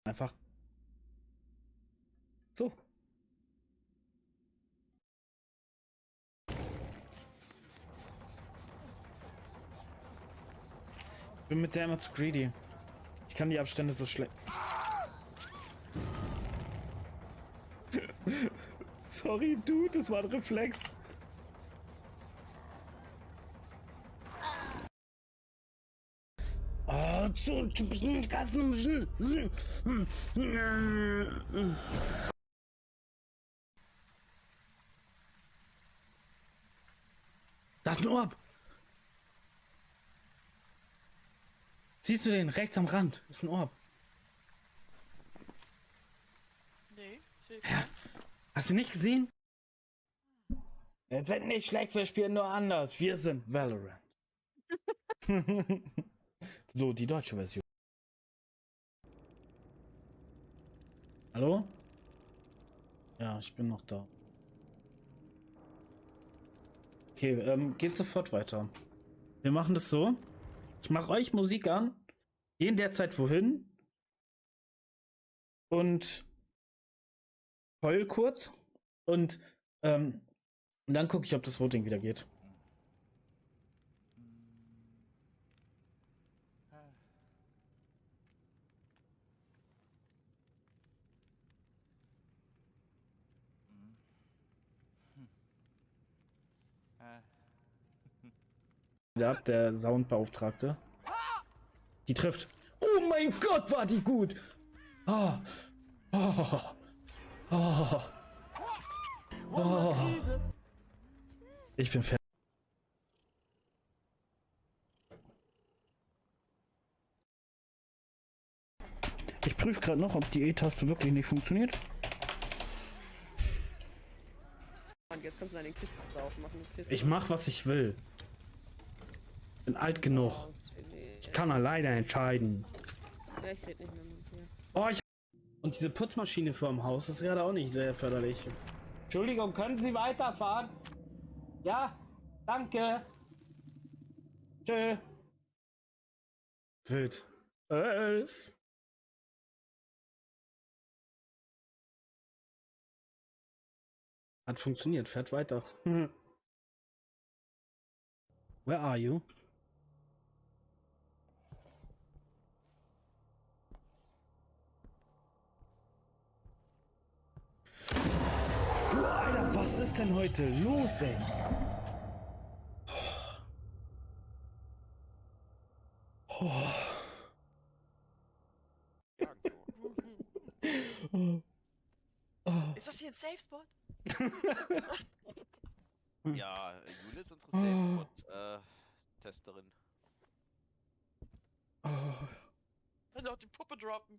Einfach so. Ich bin mit der immer zu greedy. Ich kann die Abstände so schlecht. Sorry, Dude, das war ein Reflex. Oh, das ist ein Orb. Siehst du den rechts am Rand? Das ist ein Orb. Nee, Ja. Hast du nicht gesehen? Wir sind nicht schlecht, wir spielen nur anders. Wir sind Valorant. So, die deutsche Version. Hallo? Ja, ich bin noch da. Okay, geht sofort weiter. Wir machen das so. Ich mache euch Musik an. Gehen derzeit wohin. Und heul kurz. Und dann gucke ich, ob das Voting wieder geht. Ja, der Soundbeauftragte. Die trifft. Oh mein Gott, war die gut! Oh. Oh. Oh. Oh. Ich bin fertig. Ich prüfe gerade noch, ob die E-Taste wirklich nicht funktioniert. Und jetzt kannst du deine Kisten aufmachen. Ich mach, was ich will. Bin alt genug. Oh, Ich kann alleine entscheiden. ja, ich rede nicht mehr mit dir. Oh, und diese Putzmaschine vor dem Haus ist gerade auch nicht sehr förderlich. Entschuldigung, können Sie weiterfahren? Ja, danke. Tschö. Wild. 11. Hat funktioniert, fährt weiter. Where are you? Alter, was ist denn heute los, ey? Oh. Oh. Oh. Ist das hier ein Safe Spot? Ja, Jule ist unsere Safe-Spot-Testerin. Oh. Kann auch die Puppe droppen.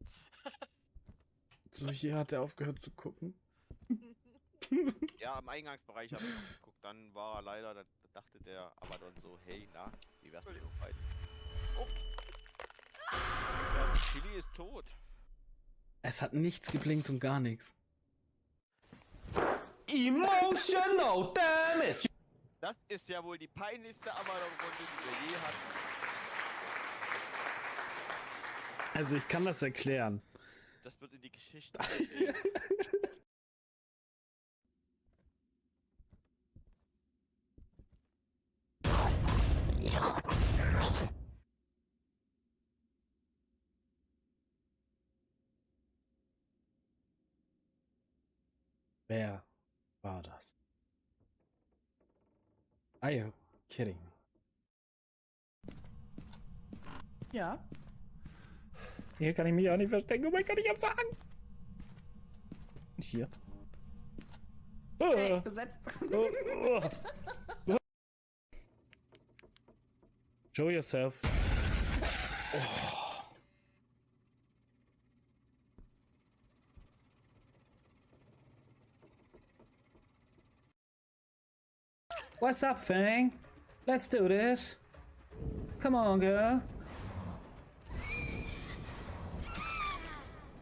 So, hier hat er aufgehört zu gucken. Ja, im Eingangsbereich habe ich noch geguckt. Dann war er leider, da dachte der aber dann so, hey, na, wie wär's mit den beiden? Oh. Ja, Chili ist tot. Es hat nichts geblinkt und gar nichts. Emotional damage! Das ist ja wohl die peinlichste Avalon-Runde, die wir je hatten. Also ich kann das erklären. Das wird in die Geschichte stehen. Wer war das? Are you kidding me? Ja. Hier kann ich mich auch nicht verstecken. Oh mein Gott, ich hab so Angst. Hier. Hey, besetzt. Show yourself. Oh. What's up, Fang? Let's do this. Come on, girl.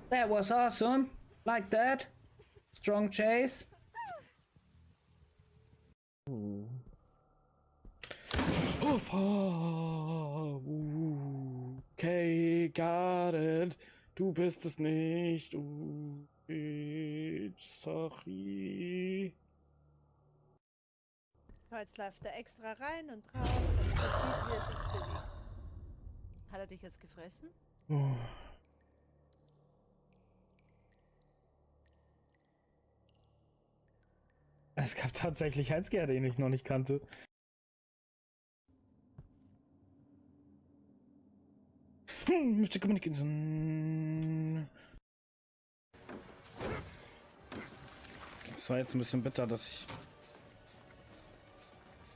That was awesome. Like that. Strong chase. Ooh. Oh, okay, got it. Du bist es nicht. Sorry. Jetzt läuft er extra rein und raus, damit er sieht, wie er sich bewegt. Hat er dich jetzt gefressen? Oh. Es gab tatsächlich einen Scare, den ich noch nicht kannte. Mr. Communication. Das war jetzt ein bisschen bitter, dass ich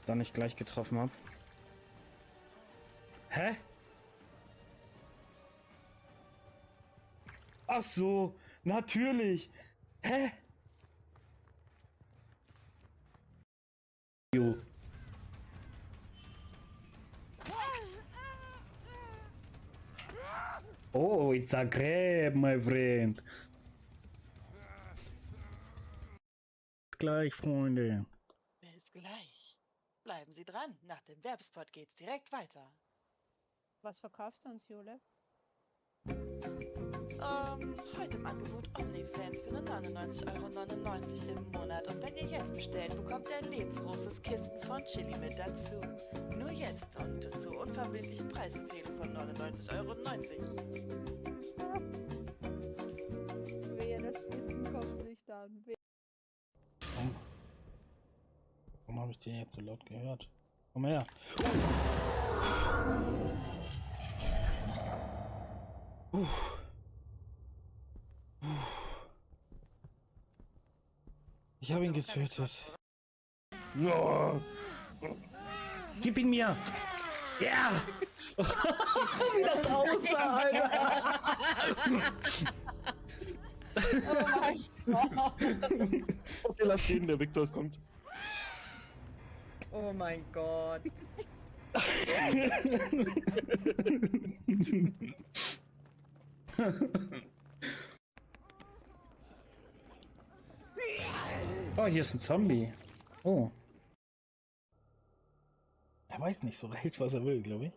da nicht gleich getroffen habe. Hä? Ach so, natürlich. Hä? Jo. Oh, it's a grab, my friend. Bis gleich, Freunde. Bis gleich. Bleiben Sie dran. Nach dem Werbespot geht's direkt weiter. Was verkaufst du uns, Jule? Heute im Angebot OnlyFans für nur 99,99 € im Monat. Und wenn ihr jetzt bestellt, bekommt ihr ein lebensgroßes Kisten von Chili mit dazu. Nur jetzt und zur unverbindlichen Preisempfehlung von 99,90 €. Wehe, das Kissen kommt nicht an. Warum habe ich den jetzt so laut gehört? Komm her. Ich habe ihn getötet. No. Gib ihn mir! Ja! Wie das aussah, Alter! Oh mein Gott. Okay, lass reden, der Victor kommt. Oh mein Gott. Oh, hier ist ein Zombie. Oh. Er weiß nicht so recht, was er will, glaube ich.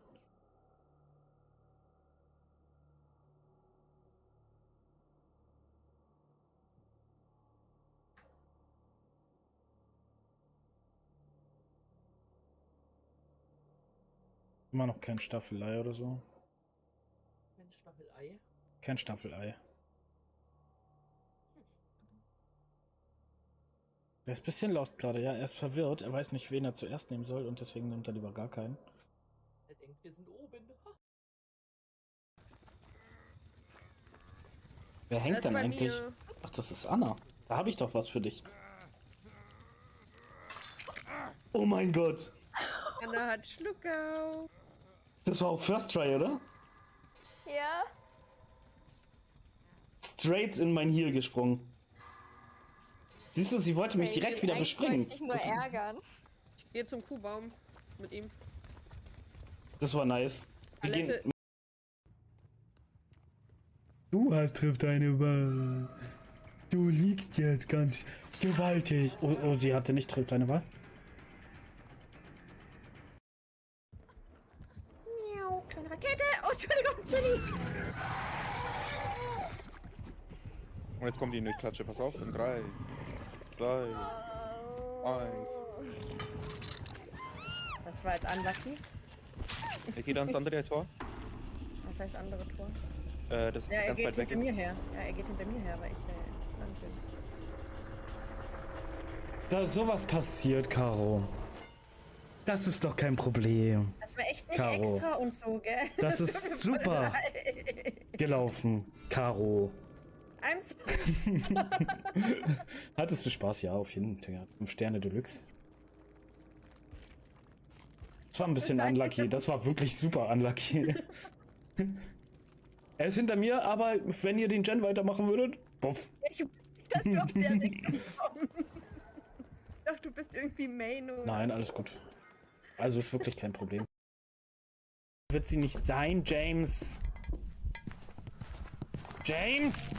Immer noch kein Staffelei oder so. Ein Staffelei. Kein Staffelei. Er ist ein bisschen lost gerade, ja. Er ist verwirrt. Er weiß nicht, wen er zuerst nehmen soll und deswegen nimmt er lieber gar keinen. Er denkt, wir sind oben. Wer hängt dann eigentlich? Ach, das ist Anna. Da habe ich doch was für dich. Oh mein Gott. Anna hat Schluckau. Das war auch First Try, oder? Ja. Straight in mein Heal gesprungen. Siehst du, sie wollte mich Okay, direkt wieder bespringen. Ich wollte dich nur ärgern. Ich gehe zum Kuhbaum mit ihm. Das war nice. Wir Palette. gehen. Du hast trifft eine Wahl. Du liegst jetzt ganz gewaltig. Oh, sie hatte nicht trifft eine Wahl. Miau, kleine Rakete. Oh, Entschuldigung, Chili. Und jetzt kommt die Klatsche, pass auf, in 3, 2, 1. Das war jetzt unlucky. Er geht ans andere Tor. Was heißt andere Tor? Das Ja, er ganz geht weit weg hinter ist. mir her. Ja, er geht hinter mir her, weil ich lang bin. Da sowas passiert, Caro. Das ist doch kein Problem. Das war echt nicht Caro. extra und so, gell? Das ist super gelaufen, Caro. I'm sorry. Hattest du Spaß? Ja, auf jeden Fall. 5 Sterne Deluxe. Das war ein bisschen unlucky. Das war wirklich super unlucky. Er ist hinter mir, aber wenn ihr den Gen weitermachen würdet, boff. Das durfte ja nicht kommen. Doch, du bist irgendwie Main, oder? Nein, alles gut. Also ist wirklich kein Problem. Wird sie nicht sein, James? James!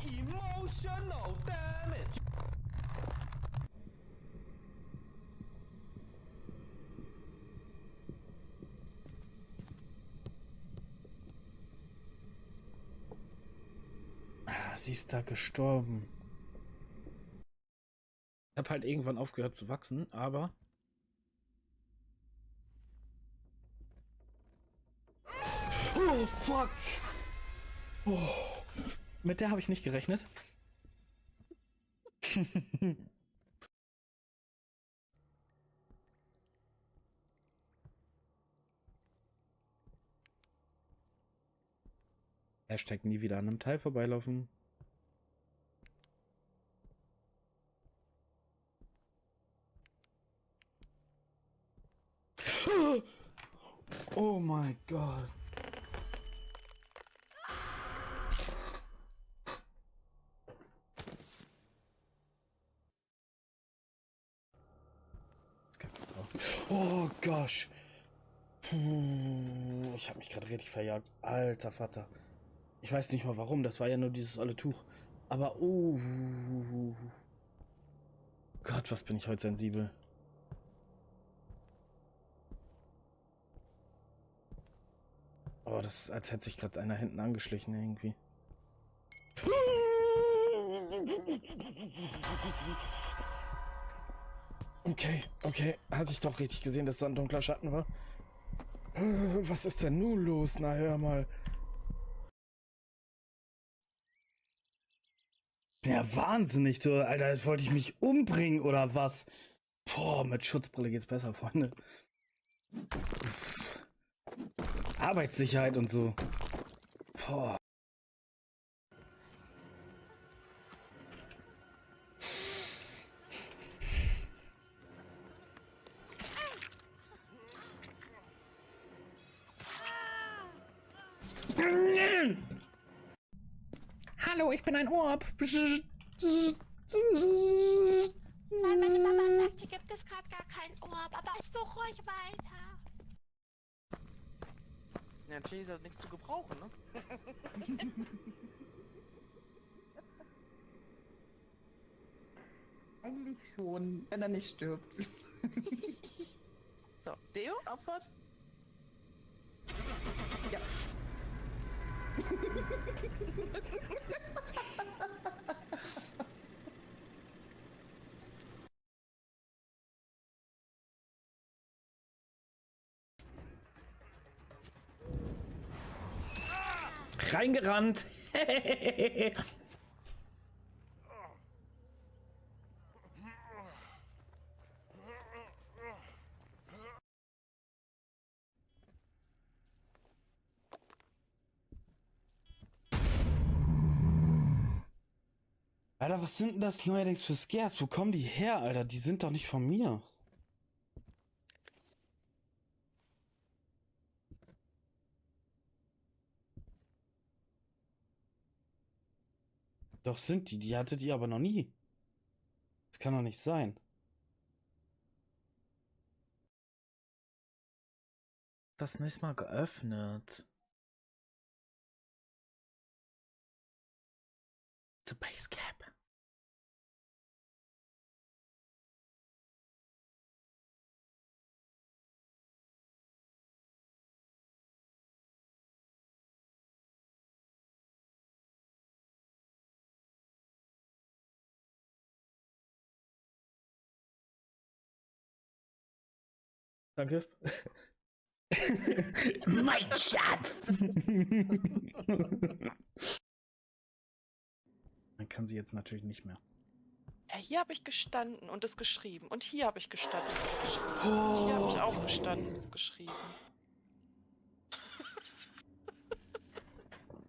Emotional damage! sie ist da gestorben. Ich habe halt irgendwann aufgehört zu wachsen, aber... Oh, fuck! Oh, mit der habe ich nicht gerechnet. Hashtag nie wieder an einem Teil vorbeilaufen. Oh mein Gott. Oh gosh. Ich habe mich gerade richtig verjagt. Alter Vater. Ich weiß nicht mal warum. Das war ja nur dieses olle Tuch. Aber Gott, was bin ich heute sensibel. Oh, das ist, als hätte sich gerade einer hinten angeschlichen irgendwie. Okay. Hatte ich doch richtig gesehen, dass da ein dunkler Schatten war. Was ist denn nun los? Na, hör mal. Ja, wahnsinnig, so, Alter, jetzt wollte ich mich umbringen oder was? Boah, mit Schutzbrille geht's besser, Freunde. Arbeitssicherheit und so. Boah. Hallo, ich bin ein Orb. Nein, meine Mama sagt, hier gibt es gerade gar keinen Orb, aber ich suche ruhig weiter. Ja, Chili ist halt nichts zu gebrauchen, ne? Eigentlich schon, wenn er nicht stirbt. So, Deo, Abfahrt? Ja. Reingerannt. Alter, was sind denn das neuerdings für Scares? Wo kommen die her, Alter? Die sind doch nicht von mir. Doch sind die. Die hattet ihr aber noch nie. Das kann doch nicht sein. Das nächste Mal geöffnet. Zur Basecap. Danke. Mein Schatz! Man kann sie jetzt natürlich nicht mehr. Hier habe ich gestanden und es geschrieben. Und hier habe ich gestanden und es geschrieben. Und hier habe ich auch gestanden und es geschrieben.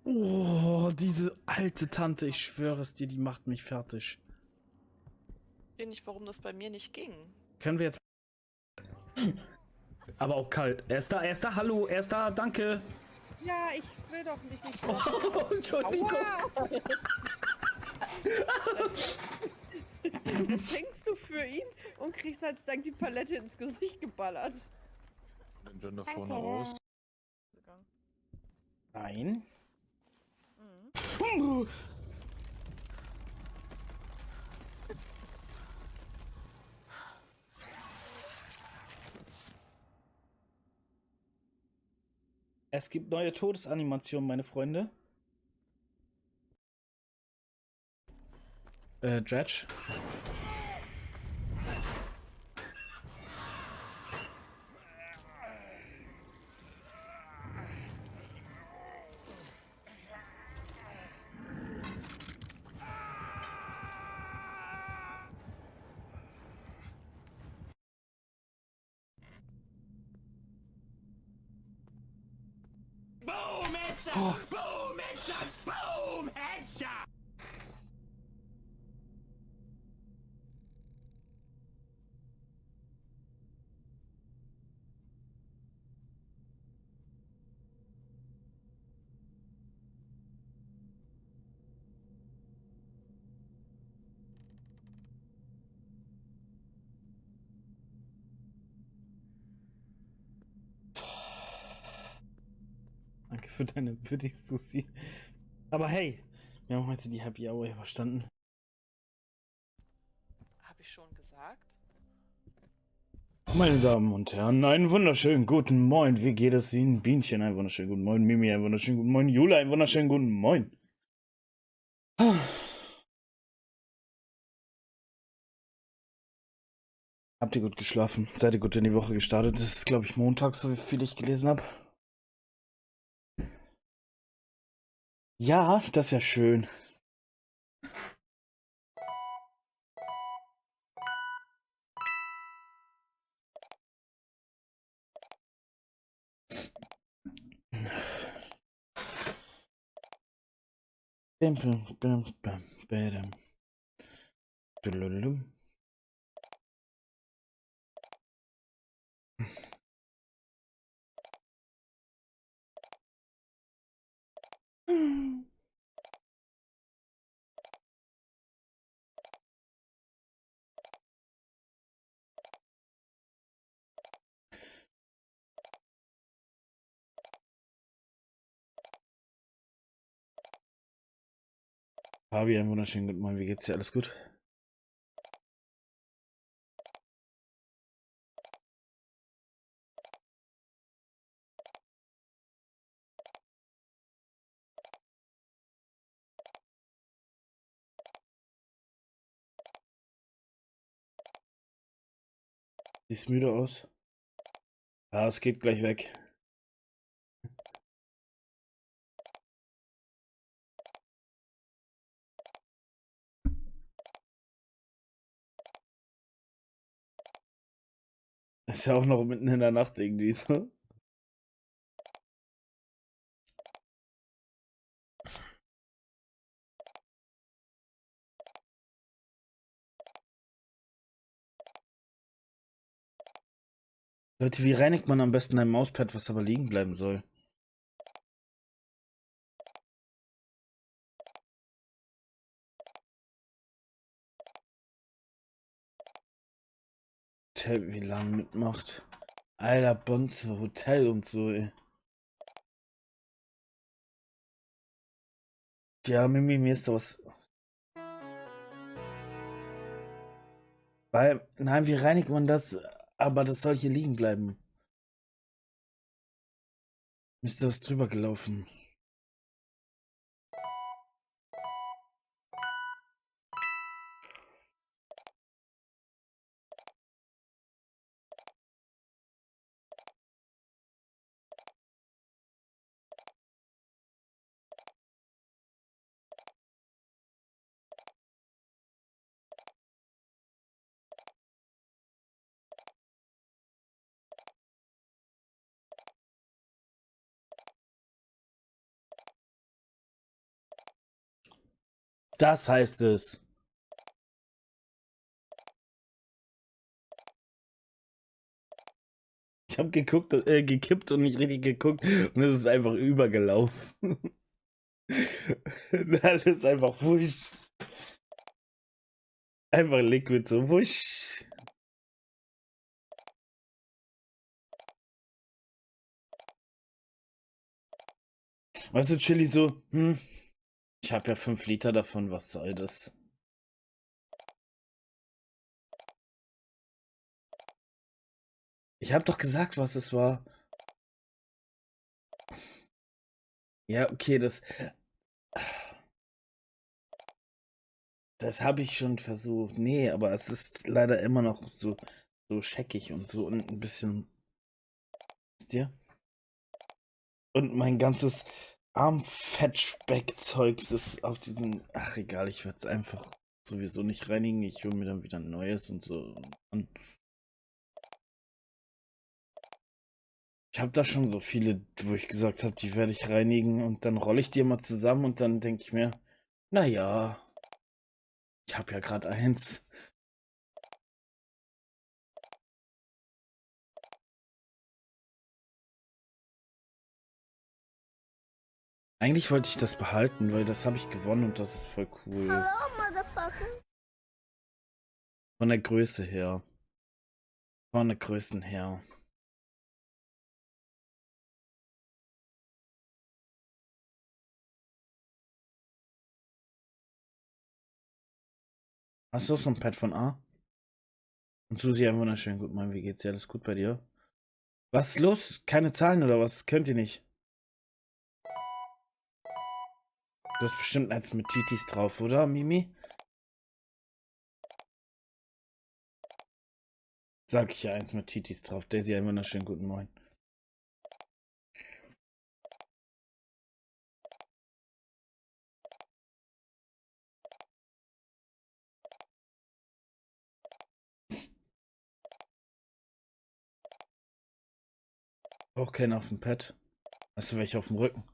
Oh, diese alte Tante, ich schwöre es dir, die macht mich fertig. Ich verstehe nicht, warum das bei mir nicht ging. Können wir jetzt... Aber auch kalt. Er ist da, hallo, er ist da, danke. Ja, ich will doch nicht. Oh, Entschuldigung. Dann fängst du für ihn und kriegst als Dank die Palette ins Gesicht geballert. Bin schon da vorne raus. Nein. Es gibt neue Todesanimationen, meine Freunde. Dredge. Boom, headshot! Boom, headshot! Boom, headshot! Danke für deine Würdig, Susi. Aber hey, wir haben heute die Happy Hour überstanden. Habe ich schon gesagt? Meine Damen und Herren, einen wunderschönen guten Moin. Wie geht es Ihnen? Bienchen, einen wunderschönen guten Moin. Mimi, einen wunderschönen guten Moin. Jula, einen wunderschönen guten Moin. Habt ihr gut geschlafen? Seid ihr gut in die Woche gestartet? Das ist, glaube ich, Montag, so wie viel ich gelesen habe. Ja, das ist ja schön. Fabi, einen wunderschönen guten Morgen. Wie geht's dir? Alles gut? Siehst müde aus? Ja, es geht gleich weg. Ist ja auch noch mitten in der Nacht irgendwie so. Leute, wie reinigt man am besten ein Mauspad, was aber liegen bleiben soll? Hotel, wie lange mitmacht? Alter, Bonze, Hotel und so, ey. Ja, Mimi, mir ist da was. Nein, wie reinigt man das? Aber das soll hier liegen bleiben. Mir ist da was drüber gelaufen. Das heißt es. Ich habe gekippt und nicht richtig geguckt und es ist einfach übergelaufen. Alles einfach wusch. Einfach Liquid so wusch. Weißt du, Chili so, ich habe ja 5 Liter davon, was soll das? Ich habe doch gesagt, was es war. Ja, okay, das. Das habe ich schon versucht. Nee, aber es ist leider immer noch so scheckig und so und ein bisschen. Wisst ihr? Und mein ganzes Armfettspeckzeugs ist auf diesen. Ach egal, ich werde es einfach sowieso nicht reinigen. Ich hole mir dann wieder ein neues und so. Und ich habe da schon so viele, wo ich gesagt habe, die werde ich reinigen und dann rolle ich die immer zusammen und dann denke ich mir, naja, ich habe ja gerade eins. Eigentlich wollte ich das behalten, weil das habe ich gewonnen und das ist voll cool. Hello, motherfucker. Von der Größe her. Von der Größen her. Hast du so ein Pad von A? Und Susi, ein wunderschönen guten Morgen, wie geht's dir? Alles gut bei dir? Was ist los? Keine Zahlen oder was? Könnt ihr nicht? Du hast bestimmt eins mit Titis drauf, oder, Mimi? Sag ich ja eins mit Titis drauf. Daisy, einen wunderschönen guten Morgen. Auch keinen auf dem Pad. Hast du welche auf dem Rücken?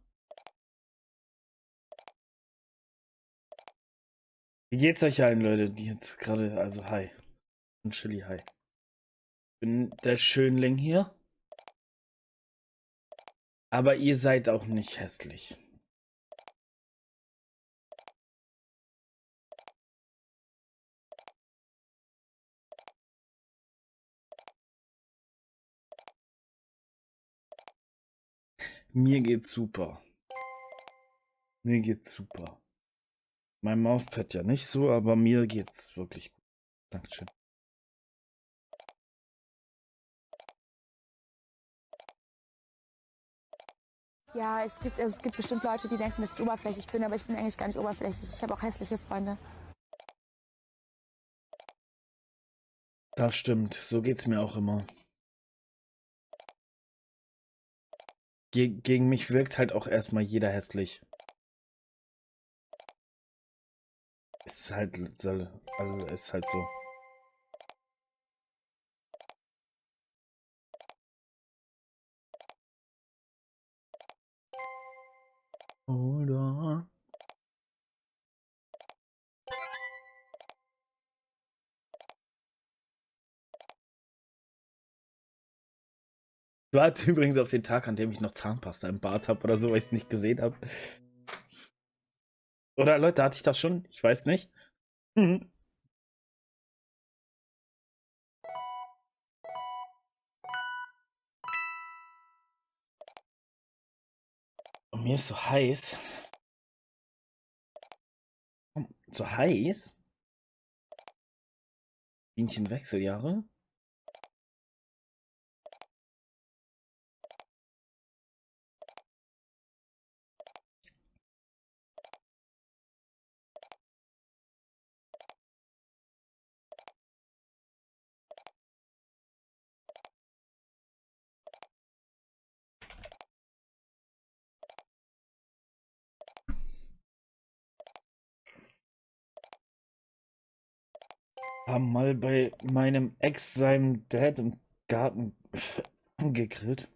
Wie geht's euch allen, Leute, die jetzt gerade, also hi. Und Chili, hi. Bin der Schönling hier. Aber ihr seid auch nicht hässlich. Mir geht's super. Mir geht's super. Mein Mauspad ja nicht so, aber mir geht's wirklich gut. Dankeschön. Ja, es gibt bestimmt Leute, die denken, dass ich oberflächlich bin, aber ich bin eigentlich gar nicht oberflächlich. Ich habe auch hässliche Freunde. Das stimmt, so geht's mir auch immer. Gegen mich wirkt halt auch erstmal jeder hässlich. Ist halt, also ist halt so. Oder? Du hattest übrigens auf den Tag, an dem ich noch Zahnpasta im Bad habe oder so, weil ich es nicht gesehen habe. Oder Leute, hatte ich das schon? Ich weiß nicht. Und mir ist so heiß. So heiß? Bienchen-Wechseljahre? Haben mal bei meinem Ex seinem Dad im Garten gegrillt.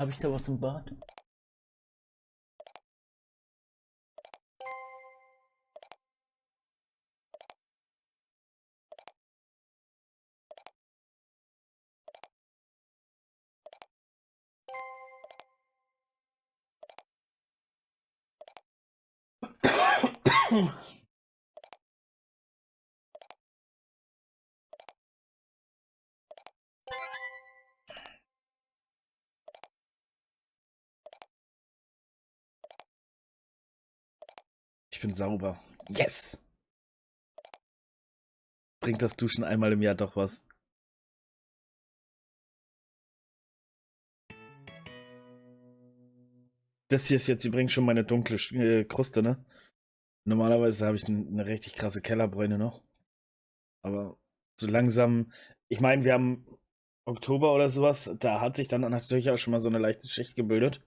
Habe ich da was im Bad? Ich bin sauber. Yes! Bringt das Duschen einmal im Jahr doch was. Das hier ist jetzt übrigens schon meine dunkle Kruste, ne? Normalerweise habe ich eine richtig krasse Kellerbräune noch. Aber so langsam, ich meine, wir haben Oktober oder sowas, da hat sich dann natürlich auch schon mal so eine leichte Schicht gebildet.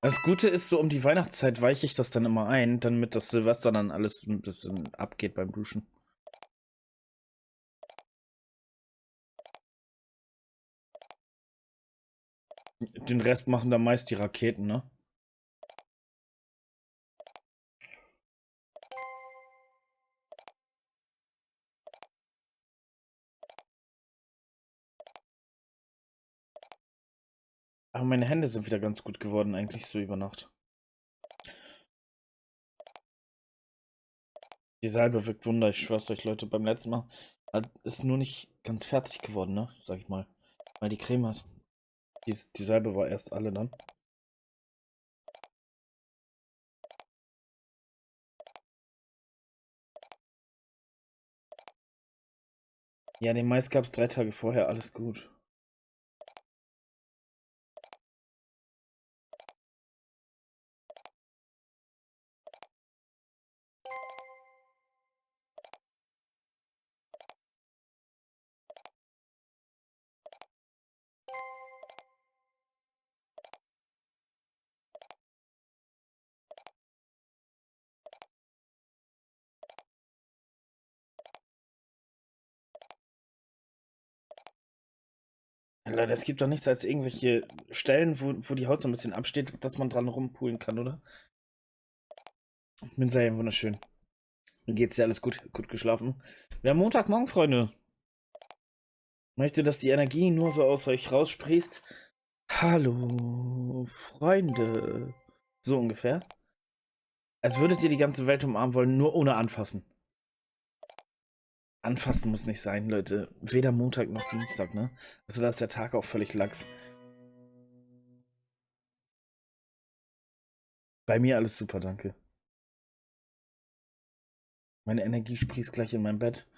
Das Gute ist, so um die Weihnachtszeit weiche ich das dann immer ein, damit das Silvester dann alles ein bisschen abgeht beim Duschen. Den Rest machen dann meist die Raketen, ne? Aber meine Hände sind wieder ganz gut geworden, eigentlich so über Nacht. Die Salbe wirkt Wunder, ich schwör's euch, Leute, beim letzten Mal ist nur nicht ganz fertig geworden, ne? Sag ich mal. Weil die Creme hat. Die Salbe war erst alle dann. Ja, den Mais gab's 3 Tage vorher, alles gut. Leute, es gibt doch nichts als irgendwelche Stellen, wo die Haut so ein bisschen absteht, dass man dran rumpulen kann, oder? Bin sehr wunderschön. Mir geht's dir alles gut? Gut geschlafen? Wir haben Montagmorgen, Freunde. Möchte, dass die Energie nur so aus euch raussprießt. Hallo, Freunde. So ungefähr. Als würdet ihr die ganze Welt umarmen wollen, nur ohne anfassen. Anfassen muss nicht sein, Leute. Weder Montag noch Dienstag, ne? Also da ist der Tag auch völlig lax. Bei mir alles super, danke. Meine Energie sprießt gleich in mein Bett.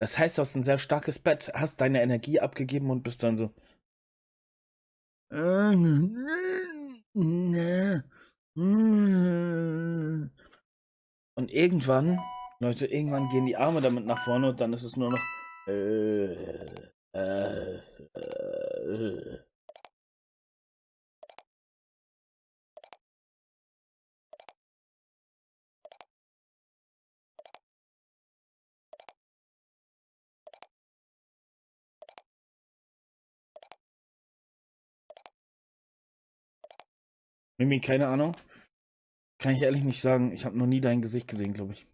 Das heißt, du hast ein sehr starkes Bett, hast deine Energie abgegeben und bist dann so. Und irgendwann, Leute, irgendwann gehen die Arme damit nach vorne und dann ist es nur noch. Mimi, keine Ahnung. Kann ich ehrlich nicht sagen. Ich habe noch nie dein Gesicht gesehen, glaube ich.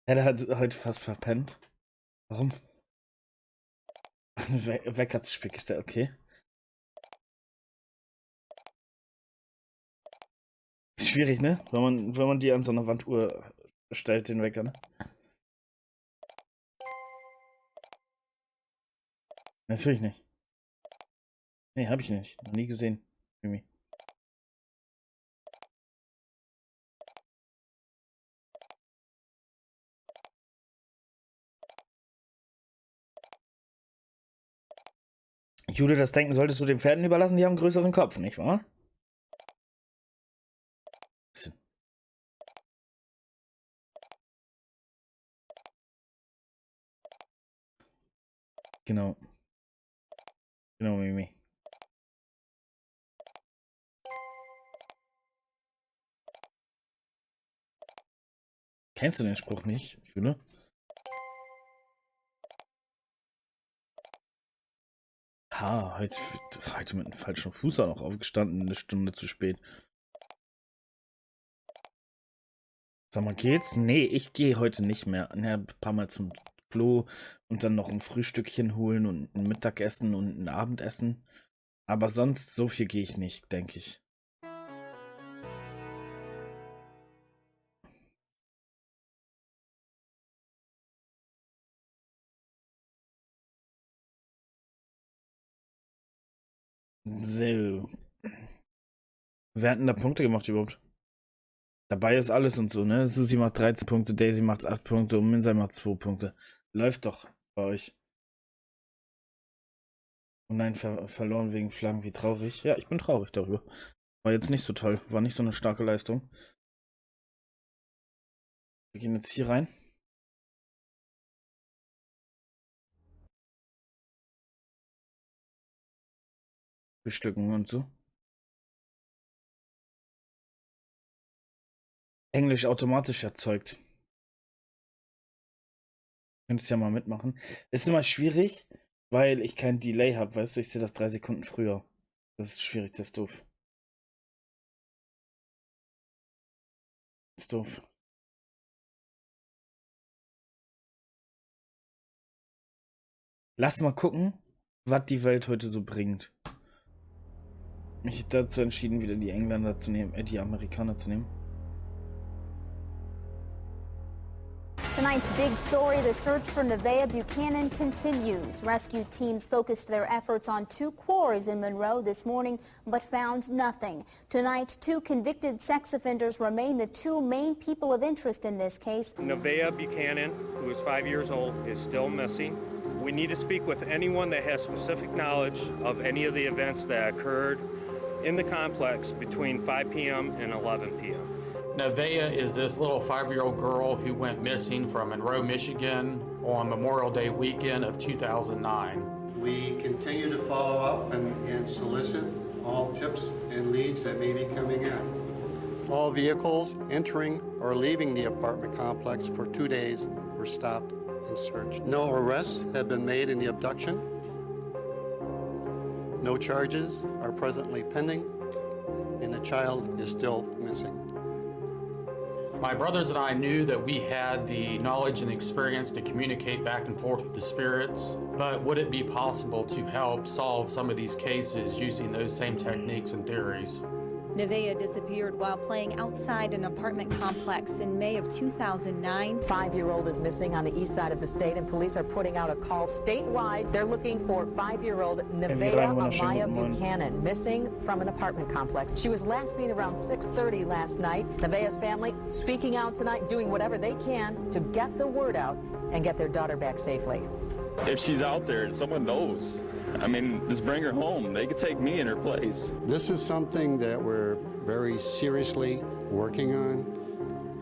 Ja, der hat heute fast verpennt. Warum? Weg hat Spiel gestellt, okay. Schwierig, ne? Wenn man die an so einer Wanduhr stellt, den Wecker, ne? Natürlich nicht. Nee, hab ich nicht. Noch nie gesehen. Mimi. Jude, das Denken solltest du den Pferden überlassen, die haben einen größeren Kopf, nicht wahr? Genau. Genau, Mimi. Kennst du den Spruch nicht, Jude? Ha, heute mit einem falschen Fuß auch noch aufgestanden, eine Stunde zu spät. Sag mal, geht's? Nee, ich gehe heute nicht mehr. Ja, ein paar Mal zum Klo und dann noch ein Frühstückchen holen und ein Mittagessen und ein Abendessen. Aber sonst so viel gehe ich nicht, denke ich. So. Wer hat denn da Punkte gemacht überhaupt? Dabei ist alles und so, ne? Susi macht 13 Punkte, Daisy macht 8 Punkte und Minsai macht 2 Punkte. Läuft doch bei euch. Oh nein, verloren wegen Flaggen, wie traurig. Ja, ich bin traurig darüber. War jetzt nicht so toll, war nicht so eine starke Leistung. Wir gehen jetzt hier rein. Bestücken und so. Englisch automatisch erzeugt. Könntest ja mal mitmachen. Ist immer schwierig, weil ich kein Delay habe, weißt du, ich sehe das 3 Sekunden früher. Das ist schwierig, das ist doof. Das ist doof. Lass mal gucken, was die Welt heute so bringt. Mich dazu entschieden, wieder die Engländer zu nehmen, die Amerikaner zu nehmen. Tonight's big story, the search for Nevaeh Buchanan continues. Rescue teams focused their efforts on 2 quarries in Monroe this morning, but found nothing. Tonight, 2 convicted sex offenders remain the 2 main people of interest in this case. Nevaeh Buchanan, who is 5 years old, is still missing. We need to speak with anyone that has specific knowledge of any of the events that occurred in the complex between 5 p.m. and 11 p.m. Nevaeh is this little 5-year-old girl who went missing from Monroe, Michigan on Memorial Day weekend of 2009. We continue to follow up and solicit all tips and leads that may be coming in. All vehicles entering or leaving the apartment complex for 2 days were stopped and searched. No arrests have been made in the abduction. No charges are presently pending, and the child is still missing. My brothers and I knew that we had the knowledge and experience to communicate back and forth with the spirits, but would it be possible to help solve some of these cases using those same techniques and theories? Nevaeh disappeared while playing outside an apartment complex in May of 2009. 5-year-old is missing on the east side of the state, and police are putting out a call statewide. They're looking for 5-year-old Nevaeh Amaya Buchanan, missing from an apartment complex. She was last seen around 6:30 last night. Nevaeh's family speaking out tonight, doing whatever they can to get the word out and get their daughter back safely. If she's out there, someone knows. I mean, just bring her home. They could take me in her place. This is something that we're very seriously working on.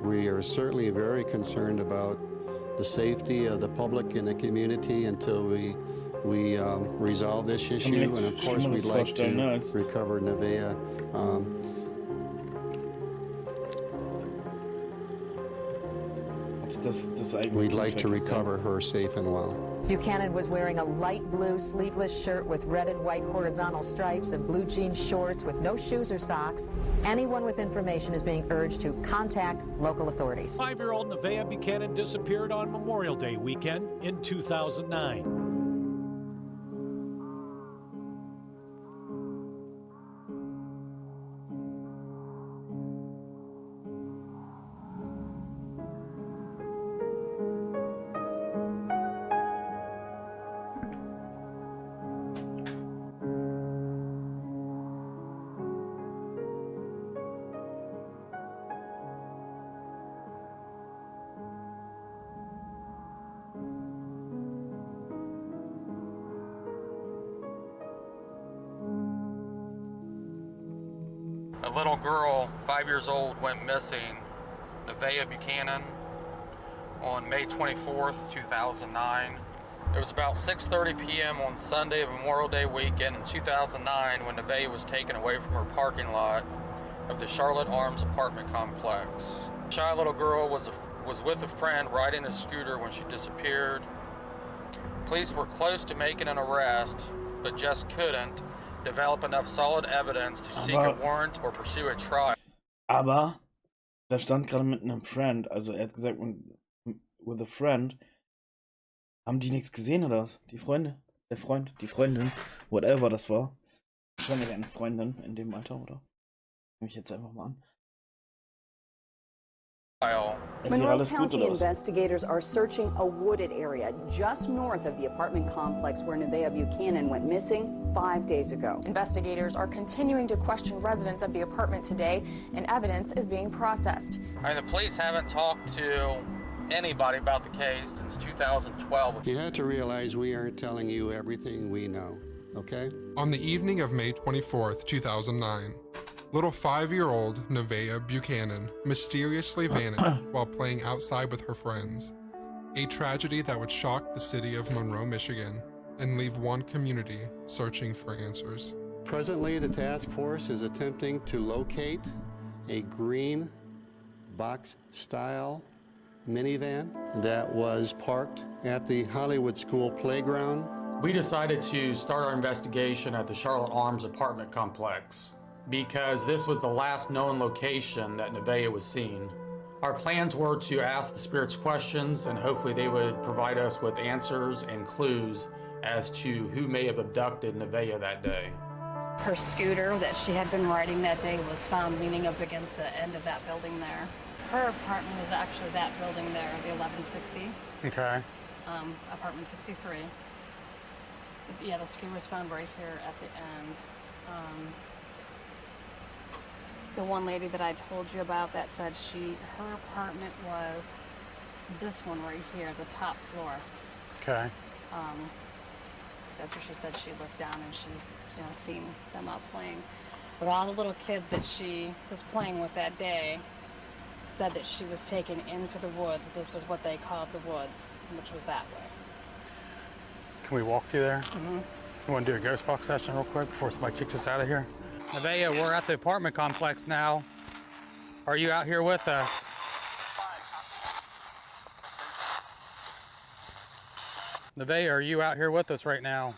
We are certainly very concerned about the safety of the public and the community until we resolve this issue. And of course, we'd like to recover Nevaeh. We'd like to recover her safe and well. Buchanan was wearing a light blue sleeveless shirt with red and white horizontal stripes and blue jean shorts with no shoes or socks. Anyone with information is being urged to contact local authorities. 5-year-old Nevaeh Buchanan disappeared on Memorial Day weekend in 2009. A little girl, 5 years old, went missing, Nevaeh Buchanan, on May 24th, 2009. It was about 6:30 p.m. on Sunday of Memorial Day weekend in 2009 when Nevaeh was taken away from her parking lot of the Charlotte Arms apartment complex. The shy little girl was with a friend riding a scooter when she disappeared. Police were close to making an arrest, but just couldn't develop enough solid evidence to seek a warrant or pursue a trial. Aber da stand gerade mit einem Friend, also er hat gesagt, with a friend. Haben die nichts gesehen oder was? Die Freunde, der Freund, die Freundin, whatever das war. Wahrscheinlich eine Freundin in dem Alter, oder? Nehme ich jetzt einfach mal an. Monroe County investigators are searching a wooded area just north of the apartment complex where Nevaeh Buchanan went missing 5 days ago. Investigators are continuing to question residents of the apartment today, and evidence is being processed. I mean, the police haven't talked to anybody about the case since 2012. You have to realize we aren't telling you everything we know, okay? On the evening of May 24th, 2009, little 5-year-old Nevaeh Buchanan mysteriously vanished while playing outside with her friends. A tragedy that would shock the city of Monroe, Michigan, and leave one community searching for answers. Presently, the task force is attempting to locate a green box-style minivan that was parked at the Hollywood School playground. We decided to start our investigation at the Charlotte Arms apartment complex because this was the last known location that Nevaeh was seen. Our plans were to ask the spirits questions, and hopefully they would provide us with answers and clues as to who may have abducted Nevaeh that day. Her scooter that she had been riding that day was found leaning up against the end of that building there. Her apartment was actually that building there, the 1160. Okay. Apartment 63. Yeah, the scooter was found right here at the end. The one lady that I told you about that said her apartment was this one right here, the top floor. Okay. That's where she said she looked down and she's, seen them out playing. But all the little kids that she was playing with that day said that she was taken into the woods. This is what they called the woods, which was that way. Can we walk through there? Mm-hmm. You want to do a ghost box session real quick before somebody kicks us out of here? Nevaeh, we're at the apartment complex now. Are you out here with us? Nevaeh, are you out here with us right now?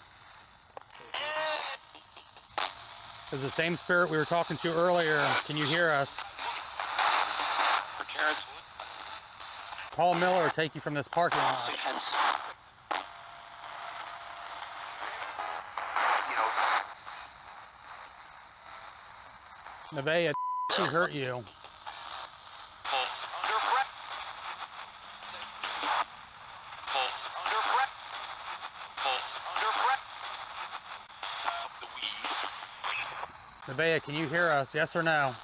Is the same spirit we were talking to earlier. Can you hear us? Paul Miller will take you from this parking lot. Nevaeh, he hurt you. Nevaeh, can you hear us? Yes or no?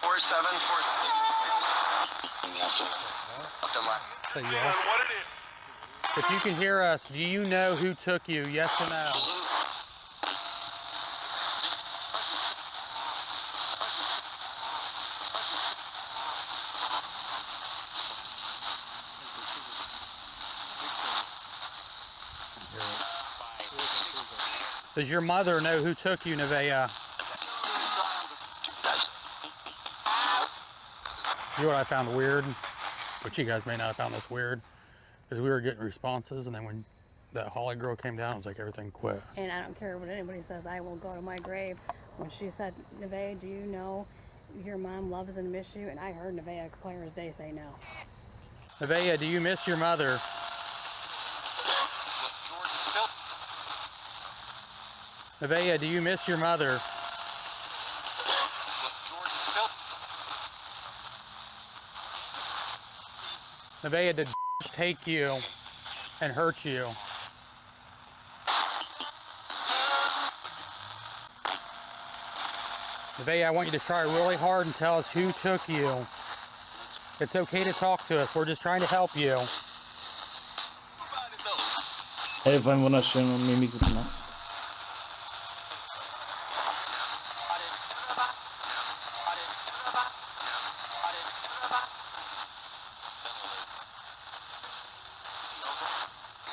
4747. Say yes. If you can hear us, do you know who took you? Yes or no? Does your mother know who took you, Nevaeh? You know what I found weird, which you guys may not have found this weird, is we were getting responses, and then when that Holly girl came down, it was like everything quit. And I don't care what anybody says, I will go to my grave. When she said, Nevaeh, do you know your mom loves and miss you? And I heard Nevaeh clear as day say no. Nevaeh, do you miss your mother? Nevaeh, do you miss your mother? Nevaeh, did take you and hurt you? Nevaeh, I want you to try really hard and tell us who took you. It's okay to talk to us. We're just trying to help you. Hey, war ein wunderschön und Mimi, gute Nacht.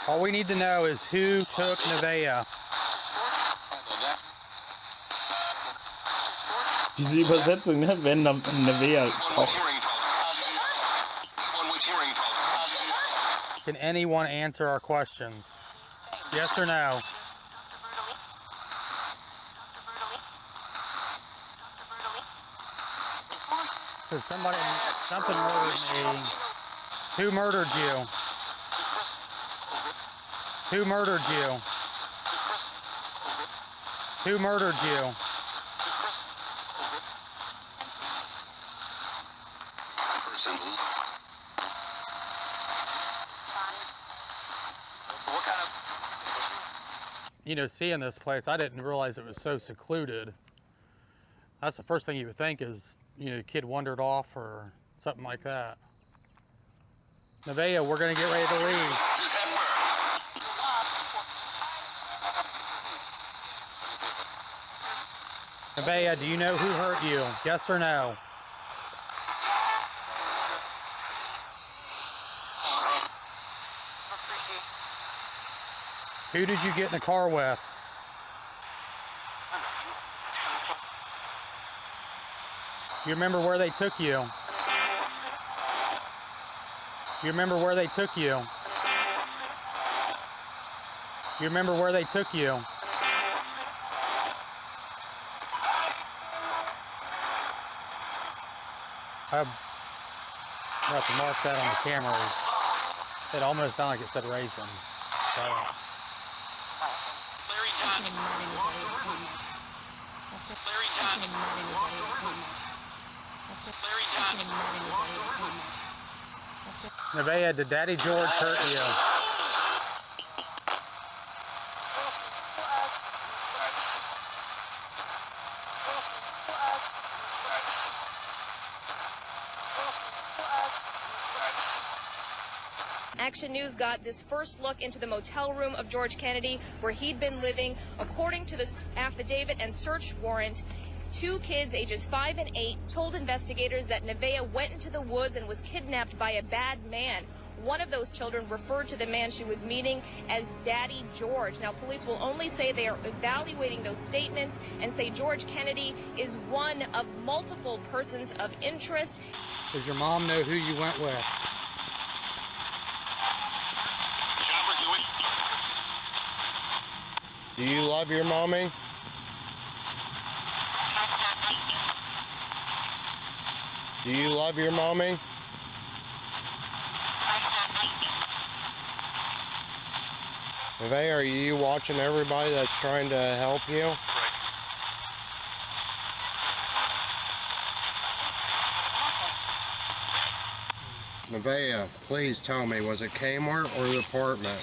All we need to know is who took Nevaeh. Diese Übersetzung, ne? Wenn dann Nevaeh kocht. Can anyone answer our questions? Yes or no? So something murdered me. Who murdered you? Who murdered you? Who murdered you? Person You know, seeing this place, I didn't realize it was so secluded. That's the first thing you would think is, you know, the kid wandered off or something like that. Nevaeh, we're gonna get ready to leave. Nevaeh, do you know who hurt you? Yes or no? Who did you get in the car with? You remember where they took you? You remember where they took you? You remember where they took you? I have to mark that on the camera. It almost sounded like it said raisin. Nevaeh, did Daddy George hurt you? Action News got this first look into the motel room of George Kennedy, where he'd been living. According to the affidavit and search warrant, 2 kids ages 5 and 8 told investigators that Nevaeh went into the woods and was kidnapped by a bad man. One of those children referred to the man she was meeting as Daddy George. Now, police will only say they are evaluating those statements and say George Kennedy is one of multiple persons of interest. Does your mom know who you went with? Do you love your mommy? Do you love your mommy? Nevaeh, are you watching everybody that's trying to help you? Nevaeh, please tell me, was it Kmart or the apartment?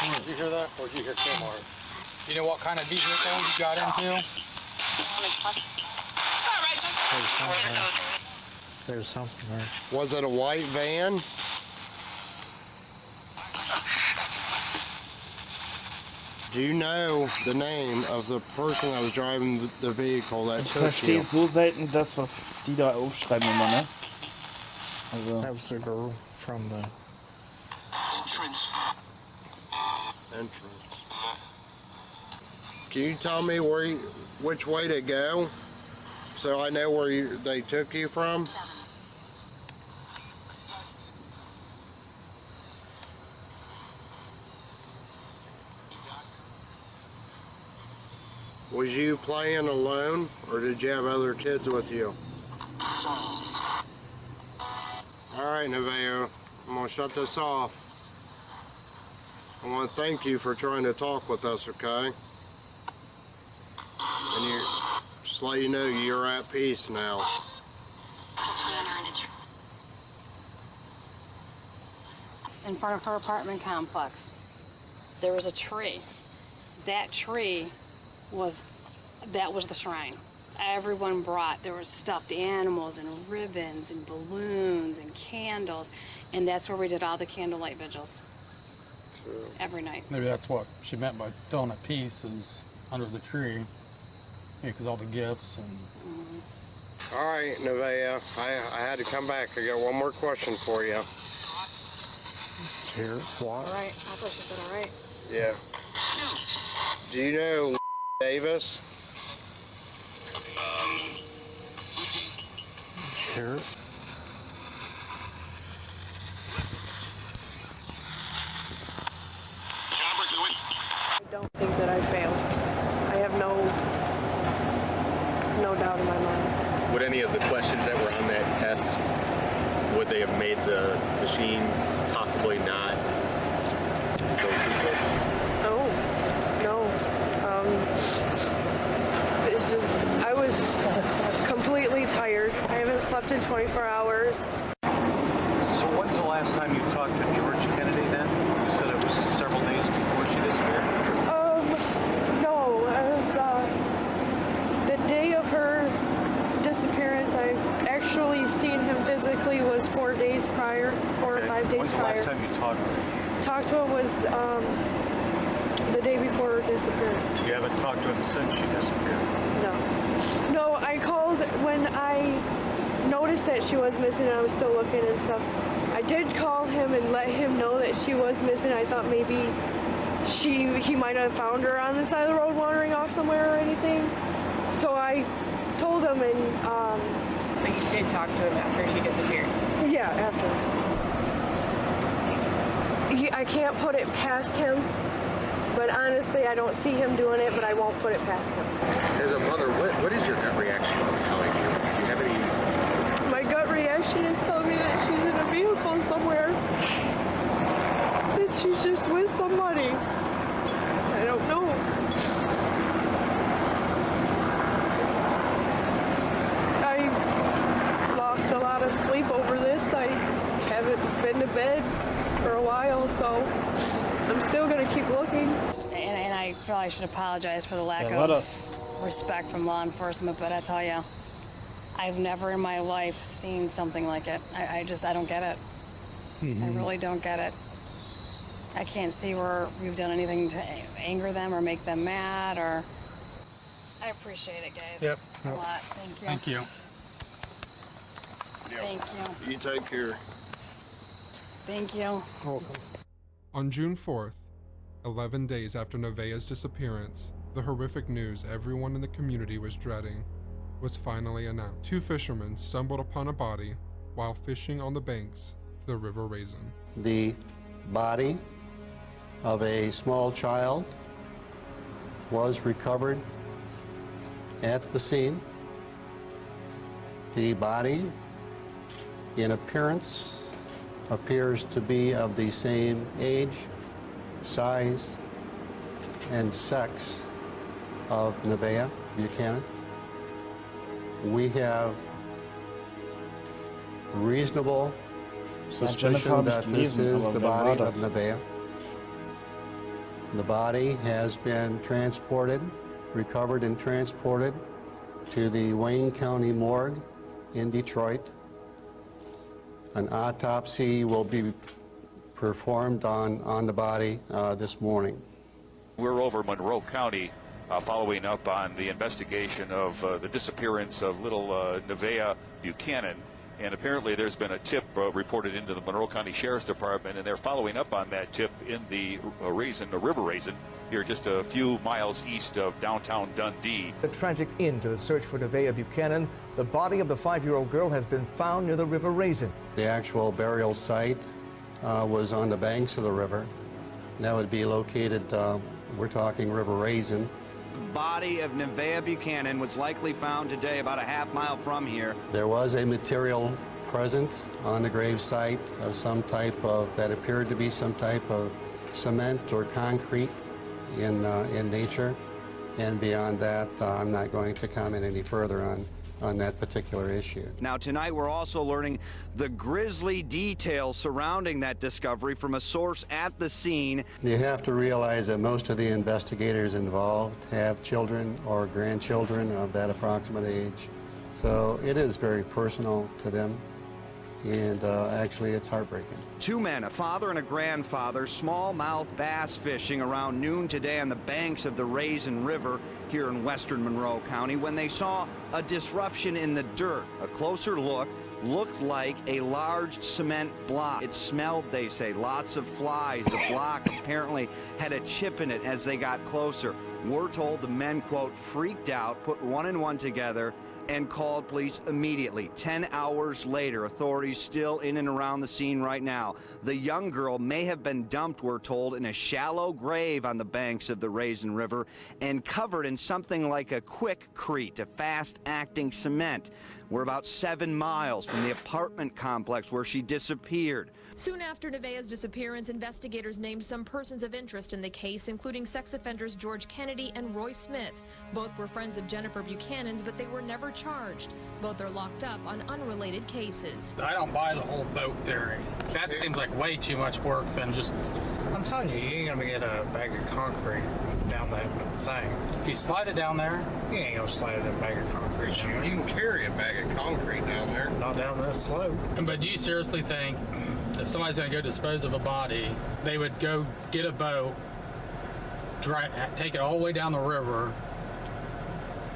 Did you hear that? Or did you hear Kmart? You know what kind of vehicle you got into? There's something there. Was it a white van? Do you know the name of the person that was driving the vehicle that Ich took you? verstehe so selten das, was die da aufschreiben immer, ne? Also. That was the girl from the entrance. Can you tell me which way to go, so I know where they took you from? Was you playing alone, or did you have other kids with you? Alright, Nevaeh, I'm going to shut this off. I want to thank you for trying to talk with us, okay? And just let you know you're at peace now. In front of her apartment complex, there was a tree. That tree was the shrine. Everyone brought, there was stuffed animals and ribbons and balloons and candles, and that's where we did all the candlelight vigils. Every night. Maybe that's what she meant by feeling at peace is under the tree. Because all the gifts and... All right, Nevaeh, I had to come back. I got one more question for you. Here, what? All right, I thought she said all right. Yeah. Do you know Davis? Here. I don't think that I failed. I have no doubt in my mind. Would any of the questions that were on that test, would they have made the machine possibly not go through? Oh, within 24 hours. So when's the last time you talked to George Kennedy then? You said it was several days before she disappeared? No, it was the day of her disappearance. I've actually seen him physically was 4 days prior, 4 or 5 days When's prior. the last time you talked to him? Talked to him was the day before her disappearance. You haven't talked to him since she disappeared? No, I called when I noticed that she was missing and I was still looking and stuff. I did call him and let him know that she was missing. I thought maybe he might have found her on the side of the road wandering off somewhere or anything. So I told him and... So you did talk to him after she disappeared? Yeah, after. I can't put it past him, but honestly, I don't see him doing it, but I won't put it past him. As a mother, what is your gut reaction telling you? Do you have any... My gut reaction is telling me that she's in a vehicle somewhere. That she's just with somebody. I don't know. I lost a lot of sleep over this. I haven't been to bed for a while, so I'm still going to keep looking. And I feel I should apologize for the lack of respect from law enforcement, but I tell you, I've never in my life seen something like it. I don't get it. I really don't get it. I can't see where we've done anything to anger them or make them mad, or... I appreciate it, guys. Yep. A lot. Thank you. Thank you. Thank you. You take care. Thank you. On June 4th, 11 days after Nevaeh's disappearance, the horrific news everyone in the community was dreading was finally announced. 2 fishermen stumbled upon a body while fishing on the banks of the River Raisin. The body of a small child was recovered at the scene. The body, in appearance, appears to be of the same age, size, and sex of Nevaeh Buchanan. We have reasonable suspicion that this is the body of Nevaeh. The body has been recovered and transported to the Wayne County Morgue in Detroit. An autopsy will be performed on the body this morning. We're over Monroe County following up on the investigation of the disappearance of little Nevaeh Buchanan. And apparently there's been a tip reported into the Monroe County Sheriff's Department, and they're following up on that tip in the River Raisin, here just a few miles east of downtown Dundee. A tragic end to the search for Nevaeh Buchanan. The body of the 5-year-old girl has been found near the River Raisin. The actual burial site was on the banks of the river. And that would be located, we're talking River Raisin. The body of Nevaeh Buchanan was likely found today about a half-mile from here. There was a material present on the grave site of some type of, that appeared to be some type of cement or concrete in nature. And beyond that, I'm not going to comment any further on that particular issue. Now, tonight we're also learning the grisly details surrounding that discovery from a source at the scene. You have to realize that most of the investigators involved have children or grandchildren of that approximate age. So it is very personal to them, and actually it's heartbreaking. 2 men, a father and a grandfather, smallmouth bass fishing around noon today on the banks of the Raisin River here in western Monroe County when they saw a disruption in the dirt. A closer look looked like a large cement block. It smelled, they say, lots of flies. The block apparently had a chip in it as they got closer. We're told the men, quote, freaked out, put 1 and 1 together, and called police immediately. 10 hours later, authorities still in and around the scene right now. The young girl may have been dumped, we're told, in a shallow grave on the banks of the Raisin River and covered in something like a quickcrete, a fast-acting cement. We're about 7 miles from the apartment complex where she disappeared. Soon after Nevaeh's disappearance, investigators named some persons of interest in the case, including sex offenders George Kennedy and Roy Smith. Both were friends of Jennifer Buchanan's, but they were never charged. Both are locked up on unrelated cases. I don't buy the whole boat theory. That seems like way too much work than just... I'm telling you, you ain't gonna get a bag of concrete down that thing. If you slide it down there, you ain't gonna slide a bag of concrete down. You can carry a bag of concrete down there. Not down this slope. But do you seriously think if somebody's gonna go dispose of a body, they would go get a boat, take it all the way down the river,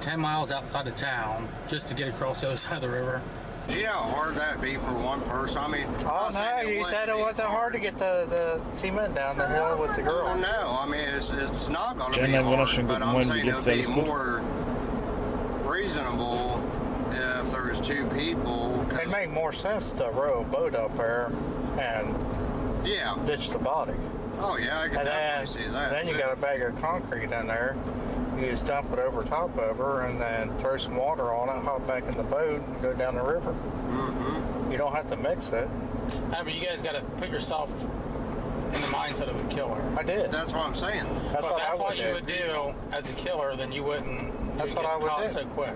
10 miles outside of town, just to get across the other side of the river? You know how hard that'd be for one person? I mean, oh no, you said it wasn't hard to get the cement down the hill with the girl. Oh no, I mean it's not going to be hard, but I'm saying it would be more reasonable if there was two people. It'd make more sense to row a boat up there and ditch the body. Oh yeah, I can definitely see that. Then you got a bag of concrete in there. You just dump it over top of her and then throw some water on it, hop back in the boat, and go down the river. Mm-hmm. You don't have to mix it. But you guys got to put yourself in the mindset of the killer. I did. That's what I'm saying. That's what you would do as a killer, then you wouldn't. That's what I would do. So quick.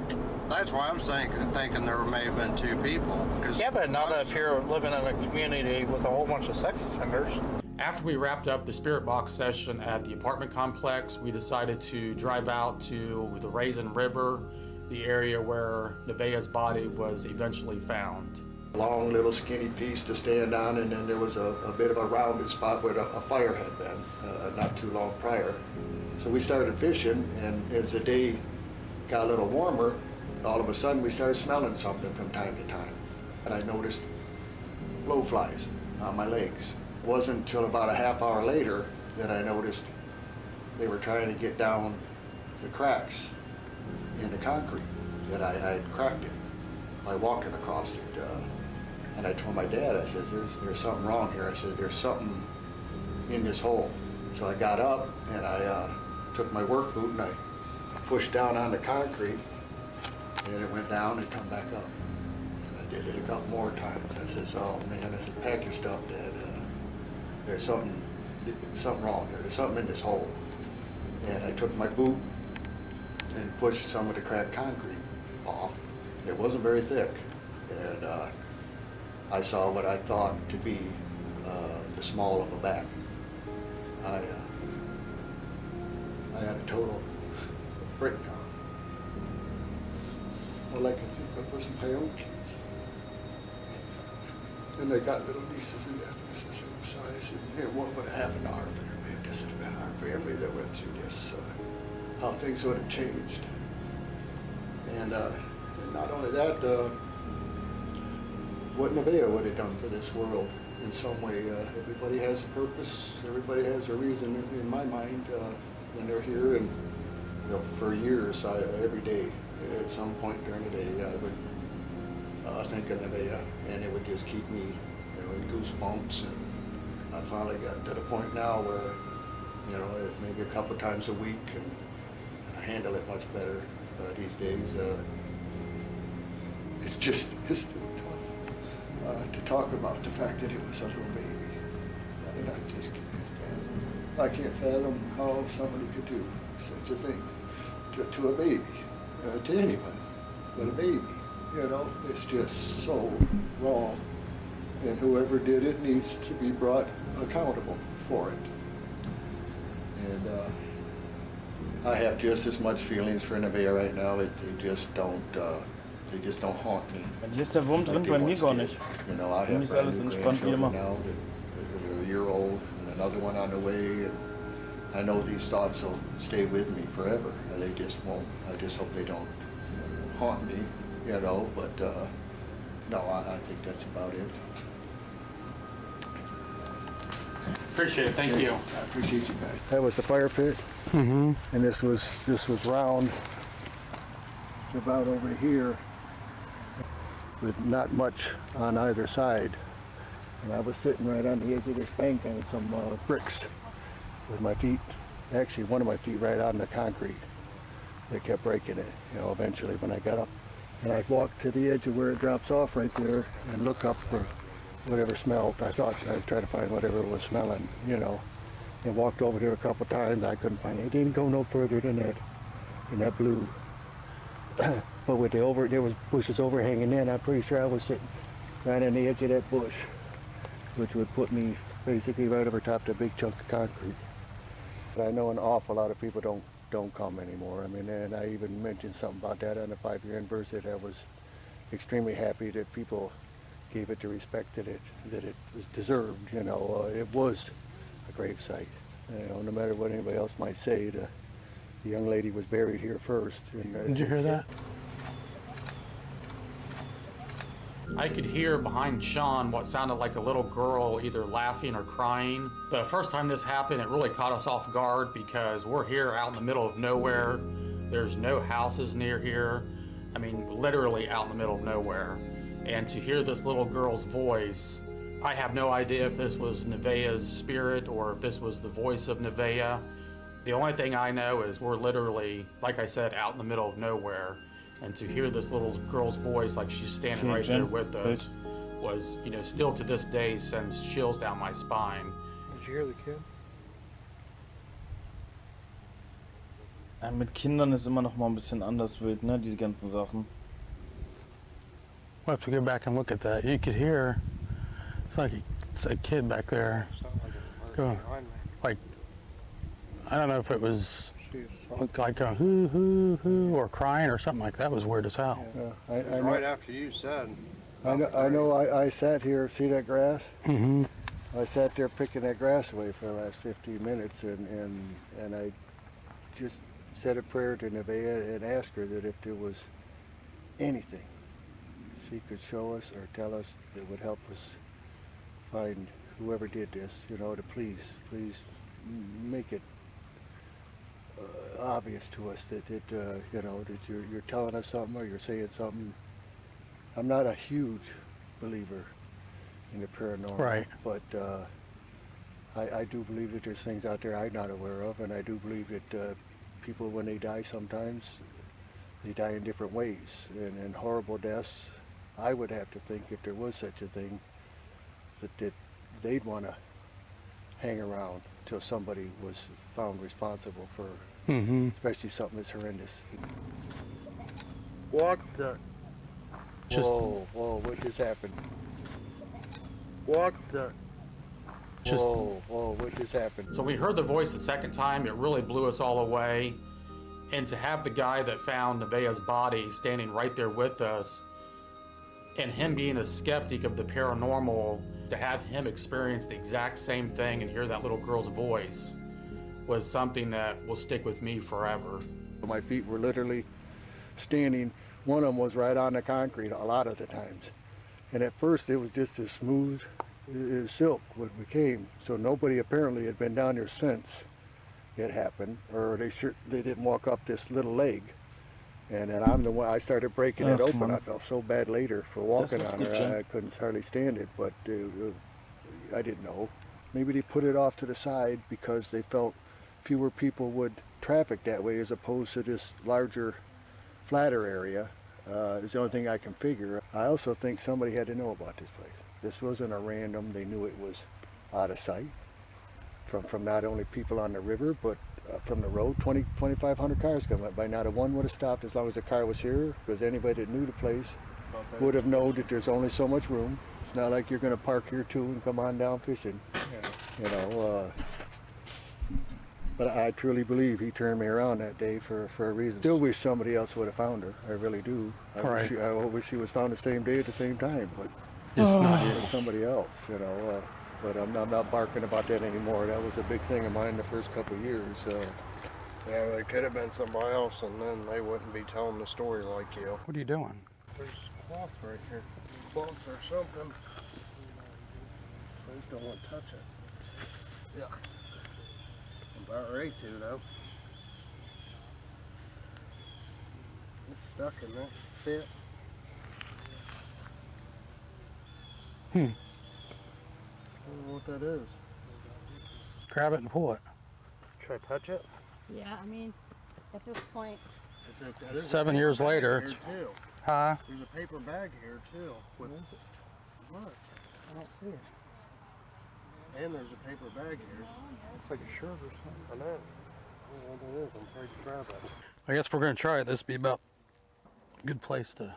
That's why I'm thinking there may have been two people. Yeah, but not if you're living in a community with a whole bunch of sex offenders. After we wrapped up the spirit box session at the apartment complex, we decided to drive out to the Raisin River, the area where Nevaeh's body was eventually found. Long little skinny piece to stand on, and then there was a bit of a rounded spot where a fire had been not too long prior. So we started fishing, and as the day got a little warmer, all of a sudden we started smelling something from time to time. And I noticed blowflies on my legs. It wasn't until about a half hour later that I noticed they were trying to get down the cracks in the concrete, that I had cracked it by walking across it. And I told my dad, I said, there's something wrong here. I said, there's something in this hole. So I got up and I took my work boot and I pushed down on the concrete, and it went down and come back up. And I did it a couple more times. I said, oh man, I said, pack your stuff, Dad. There's something wrong here. There's something in this hole. And I took my boot and pushed some of the cracked concrete off. It wasn't very thick. And I saw what I thought to be the small of a back. I had a total breakdown. All I could think of was my own kids. And they got little nieces and nephews. So I said, what would have happened to our family if this had been our family that went through this? How things would have changed. And not only that, what Nevaeh would have done for this world in some way. Everybody has a purpose. Everybody has a reason in my mind when they're here. And for years, every day, at some point during the day, I would think of Nevaeh, and it would just keep me, in goosebumps. And I finally got to the point now where, maybe a couple times a week, and I handle it much better these days. It's tough to talk about the fact that it was a little baby. And I just can't fathom how somebody could do such a thing to a baby, to anyone, but a baby. It's just so wrong. And whoever did it needs to be brought accountable for it. And I have just as much feelings for Nevaeh right now. They just don't haunt me. Jetzt ist der Wurm drin, bei mir gar nicht. Für mich ist alles entspannt wie immer. Now they're a year old and another one on the way. And I know these thoughts will stay with me forever. They just won't. I just hope they don't haunt me, but no, I think that's about it. Appreciate it. Thank you. I appreciate you guys. That was the fire pit. Mm-hmm. And this was round about over here with not much on either side. And I was sitting right on the edge of this bank on some bricks with my feet, actually one of my feet right on the concrete. They kept breaking it, eventually when I got up. And I'd walk to the edge of where it drops off right there and look up for whatever smelled. I thought I'd try to find whatever was smelling, and walked over there a couple times. I couldn't find it. It didn't go no further than that, in that blue But with there was bushes overhanging in, I'm pretty sure I was sitting right on the edge of that bush, which would put me basically right over top of a big chunk of concrete. But I know an awful lot of people don't come anymore. I mean, and I even mentioned something about that on the 5-year anniversary. That I was extremely happy that people gave it the respect that it was deserved. You know, it was a grave site. You know, no matter what anybody else might say, the young lady was buried here first. And, Did you hear that? I could hear behind Sean what sounded like a little girl either laughing or crying. The first time this happened, it really caught us off guard because we're here out in the middle of nowhere. There's no houses near here. I mean, literally out in the middle of nowhere. And to hear this little girl's voice, I have no idea if this was Nevaeh's spirit or if this was the voice of Nevaeh. The only thing I know is we're literally, like I said, out in the middle of nowhere. And to hear this little girl's voice like she's standing right there with us was, you know, still to this day sends chills down my spine. Did you hear the kid? Ja, mit Kindern ist immer noch mal ein bisschen anders wild, ne, diese ganzen Sachen. We'll have to go back and look at that. You could hear, it's a kid back there going, like, I don't know if it was like a hoo hoo hoo or crying or something like that. It was weird as hell. Yeah, I right after you said. I know. I sat here. See that grass? Mm-hmm. I sat there picking that grass away for the last 15 minutes, and I just said a prayer to Nevaeh and asked her that if there was anything she could show us or tell us that would help us find whoever did this, you know, to please make it obvious to us that you know, that you're telling us something or you're saying something. I'm not a huge believer in the paranormal, right? But I do believe that there's things out there I'm not aware of, and I do believe that people, when they die, sometimes they die in different ways, and horrible deaths. I would have to think, if there was such a thing, that they'd want to hang around till somebody was found responsible for, especially something as horrendous. What the? Whoa, what just happened? What the? Whoa, what just happened? So when we heard the voice the second time, it really blew us all away. And to have the guy that found Nevaeh's body standing right there with us, and him being a skeptic of the paranormal, to have him experience the exact same thing and hear that little girl's voice was something that will stick with me forever. My feet were literally standing. One of them was right on the concrete a lot of the times. And at first it was just as smooth as silk when we came. So nobody apparently had been down there since it happened, or they didn't walk up this little leg. And then I'm the one, I started breaking it open. I felt so bad later for walking on it. I couldn't hardly stand it, but I didn't know. Maybe they put it off to the side because they felt fewer people would traffic that way as opposed to this larger, flatter area. It's the only thing I can figure. I also think somebody had to know about this place. This wasn't a random, they knew it was out of sight from not only people on the river, but from the road. 2,500 cars coming by. Not a one would have stopped as long as the car was here, because anybody that knew the place would have known that there's only so much room. It's not like you're going to park here too and come on down fishing. You know, but I truly believe he turned me around that day for a reason. Still wish somebody else would have found her. I really do. I wish she was found the same day at the same time, but it's not here. It's somebody else, you know. But I'm not barking about that anymore. That was a big thing of mine the first couple of years. Yeah, they could have been somebody else, and then they wouldn't be telling the story like you. What are you doing? There's cloth right here. Cloth or something. Please don't want to touch it. Yeah. I'm about ready to, though. It's stuck in that fit. I don't know what that is. Grab it and pull it. Should I touch it? Yeah, I mean, at this point. 7 years later, it's... Huh? There's a paper bag here, too. What is it? Look. I don't see it. And there's a paper bag here. Looks like a shirt or something. I know. I don't know what it is. I'm afraid to grab it. I guess we're going to try it. This will be about Good place to...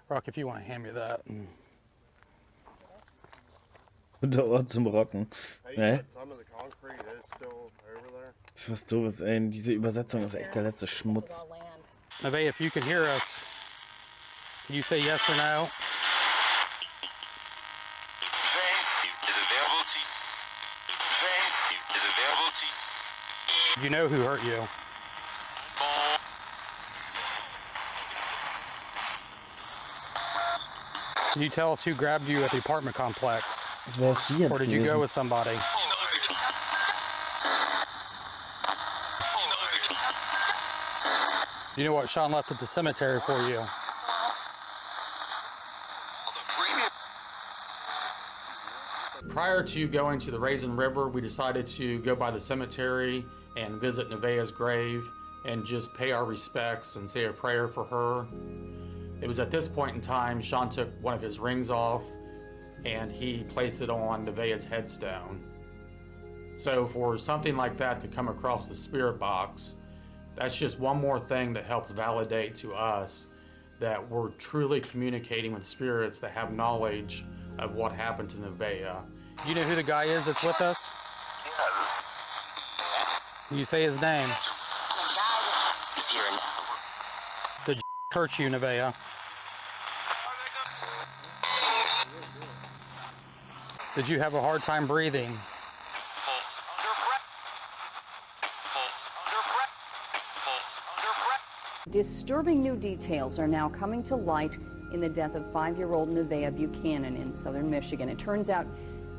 Rock, if you want to hand me that. Der Ort zum Rocken. Ne? Some of the concrete is still over there. Das ist was Doofes, ey. Diese Übersetzung ist echt der letzte Schmutz. Nevaeh, if you can hear us, can you say yes or no? You know who hurt you. Can you tell us who grabbed you at the apartment complex? Or did you go with somebody? You know what Sean left at the cemetery for you? Prior to going to the Raisin River, we decided to go by the cemetery and visit Nevaeh's grave and just pay our respects and say a prayer for her. It was at this point in time, Sean took one of his rings off and he placed it on Nevaeh's headstone. So for something like that to come across the spirit box, that's just one more thing that helps validate to us that we're truly communicating with spirits that have knowledge of what happened to Nevaeh. You know who the guy is that's with us? Can you say his name? Did hurt you, Nevaeh? Did you have a hard time breathing? Disturbing new details are now coming to light in the death of 5-year-old Nevaeh Buchanan in southern Michigan. It turns out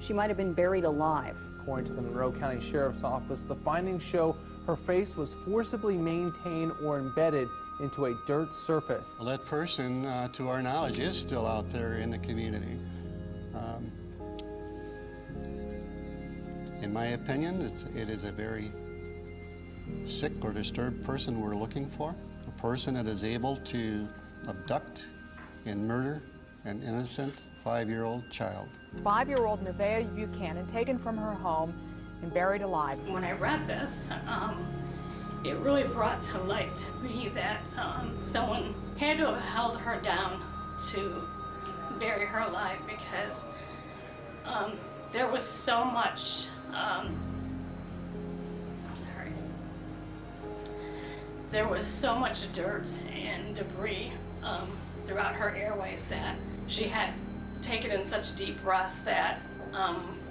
she might have been buried alive. According to the Monroe County Sheriff's Office, the findings show her face was forcibly maintained or embedded into a dirt surface. Well, that person, to our knowledge, is still out there in the community. In my opinion, it is a very sick or disturbed person we're looking for. A person that is able to abduct and murder an innocent 5-year-old child. 5-year-old Nevaeh Buchanan taken from her home and buried alive. When I read this, it really brought to light to me that someone had to have held her down to bury her alive, because there was so much, there was so much dirt and debris throughout her airways that she had taken in such deep rest that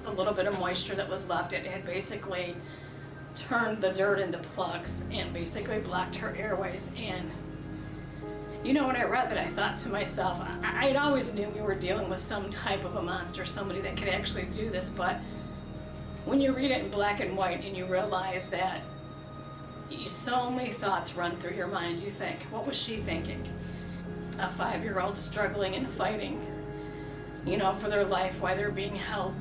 the little bit of moisture that was left, it had basically turned the dirt into plugs and basically blocked her airways. And you know, when I read that, I thought to myself, I'd always knew we were dealing with some type of a monster, somebody that could actually do this, but when you read it in black and white and you realize that so many thoughts run through your mind, you think, what was she thinking? A 5-year-old struggling and fighting, you know, for their life while they're being held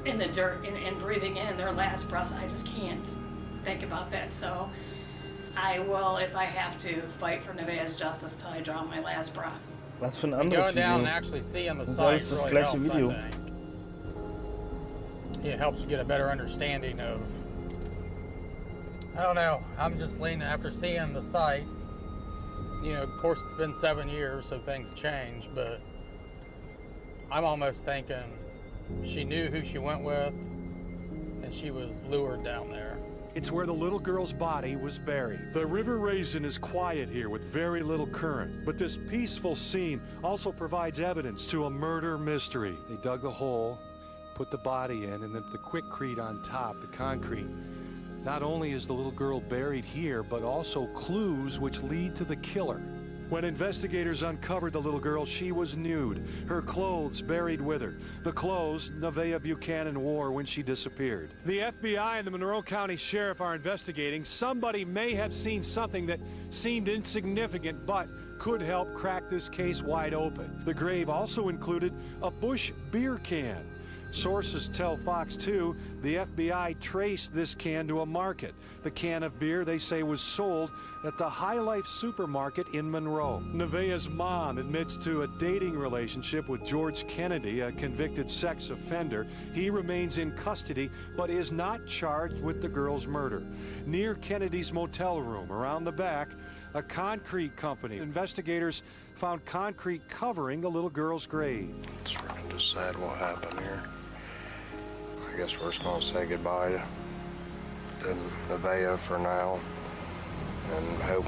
in the dirt and breathing in their last breath. I just can't think about that. So I will, if I have to, fight for Nevaeh's justice till I draw my last breath. Was für ein anderes Going down Video? and actually seeing the Das ist site alles das really gleiche helps, Video. I think. It helps you get a better understanding of, I don't know, I'm just leaning after seeing the site. You know, of course it's been 7 years, so things change, but I'm almost thinking she knew who she went with and she was lured down there. It's where the little girl's body was buried. The River Raisin is quiet here with very little current, but this peaceful scene also provides evidence to a murder mystery. They dug the hole, put the body in, and then the quickcrete on top, the concrete. Not only is the little girl buried here, but also clues which lead to the killer. When investigators uncovered the little girl, she was nude, her clothes buried with her, the clothes Nevaeh Buchanan wore when she disappeared. The FBI and the Monroe County Sheriff are investigating. Somebody may have seen something that seemed insignificant but could help crack this case wide open. The grave also included a Busch beer can. Sources tell Fox 2 the FBI traced this can to a market. The can of beer, they say, was sold at the High Life supermarket in Monroe. Nevaeh's mom admits to a dating relationship with George Kennedy, a convicted sex offender. He remains in custody but is not charged with the girl's murder. Near Kennedy's motel room, around the back, a concrete company. Investigators found concrete covering the little girl's grave. It's really just sad what happened here. I guess we're just gonna say goodbye to Nevaeh for now and hope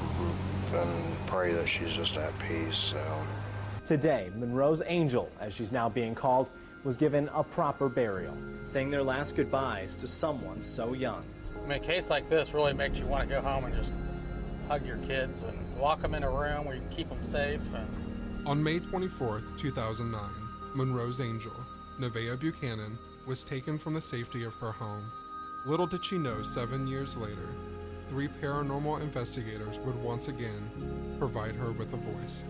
and pray that she's just at peace. So. Today, Monroe's angel, as she's now being called, was given a proper burial, saying their last goodbyes to someone so young. I mean, a case like this really makes you want to go home and just hug your kids and lock them in a room where you can keep them safe. On May 24th, 2009, Monroe's angel, Nevaeh Buchanan, was taken from the safety of her home. Little did she know 7 years later, 3 paranormal investigators would once again provide her with a voice.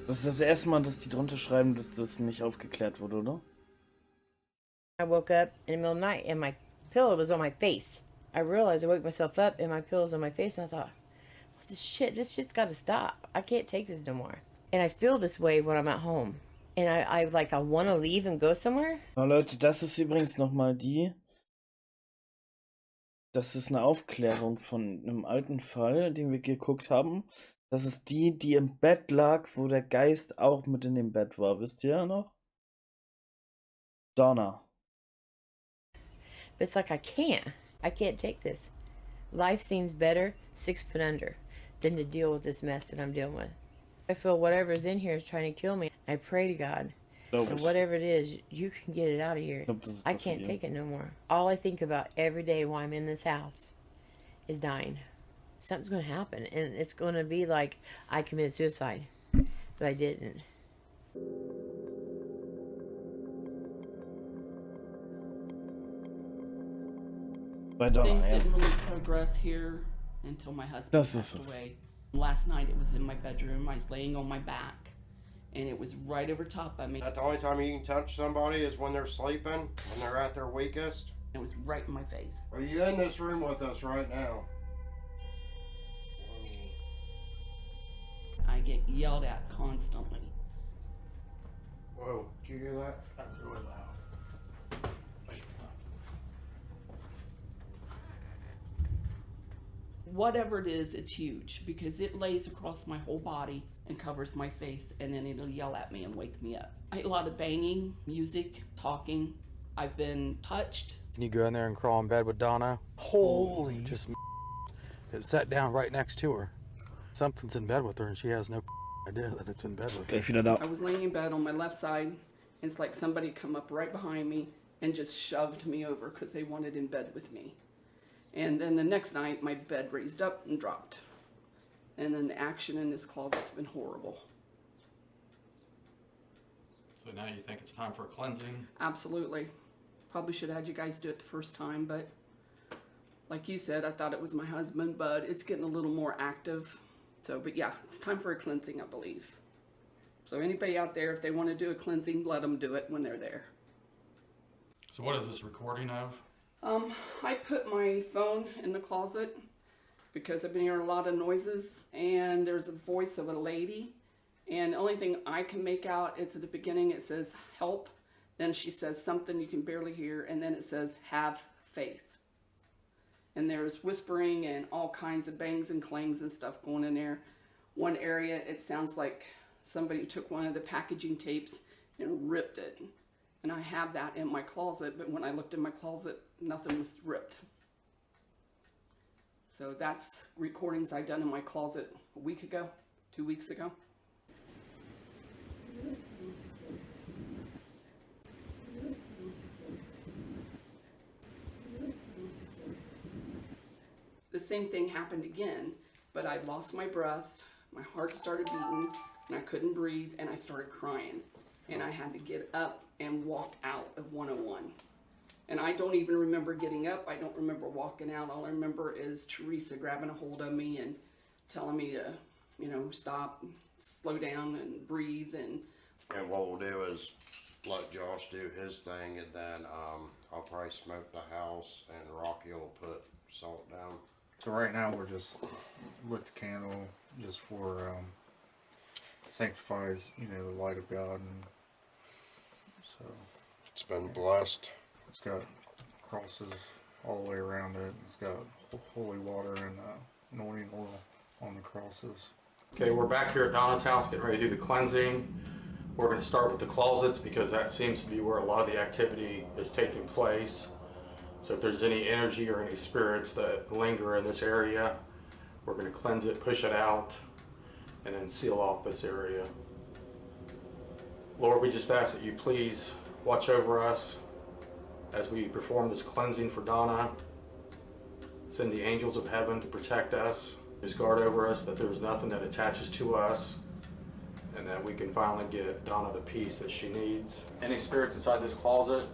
Das ist das erste Mal, dass die drunter schreiben, dass das nicht aufgeklärt wurde, oder? I woke up in the middle of the night and my pillow was on my face. I realized I woke myself up and my pillow's on my face and I thought, what this shit's got to stop. I can't take this no more. And I feel this way when I'm at home. And I want to leave and go somewhere. Na Leute, das ist übrigens nochmal die. Das ist eine Aufklärung von einem alten Fall, den wir geguckt haben. Das ist die, die im Bett lag, wo der Geist auch mit in dem Bett war. Wisst ihr noch? Donna. But it's like I can't take this. Life seems better 6 foot under than to deal with this mess that I'm dealing with. I feel whatever's in here is trying to kill me. I pray to God. And whatever it is, you can get it out of here. I can't take it no more. All I think about every day while I'm in this house is dying. Something's going to happen, and it's going to be like I committed suicide, but I didn't. Things didn't really progress here until my husband passed away. Last night it was in my bedroom. I was laying on my back, and it was right over top of me. That's the only time you can touch somebody is when they're sleeping, when they're at their weakest. It was right in my face. Are you in this room with us right now? I get yelled at constantly. Whoa, did you hear that? That was really loud. Whatever it is, it's huge because it lays across my whole body and covers my face, and then it'll yell at me and wake me up. I hear a lot of banging, music, talking. I've been touched. Can you go in there and crawl in bed with Donna? Holy. Just it sat down right next to her. Something's in bed with her and she has no idea that it's in bed with her. I was laying in bed on my left side, and it's like somebody come up right behind me and just shoved me over because they wanted in bed with me. And then the next night, my bed raised up and dropped. And then the action in this closet's been horrible. So now you think it's time for a cleansing? Absolutely. Probably should have had you guys do it the first time, but like you said, I thought it was my husband, but it's getting a little more active. So, but yeah, it's time for a cleansing, I believe. So anybody out there, if they want to do a cleansing, let them do it when they're there. So what is this recording of? I put my phone in the closet because I've been hearing a lot of noises, and there's a voice of a lady, and the only thing I can make out, it's at the beginning, it says help, then she says something you can barely hear, and then it says have faith. And there's whispering and all kinds of bangs and clangs and stuff going in there. One area, it sounds like somebody took one of the packaging tapes and ripped it. And I have that in my closet, but when I looked in my closet, nothing was ripped. So that's recordings I done in my closet a week ago, 2 weeks ago. same thing happened again, but I lost my breath, my heart started beating, and I couldn't breathe, and I started crying. And I had to get up and walk out of 101. And I don't even remember getting up. I don't remember walking out. All I remember is Teresa grabbing a hold of me and telling me to, you know, stop, slow down, and breathe. And what we'll do is let Josh do his thing, and then I'll probably smoke the house, and Rocky will put salt down. So right now we're just lit the candle just for sanctifies, you know, the light of God, and so it's been blessed. It's got crosses all the way around it. It's got holy water and anointing oil on the crosses. Okay, we're back here at Donna's house getting ready to do the cleansing. We're going to start with the closets because that seems to be where a lot of the activity is taking place. So if there's any energy or any spirits that linger in this area, we're going to cleanse it, push it out, and then seal off this area. Lord, we just ask that you please watch over us as we perform this cleansing for Donna. Send the angels of heaven to protect us. Just guard over us that there's nothing that attaches to us, and that we can finally get Donna the peace that she needs. Any spirits inside this closet,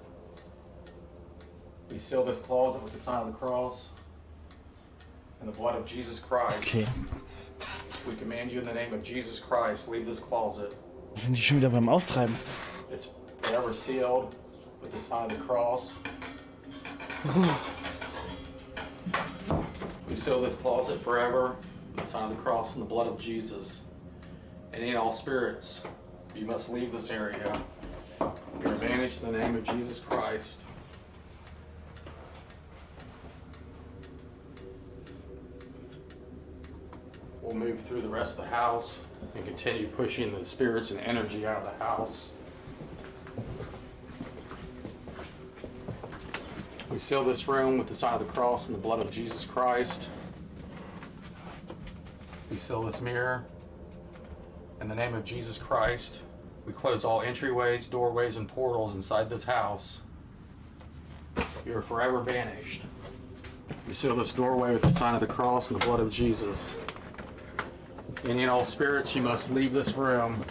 we seal this closet with the sign of the cross and the blood of Jesus Christ. Okay. We command you in the name of Jesus Christ, leave this closet. Sind die schon wieder beim Austreiben? It's forever sealed with the sign of the cross. We seal this closet forever with the sign of the cross and the blood of Jesus. Any and all spirits, you must leave this area. You are banished in the name of Jesus Christ. We'll move through the rest of the house and continue pushing the spirits and energy out of the house. We seal this room with the sign of the cross and the blood of Jesus Christ. We seal this mirror in the name of Jesus Christ. We close all entryways, doorways, and portals inside this house. You are forever banished. We seal this doorway with the sign of the cross and the blood of Jesus. Any and all spirits, you must leave this room.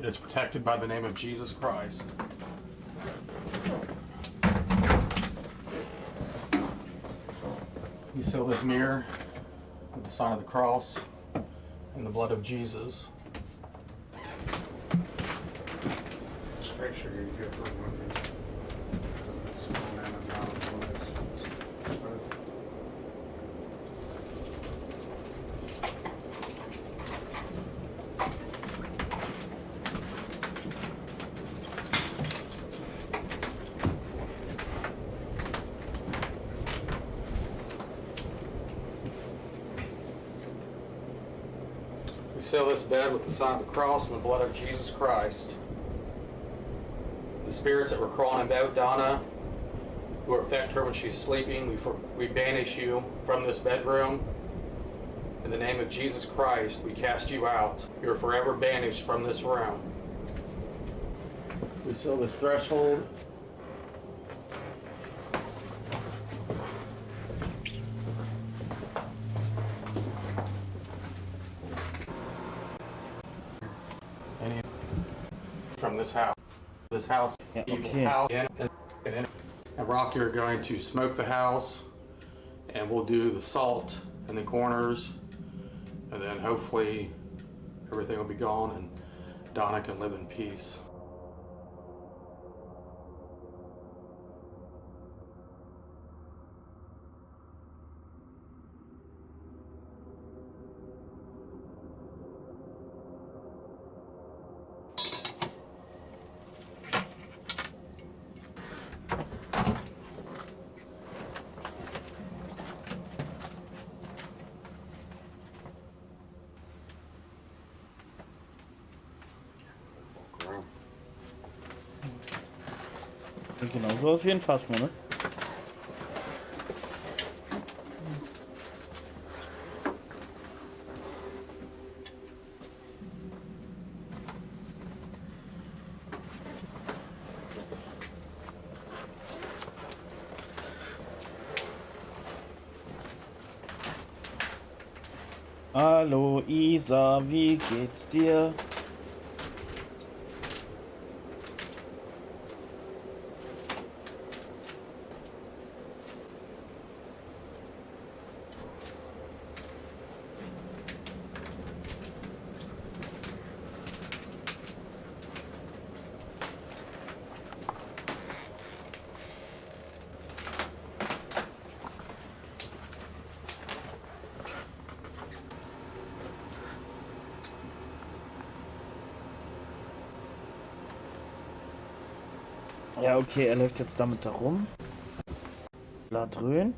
It is protected by the name of Jesus Christ. We seal this mirror with the sign of the cross and the blood of Jesus. Just make sure you get her one. Seal this bed with the sign of the cross and the blood of Jesus Christ. The spirits that were crawling about Donna, who affect her when she's sleeping, we banish you from this bedroom. In the name of Jesus Christ, we cast you out. You're forever banished from this room. We seal this threshold. From this house, Yeah, evil okay. house, and Rocky are going to smoke the house, and we'll do the salt in the corners, and then hopefully everything will be gone and Donna can live in peace. Sieht genauso aus wie ein Phasma, ne? Hallo Isa, wie geht's dir? Ja, okay, er läuft jetzt damit da rum. Ladrön.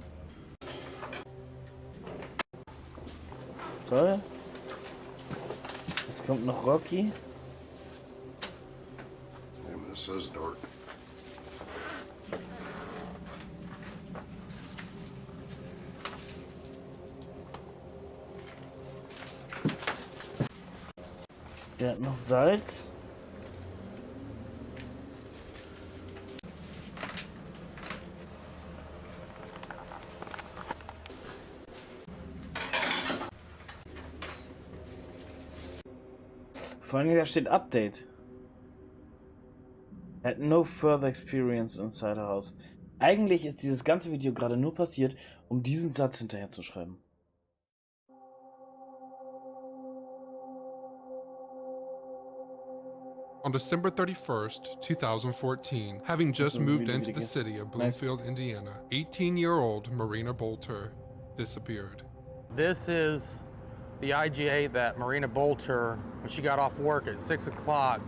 Toll. Jetzt kommt noch Rocky. Damn, this is dark. Der hat noch Salz. Vor allem, da steht Update. Had no further experience inside her house. Eigentlich ist dieses ganze Video gerade nur passiert, um diesen Satz hinterher zu schreiben. On December 31st, 2014, having just moved into the city of Bloomfield, Indiana, 18-year-old Marina Bolter disappeared. This is the IGA that Marina Bolter, when she got off work at 6 o'clock,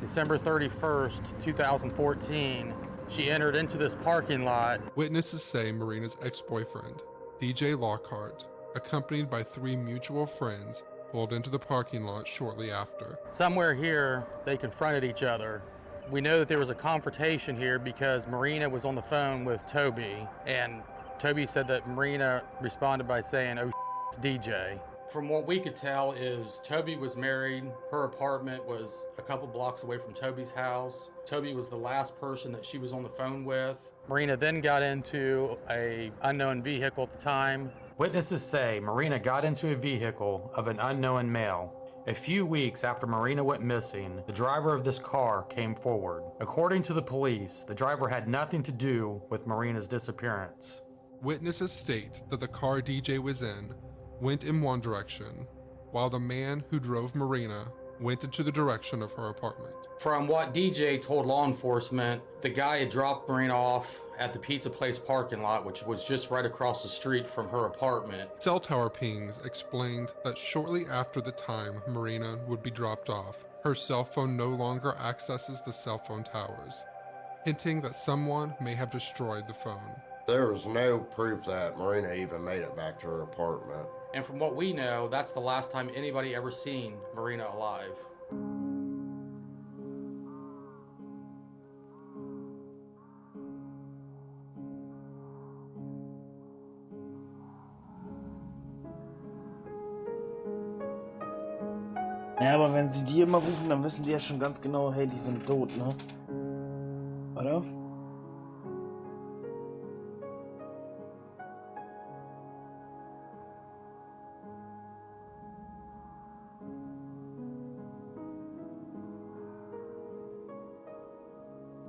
December 31st, 2014, she entered into this parking lot. Witnesses say Marina's ex-boyfriend, DJ Lockhart, accompanied by 3 mutual friends, pulled into the parking lot shortly after. Somewhere here, they confronted each other. We know that there was a confrontation here because Marina was on the phone with Toby, and Toby said that Marina responded by saying, "Oh, it's DJ." From what we could tell is Toby was married. Her apartment was a couple blocks away from Toby's house. Toby was the last person that she was on the phone with. Marina then got into an unknown vehicle at the time. Witnesses say Marina got into a vehicle of an unknown male. A few weeks after Marina went missing, the driver of this car came forward. According to the police, the driver had nothing to do with Marina's disappearance. Witnesses state that the car DJ was in went in one direction, while the man who drove Marina went into the direction of her apartment. From what DJ told law enforcement, the guy had dropped Marina off at the pizza place parking lot, which was just right across the street from her apartment. Cell tower pings explained that shortly after the time Marina would be dropped off, her cell phone no longer accesses the cell phone towers, hinting that someone may have destroyed the phone. There was no proof that Marina even made it back to her apartment. And from what we know, that's the last time anybody ever seen Marina alive. Ja, aber wenn sie die immer rufen, dann wissen die ja schon ganz genau, hey, die sind tot, ne? Oder?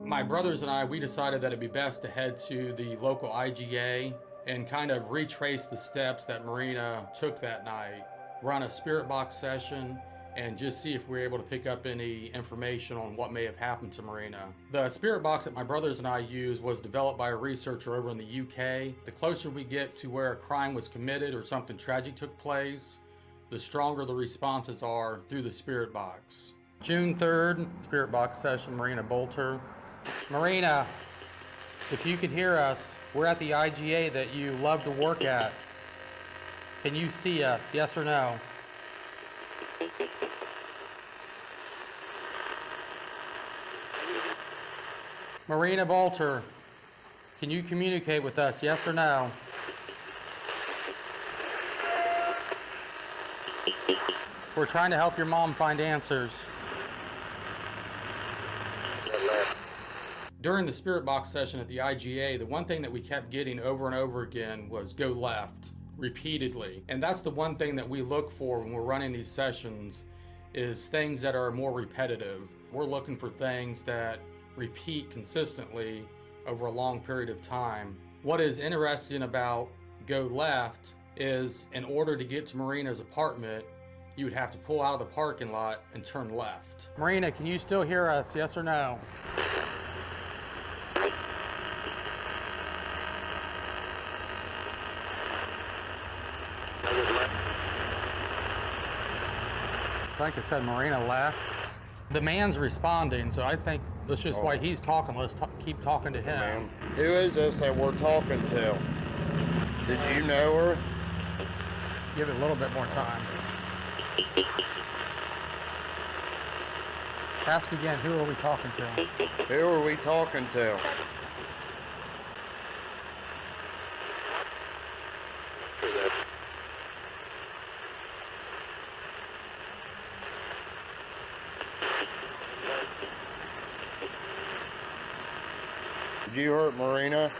My brothers and I, we decided that it'd be best to head to the local IGA and kind of retrace the steps that Marina took that night. Run a spirit box session and just see if we were able to pick up any information on what may have happened to Marina. The spirit box that my brothers and I used was developed by a researcher over in the UK. The closer we get to where a crime was committed or something tragic took place, the stronger the responses are through the spirit box. June 3rd, spirit box session, Marina Bolter. Marina, if you can hear us, we're at the IGA that you love to work at. Can you see us, yes or no? Marina Bolter, can you communicate with us, yes or no? We're trying to help your mom find answers. During the spirit box session at the IGA, the one thing that we kept getting over and over again was go left. repeatedly. And that's the one thing that we look for when we're running these sessions, is things that are more repetitive. We're looking for things that repeat consistently over a long period of time. What is interesting about Go Left is, in order to get to Marina's apartment, you would have to pull out of the parking lot and turn left. Marina, can you still hear us? Yes or no? I think it said Marina left. The man's responding, so I think that's just why he's talking. Let's keep talking to him. Who is this that we're talking to? Did you know her? Give it a little bit more time. Ask again, who are we talking to? Who are we talking to? Did you hurt Marina?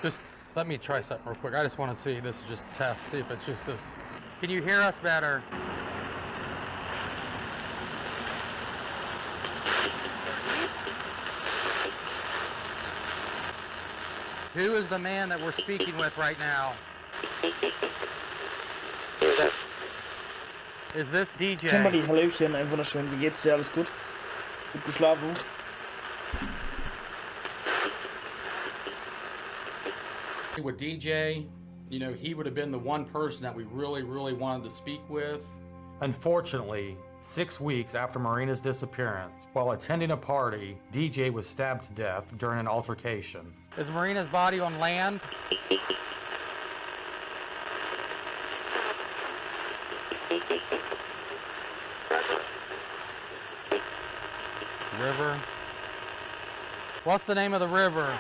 Just let me try something real quick. I just want to see, this is just a test, see if it's just this. Can you hear us better? Who is the man that we're speaking with right now? Is this DJ? Kimberly, Hallöchen, ein wunderschön. Wie geht's dir? Alles gut? Gut geschlafen? With DJ, you know, he would have been the one person that we really, really wanted to speak with. Unfortunately, 6 weeks after Marina's disappearance, while attending a party, DJ was stabbed to death during an altercation. Is Marina's body on land? River. What's the name of the river?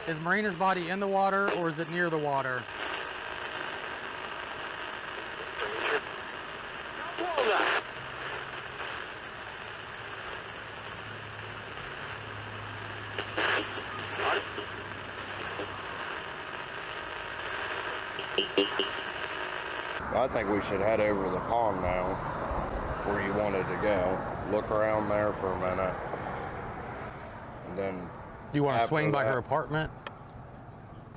Is Marina's body in the water or is it near the water? I think we should head over to the pond now, where you wanted to go. Look around there for a minute, and then. Do you want to swing by her apartment?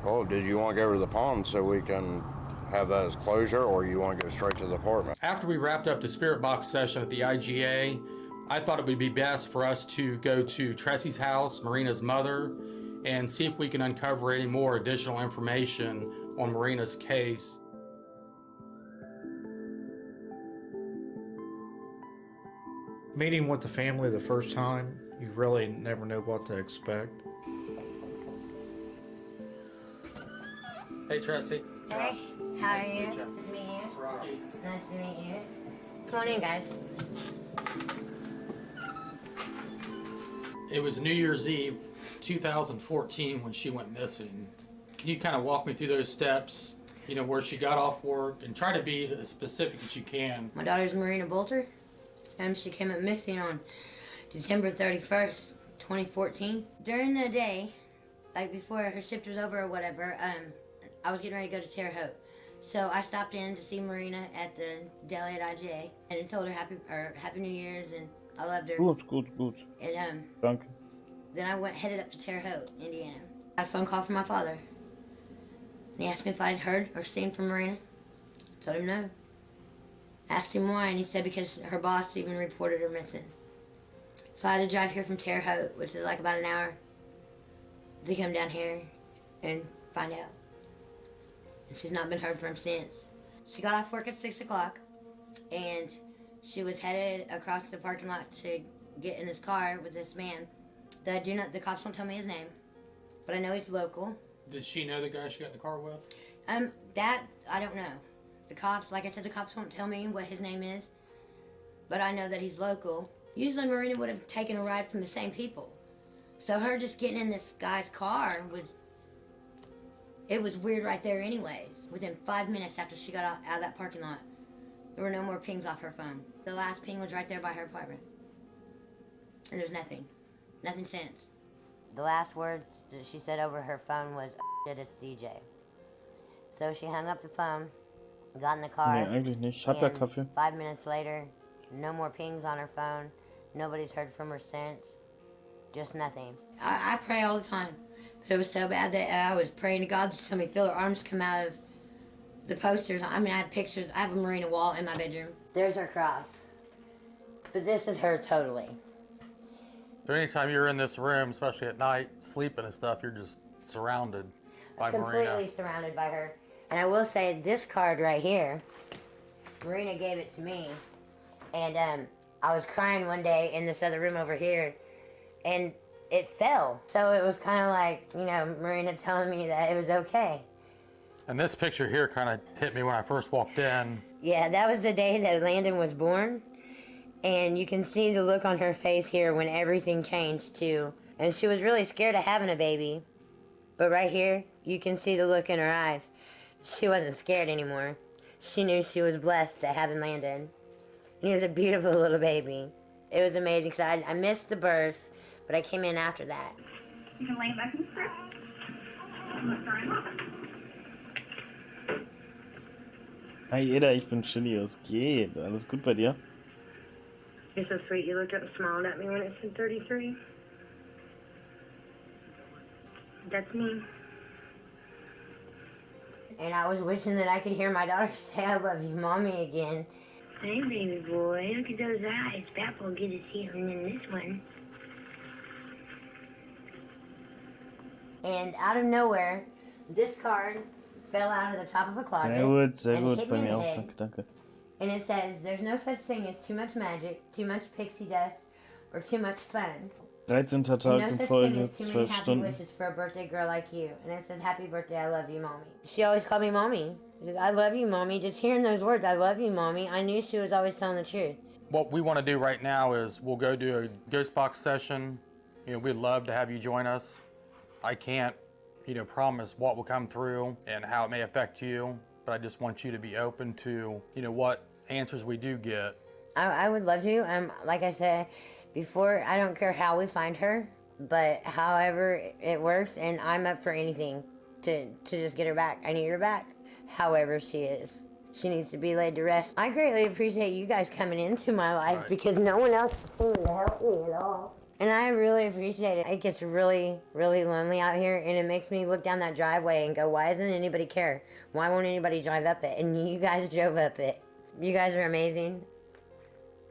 Well, did you want to go to the pond so we can have that as closure, or you want to go straight to the apartment? After we wrapped up the spirit box session at the IGA, I thought it would be best for us to go to Tressie's house, Marina's mother, and see if we can uncover any more additional information on Marina's case. Meeting with the family the first time, you really never know what to expect. Hey, Tressie. Hey, how are you? Nice to meet you. It's Rocky. Nice to meet you. Come on in, guys. It was New Year's Eve, 2014, when she went missing. Can you kind of walk me through those steps, you know, where she got off work, and try to be as specific as you can? My daughter's Marina Bolter. She came up missing on December 31st, 2014. During the day, like before her shift was over or whatever, I was getting ready to go to Terre Haute. So I stopped in to see Marina at the deli at IGA and told her Happy New Year's and I loved her. Gut. And Danke. then I headed up to Terre Haute, Indiana. I got a phone call from my father. And he asked me if I'd heard or seen from Marina. I told him no. Asked him why, and he said because her boss even reported her missing. So I had to drive here from Terre Haute, which is like about an hour, to come down here and find out. And she's not been heard from since. She got off work at 6 o'clock, and she was headed across the parking lot to get in his car with this man. The cops won't tell me his name, but I know he's local. Did she know the guy she got in the car with? That, I don't know. The cops, like I said, the cops won't tell me what his name is, but I know that he's local. Usually Marina would have taken a ride from the same people. So her just getting in this guy's car was It was weird right there anyways. Within 5 minutes after she got out of that parking lot, there were no more pings off her phone. The last ping was right there by her apartment. And there's nothing. Nothing since. The last words that she said over her phone was, "Shit, it's DJ." So she hung up the phone, got in the car. Nee, eigentlich nicht. Ich hab ja and Kaffee. 5 minutes later, no more pings on her phone. Nobody's heard from her since. Just nothing. I pray all the time. But it was so bad that I was praying to God to somebody feel her arms come out of the posters. I mean, I have pictures. I have a Marina wall in my bedroom. There's her cross. But this is her totally. So anytime you're in this room, especially at night, sleeping and stuff, you're just surrounded by Completely Marina. surrounded by her. And I will say, this card right here, Marina gave it to me. And I was crying one day in this other room over here, and it fell. So it was kind of like, you know, Marina telling me that it was okay. And this picture here kind of hit me when I first walked in. Yeah, that was the day that Landon was born. And you can see the look on her face here when everything changed too. And she was really scared of having a baby. But right here, you can see the look in her eyes. She wasn't scared anymore. She knew she was blessed to having Landon. And he was a beautiful little baby. It was amazing because I missed the birth, but I came in after that. You can lay back in the crib. Hi Eda, ich bin Chili, was geht? Alles gut bei dir? You're so sweet. You looked up and smiled at me when it said 33. That's me. And I was wishing that I could hear my daughter say, "I love you, Mommy," again. Hey, baby boy. Look at those eyes. Papa will get his healing in this one. And out of nowhere, this card fell out of the top of a closet. Sehr and gut, hit bei me in mir the auch, head. danke, danke. And it says, "There's no such thing as too much magic, too much pixie dust, or too much fun. 13. And Tag no in such Folge, thing as too many 12 happy Stunden. wishes for a birthday girl like you." And it says, "Happy birthday, I love you, Mommy." She always called me Mommy. She says, "I love you, Mommy." Just hearing those words, "I love you, Mommy," I knew she was always telling the truth. What we want to do right now is we'll go do a ghost box session. You know, we'd love to have you join us. I can't, you know, promise what will come through and how it may affect you, but I just want you to be open to, you know, what answers we do get. I would love to. Like I said before, I don't care how we find her, but however it works, and I'm up for anything to just get her back. I need her back, however she is. She needs to be laid to rest. I greatly appreciate you guys coming into my life because no one else seemed to help me at all. And I really appreciate it. It gets really, really lonely out here, and it makes me look down that driveway and go, why doesn't anybody care? Why won't anybody drive up it? And you guys drove up it. You guys are amazing,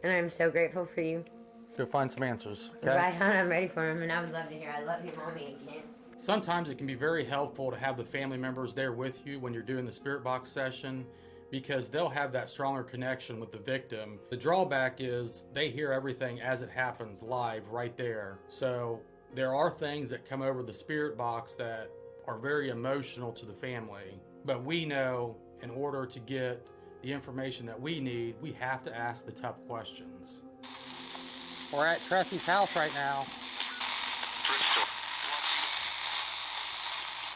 and I'm so grateful for you. Let's go find some answers, okay? Right on, I'm ready for them, and I would love to hear "I love you, Mommy" again. Sometimes it can be very helpful to have the family members there with you when you're doing the spirit box session, because they'll have that stronger connection with the victim. The drawback is they hear everything as it happens live right there. So there are things that come over the spirit box that are very emotional to the family. But we know in order to get the information that we need, we have to ask the tough questions. We're at Tressy's house right now.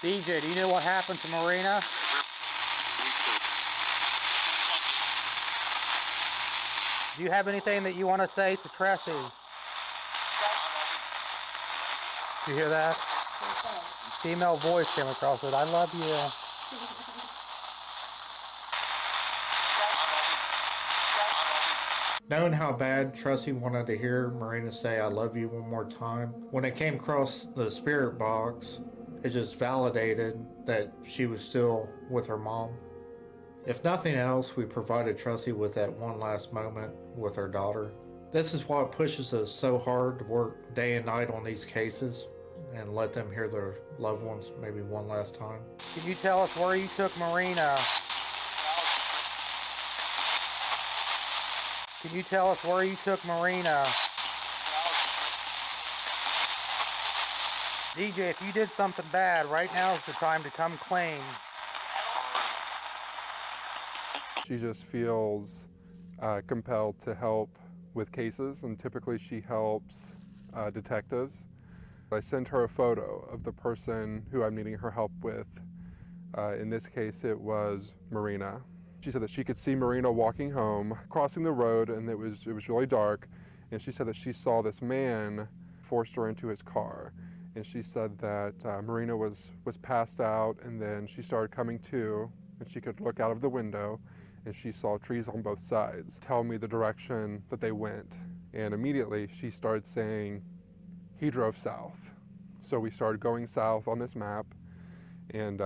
DJ, do you know what happened to Marina? Do you have anything that you want to say to Tressie? Do you hear that? Female voice came across it. "I love you." Knowing how bad Tressie wanted to hear Marina say "I love you" one more time, when it came across the spirit box, it just validated that she was still with her mom. If nothing else, we provided Tressie with that one last moment with her daughter. This is what pushes us so hard to work day and night on these cases and let them hear their loved ones maybe one last time. Can you tell us where you took Marina? Can you tell us where you took Marina? DJ, if you did something bad, right now is the time to come clean. She just feels compelled to help with cases, and typically she helps detectives. I sent her a photo of the person who I'm needing her help with In this case, it was Marina. She said that she could see Marina walking home, crossing the road, and it was really dark. And she said that she saw this man forced her into his car. And she said that Marina was passed out, and then she started coming to, and she could look out of the window, and she saw trees on both sides. Tell me the direction that they went. And immediately she started saying, he drove south. So we started going south on this map, and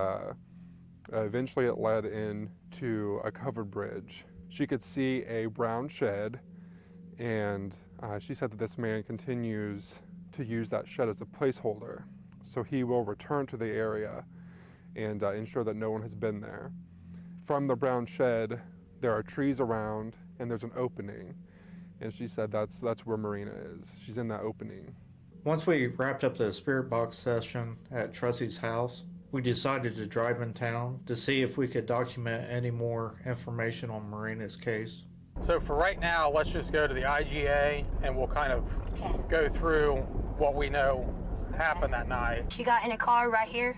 eventually it led into a covered bridge. She could see a brown shed, and she said that this man continues to use that shed as a placeholder. So he will return to the area and ensure that no one has been there. From the brown shed, there are trees around, and there's an opening. And she said that's where Marina is. She's in that opening. Once we wrapped up the spirit box session at Trussie's house, we decided to drive in town to see if we could document any more information on Marina's case. So for right now, let's just go to the IGA and we'll kind of go through what we know happened that night. She got in a car right here.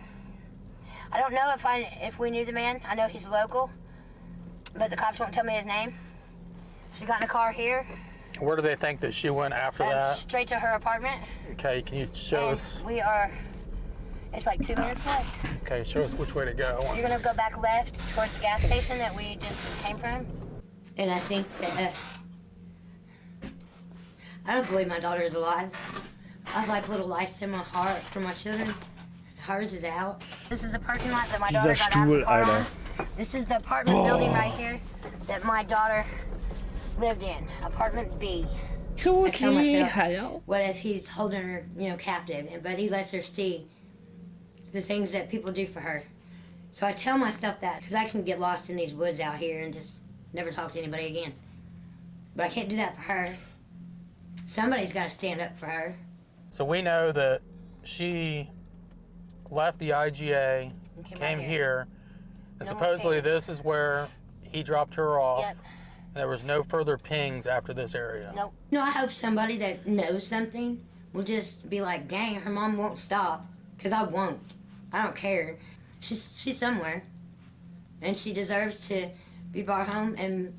I don't know if we knew the man. I know he's local, but the cops won't tell me his name. She got in a car here. Where do they think that she went after that? Straight to her apartment. Okay, can you show us? It's like 2 minutes away. Okay, show us which way to go. You're gonna go back left towards the gas station that we just came from. And I think that, I don't believe my daughter is alive. I have like little lights in my heart for my children. Hers is out. This is the parking lot that my daughter got out of the car on. This is the apartment building right here that my daughter lived in, apartment B. I tell myself, what if he's holding her, captive, but he lets her see the things that people do for her. So I tell myself that, because I can get lost in these woods out here and just never talk to anybody again. But I can't do that for her. Somebody's got to stand up for her. So we know that she left the IGA, came here, and supposedly this is where he dropped her off. Yep. There was no further pings after this area. Nope. No, I hope somebody that knows something will just be like, dang, her mom won't stop, because I won't. I don't care. She's somewhere, and she deserves to be brought home and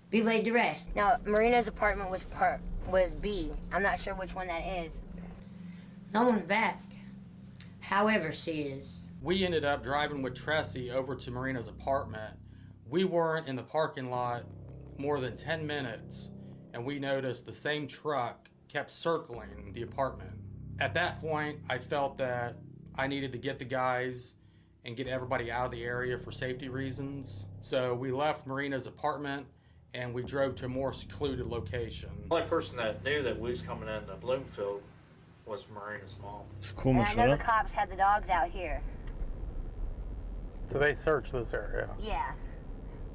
be laid to rest. Now, Marina's apartment was B. I'm not sure which one that is. No one's back. However, she is. We ended up driving with Tressie over to Marina's apartment. We weren't in the parking lot more than 10 minutes, and we noticed the same truck kept circling the apartment. At that point, I felt that I needed to get the guys and get everybody out of the area for safety reasons. So we left Marina's apartment and we drove to a more secluded location. The only person that knew that we was coming into Bloomfield was Marina's mom. Ist komisch, and I know oder? the cops had the dogs out here. So they searched this area. Yeah.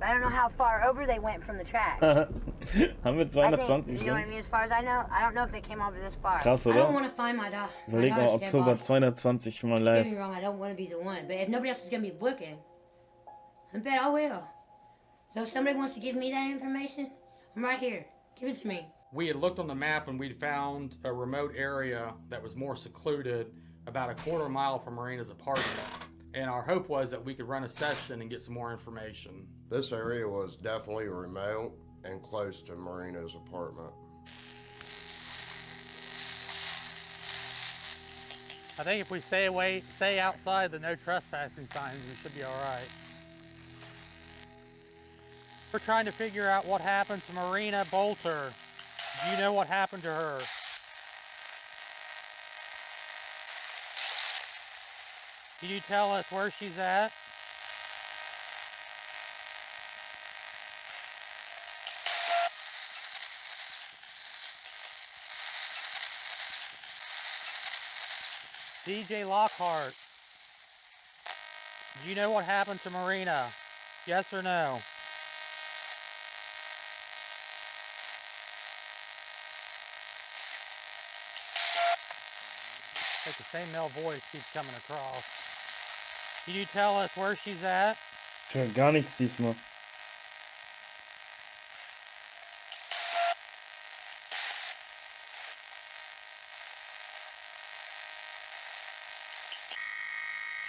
But I don't know how far over they went from the track. Haben wir 220 you know what I mean? As far as I know, I don't know if they came over this far. Krass, I oder? don't want to find my dog. Überleg mal, Oktober 220 für mein Don't Live. get me wrong, I don't want to be the one. But if nobody else is going to be looking, I bet I will. So if somebody wants to give me that information, I'm right here. Give it to me. We had looked on the map and we'd found a remote area that was more secluded, about a quarter mile from Marina's apartment. And our hope was that we could run a session and get some more information. This area was definitely remote and close to Marina's apartment. I think if we stay outside the no trespassing signs, we should be all right. We're trying to figure out what happened to Marina Bolter. Do you know what happened to her? Can you tell us where she's at? DJ Lockhart, do you know what happened to Marina? Yes or no? I think the same male voice keeps coming across. Can you tell us where she's at? Ich höre gar nichts diesmal.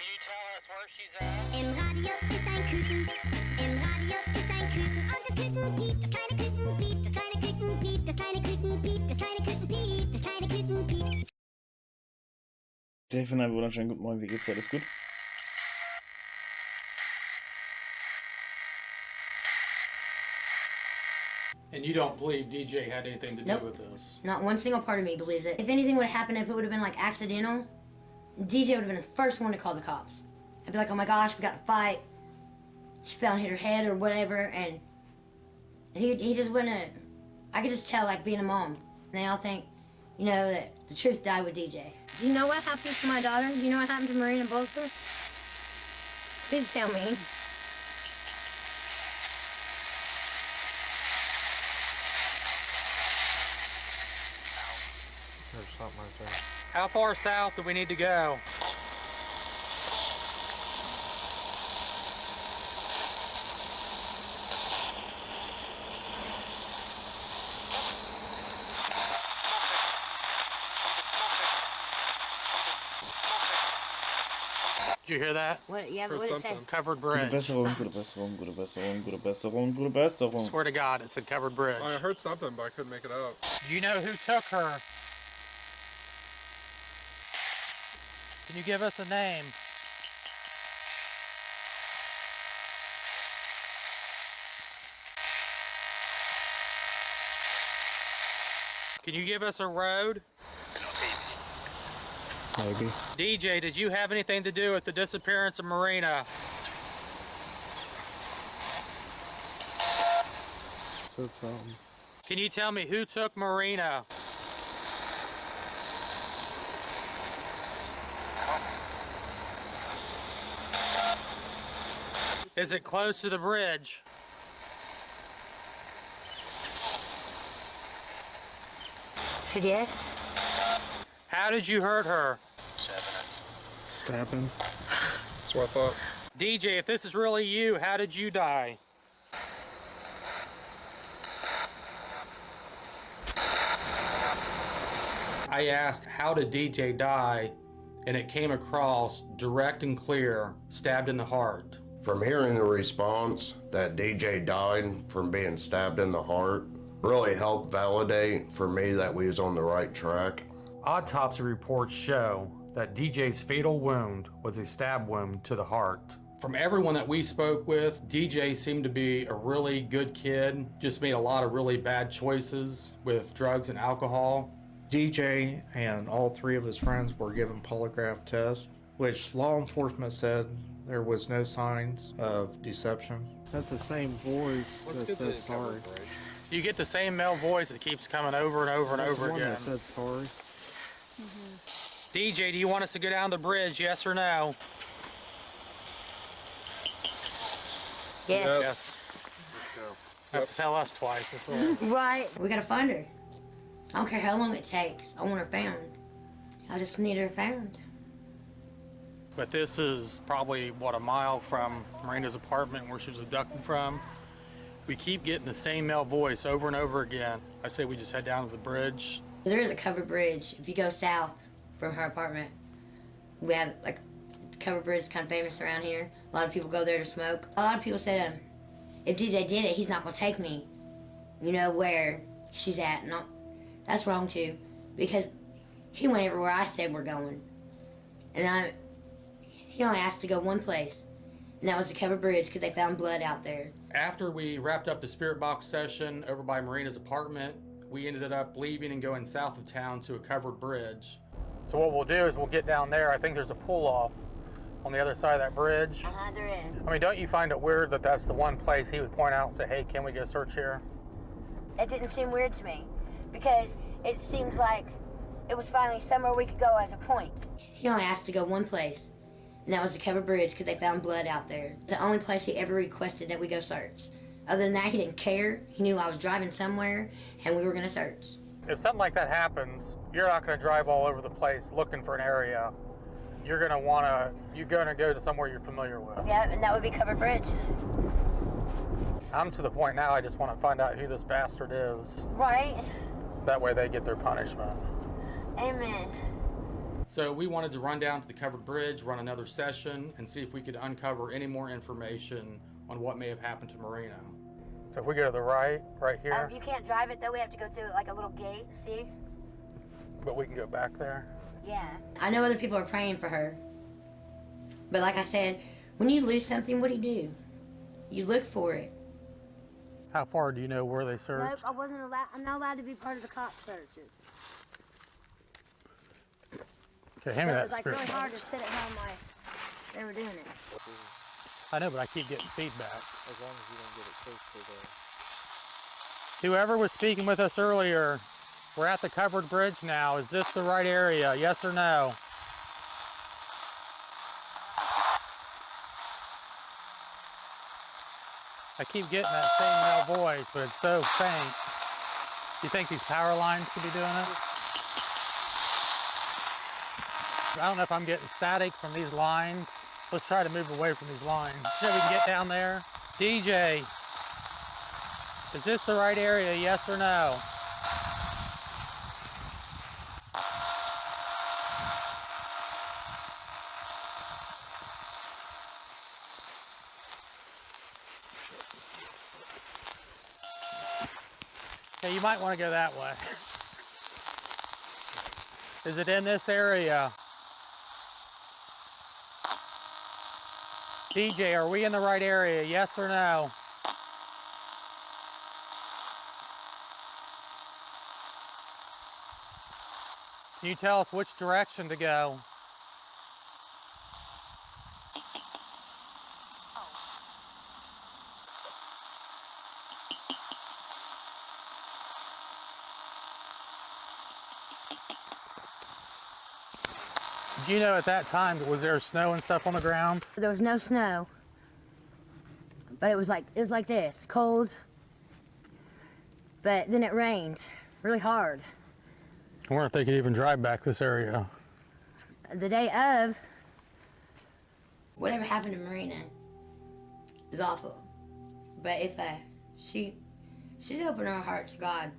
you tell us where she's at? Im Radio ist ein Küken. Im Radio ist ein Küken. Und das Küken piept, das kleine Küken piept, das kleine Küken piept, das kleine Küken piept, das kleine Küken piept, das kleine Küken piept. Dave, einen wunderschönen guten Morgen, wie geht's dir? Alles gut? And you don't believe DJ had anything to do with this? Not one single part of me believes it. If anything would have happened, if it would have been like accidental, DJ would have been the first one to call the cops. I'd be like, oh my gosh, we got in a fight. She fell and hit her head or whatever, and he just wouldn't. I could just tell, like being a mom, and they all think, you know, that the truth died with DJ. Do you know what happened to my daughter? Do you know what happened to Marina Bolster? Please tell me. There's something right there. How far south do we need to go? Did you hear that? What? Yeah, but what did it say? Covered Gute bridge. Besserung, gute Besserung, gute Besserung, gute Besserung, gute Besserung. Swear to God, it said covered bridge. I heard something, but I couldn't make it out. Do you know who took her? Can you give us a name? Can you give us a road? Maybe. DJ, did you have anything to do with the disappearance of Marina? Said something. Can you tell me who took Marina? Is it close to the bridge? Said yes. How did you hurt her? Stabbing. That's what I thought. DJ, if this is really you, how did you die? I asked, how did DJ die? And it came across direct and clear, stabbed in the heart. From hearing the response that DJ died from being stabbed in the heart really helped validate for me that we was on the right track. Autopsy reports show that DJ's fatal wound was a stab wound to the heart. From everyone that we spoke with, DJ seemed to be a really good kid, just made a lot of really bad choices with drugs and alcohol. DJ and all three of his friends were given polygraph tests, which law enforcement said there was no signs of deception. That's the same voice that says sorry. You get the same male voice that keeps coming over and over and over one again. that said sorry. DJ, do you want us to go down the bridge, yes or no? Yes. Yes. You have to tell us twice as well. Right. We gotta find her. I don't care how long it takes. I want her found. I just need her found. But this is probably, what, a mile from Marina's apartment where she was abducted from. We keep getting the same male voice over and over again. I say we just head down to the bridge. There is a covered bridge. If you go south from her apartment, we have like the covered bridge is kind of famous around here. A lot of people go there to smoke. A lot of people said, if DJ did it, he's not gonna take me. You know where she's at. No, that's wrong too, because he went everywhere I said we're going, and he only asked to go one place, and that was the covered bridge because they found blood out there. After we wrapped up the spirit box session over by Marina's apartment, we ended up leaving and going south of town to a covered bridge. So what we'll do is we'll get down there. I think there's a pull-off on the other side of that bridge. There is. I mean, don't you find it weird that that's the one place he would point out and say, hey, can we go search here? It didn't seem weird to me because it seemed like it was finally somewhere we could go as a point. He only asked to go one place, and that was the covered bridge because they found blood out there. It's the only place he ever requested that we go search. Other than that, he didn't care. He knew I was driving somewhere, and we were gonna search. If something like that happens, you're not gonna drive all over the place looking for an area. You're gonna go to somewhere you're familiar with. Yeah, and that would be covered bridge. I'm to the point now I just want to find out who this bastard is. Right. That way they get their punishment. Amen. So we wanted to run down to the covered bridge, run another session, and see if we could uncover any more information on what may have happened to Marina. So if we go to the right here, You can't drive it though. We have to go through like a little gate. See? but we can go back there. Yeah. I know other people are praying for her. But like I said, when you lose something, what do? You look for it. How far do you know where they searched? Nope, I wasn't allowed. I'm not allowed to be part of the cop searches. Okay, hand me It that was like spirit really hard to box. sit at home while they were doing it. I know, but I keep getting feedback. As long as you don't get it close to the... Whoever was speaking with us earlier, we're at the covered bridge now. Is this the right area? Yes or no? I keep getting that same male voice, but it's so faint. Do you think these power lines could be doing it? I don't know if I'm getting static from these lines. Let's try to move away from these lines so we can get down there. DJ, is this the right area, yes or no? Okay, you might want to go that way. Is it in this area? DJ, are we in the right area, yes or no? Can you tell us which direction to go? Did you know at that time, was there snow and stuff on the ground? There was no snow, but it was like this, cold. But then it rained really hard. I wonder if they could even drive back this area. The day of. Whatever happened to Marina is awful. But if she did open her heart to God.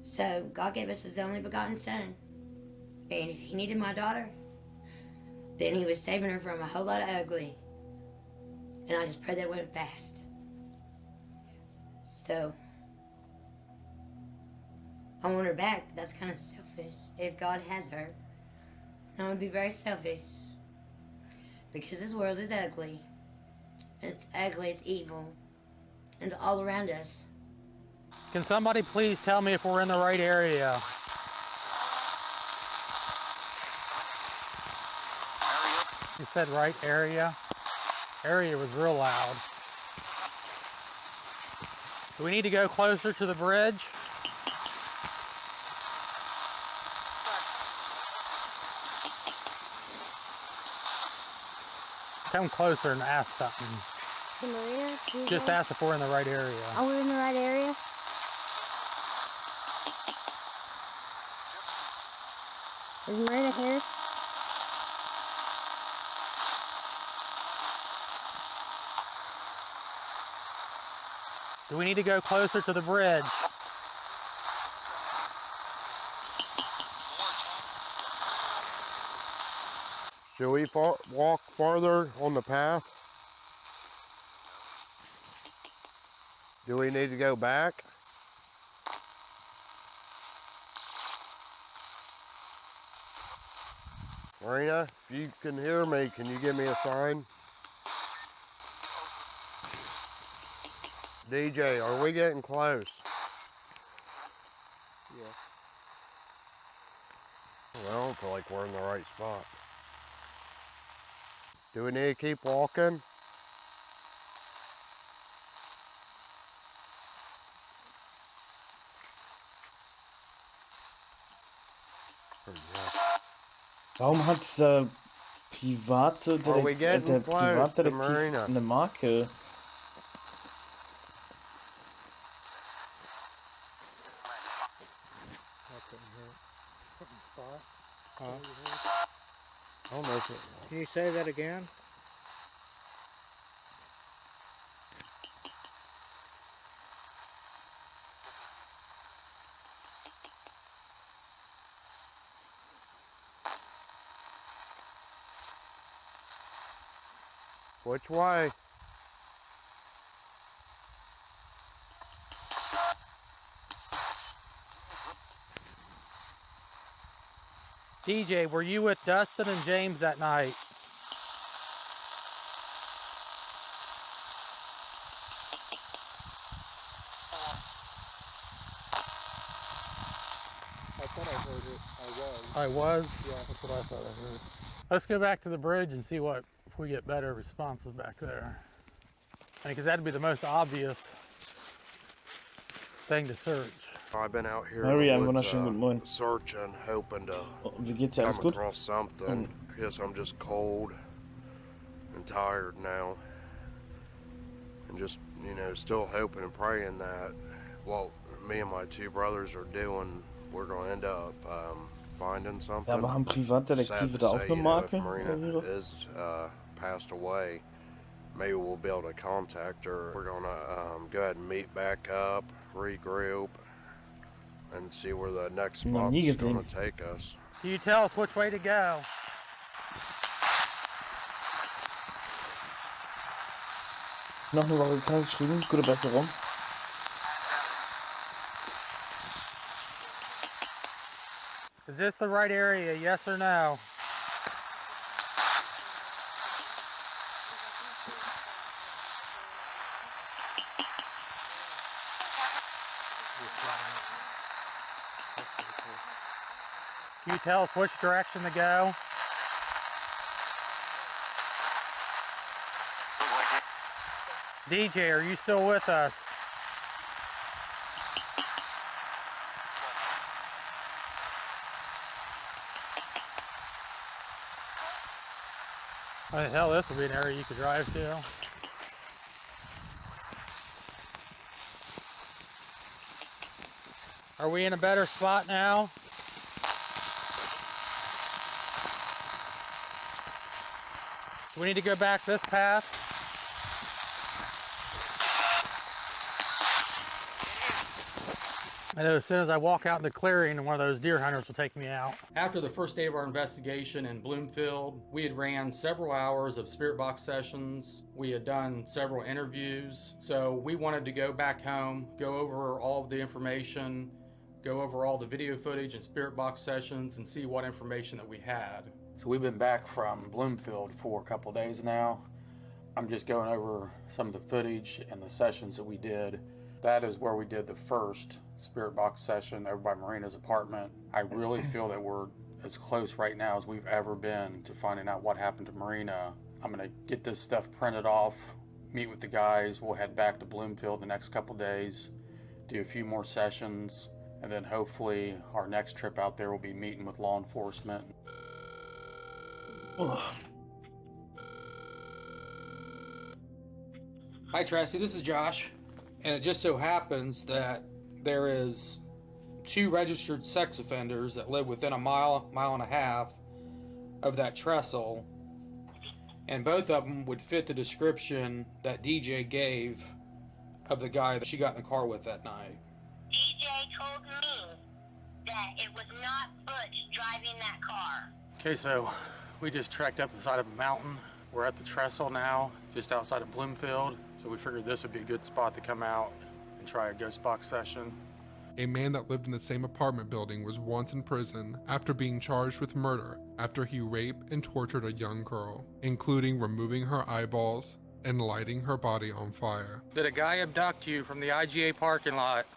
So God gave us his only begotten son. And if he needed my daughter, then he was saving her from a whole lot of ugly. And I just pray that went fast. So I want her back, but that's kind of selfish. If God has her, I would be very selfish. Because this world is ugly. It's ugly, it's evil. And it's all around us. Can somebody please tell me if we're in the right area? You said right area? Area was real loud. Do we need to go closer to the bridge? Come closer and ask something. Maria, Just ask if we're in the right area. Are we in the right area? Is Marina here? Do we need to go closer to the bridge? Should we walk farther on the path? Do we need to go back? Marina, if you can hear me, can you give me a sign? DJ, are we getting close? Yeah. Well, I don't feel like we're in the right spot. Do we need to keep walking? Warum hat dieser private Are we getting der close to Privatdetektiv Marina? eine Marke? I don't know if it... Can you say that again? Which way? DJ, were you with Dustin and James that night? I thought I heard it. I was? Yeah, that's what I thought I heard. Let's go back to the bridge and see what if we get better responses back there. Because that'd be the most obvious thing to search. I've been out here Mary, in einen the woods, wunderschönen guten Morgen. searching, hoping to Wie geht's dir? Alles come gut? across something. I guess I'm just cold and tired now. And just, you know, still hoping and praying that what me and my two brothers are doing, we're going to end up finding something. Ja, aber haben Privatdetektive da auch eine Marke? If Marina is passed away, maybe we'll be able to contact her. We're going to go ahead and meet back up, regroup, and see where the next spot's going to take us. Can you tell us which way to go? Noch eine Woche krank geschrieben, gute Besserung. Is this the right area, yes or no? Can you tell us which direction to go? DJ, are you still with us? Oh, hell, this will be an area you could drive to. Are we in a better spot now? Do we need to go back this path? I know as soon as I walk out in the clearing, one of those deer hunters will take me out. After the first day of our investigation in Bloomfield, we had ran several hours of spirit box sessions. We had done several interviews. So we wanted to go back home, go over all of the information, go over all the video footage and spirit box sessions and see what information that we had. So we've been back from Bloomfield for a couple days now. I'm just going over some of the footage and the sessions that we did. That is where we did the first spirit box session over by Marina's apartment. I really feel that we're as close right now as we've ever been to finding out what happened to Marina. I'm gonna get this stuff printed off, meet with the guys. We'll head back to Bloomfield the next couple days, do a few more sessions, and then hopefully our next trip out there will be meeting with law enforcement. Hi Tracy, this is Josh. And it just so happens that there is 2 registered sex offenders that live within a mile and a half of that trestle. And both of them would fit the description that DJ gave of the guy that she got in the car with that night. DJ told me that it was not Butch driving that car. Okay, so we just trekked up the side of a mountain. We're at the trestle now, just outside of Bloomfield. So we figured this would be a good spot to come out and try a ghost box session. A man that lived in the same apartment building was once in prison after being charged with murder after he raped and tortured a young girl, including removing her eyeballs and lighting her body on fire. Did a guy abduct you from the IGA parking lot?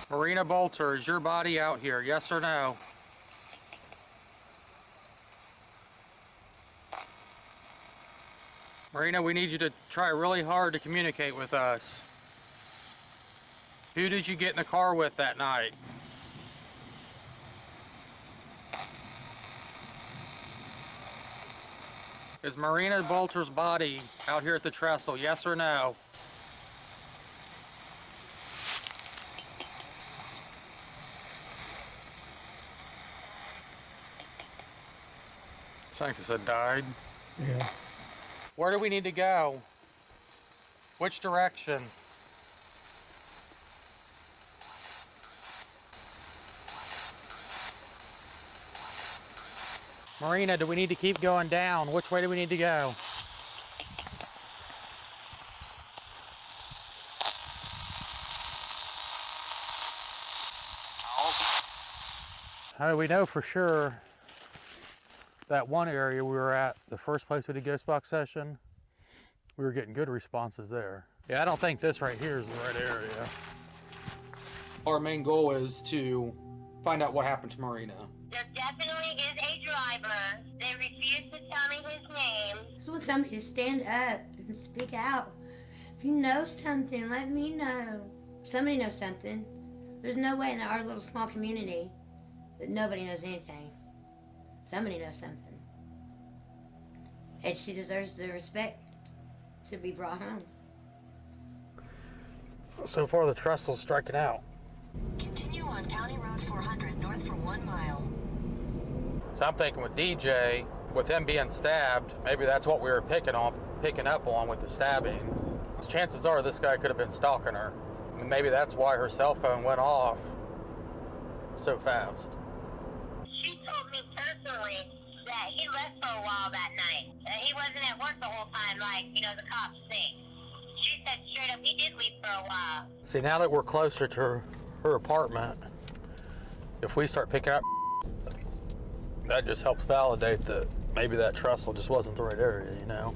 Marina Bolter, is your body out here, yes or no? Marina, we need you to try really hard to communicate with us. Who did you get in the car with that night? Is Marina Bolter's body out here at the trestle, yes or no? Sanka said died. Yeah. Where do we need to go? Which direction? Marina, do we need to keep going down? Which way do we need to go? How do we know for sure that one area we were at, the first place we did ghost box session, we were getting good responses there. Yeah, I don't think this right here is the right area. Our main goal is to find out what happened to Marina. There definitely is a driver. They refuse to tell me his name. I just want somebody to stand up and speak out. If you know something, let me know. Somebody knows something. There's no way in our little small community that nobody knows anything. Somebody knows something. And she deserves the respect to be brought home. So far the trestle's striking out. Continue on County Road 400 north for 1 mile. So I'm thinking with DJ, with him being stabbed, maybe that's what we were picking up on with the stabbing. Chances are this guy could have been stalking her. And maybe that's why her cell phone went off so fast. She told me personally that he left for a while that night. He wasn't at work the whole time like, the cops think. She said straight up he did leave for a while. See, now that we're closer to her apartment, if we start picking up, that just helps validate that maybe that trestle just wasn't the right area, The man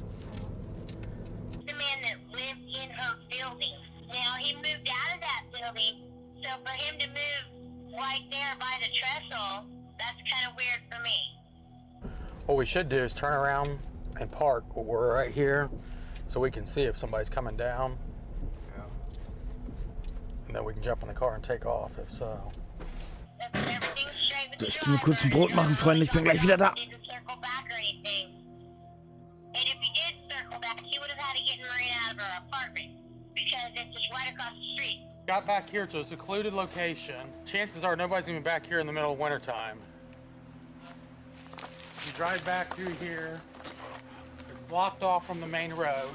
that lived in her building. Now, he moved out of that building, so for him to move right there by the trestle, that's kind of weird for me. What we should do is turn around and park. We're right here, so we can see if somebody's coming down. Yeah. And then we can jump in the car and take off, if so. So, ich gehe mir kurz ein Brot machen, Freunde. Ich bin gleich wieder da. Got back here to a secluded location. Chances are nobody's gonna be back here in the middle of wintertime. You drive back through here. It's blocked off from the main road.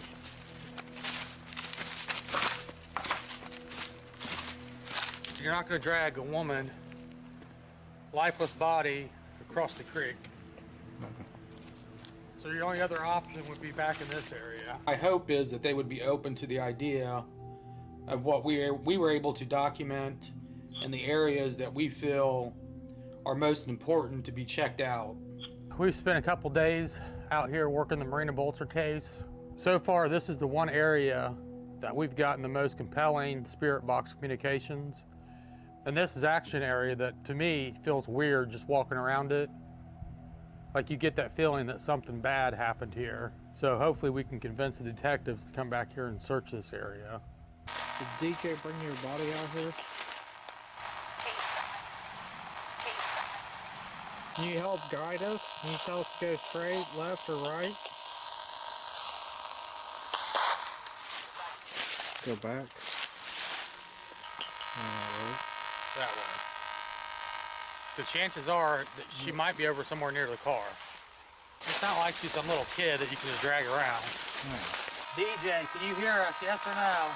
You're not gonna drag a woman, lifeless body, across the creek. So your only other option would be back in this area. My hope is that they would be open to the idea of what we were able to document and the areas that we feel are most important to be checked out. We've spent a couple days out here working the Marina Bolter case. So far, this is the one area that we've gotten the most compelling spirit box communications. And this is actually an area that, to me, feels weird just walking around it. Like you get that feeling that something bad happened here. So hopefully we can convince the detectives to come back here and search this area. Did DJ bring your body out here? Can you help guide us? Can you tell us to go straight, left, or right? Go back. That way. The chances are that she might be over somewhere near the car. It's not like she's some little kid that you can just drag around. DJ, can you hear us? Yes or no?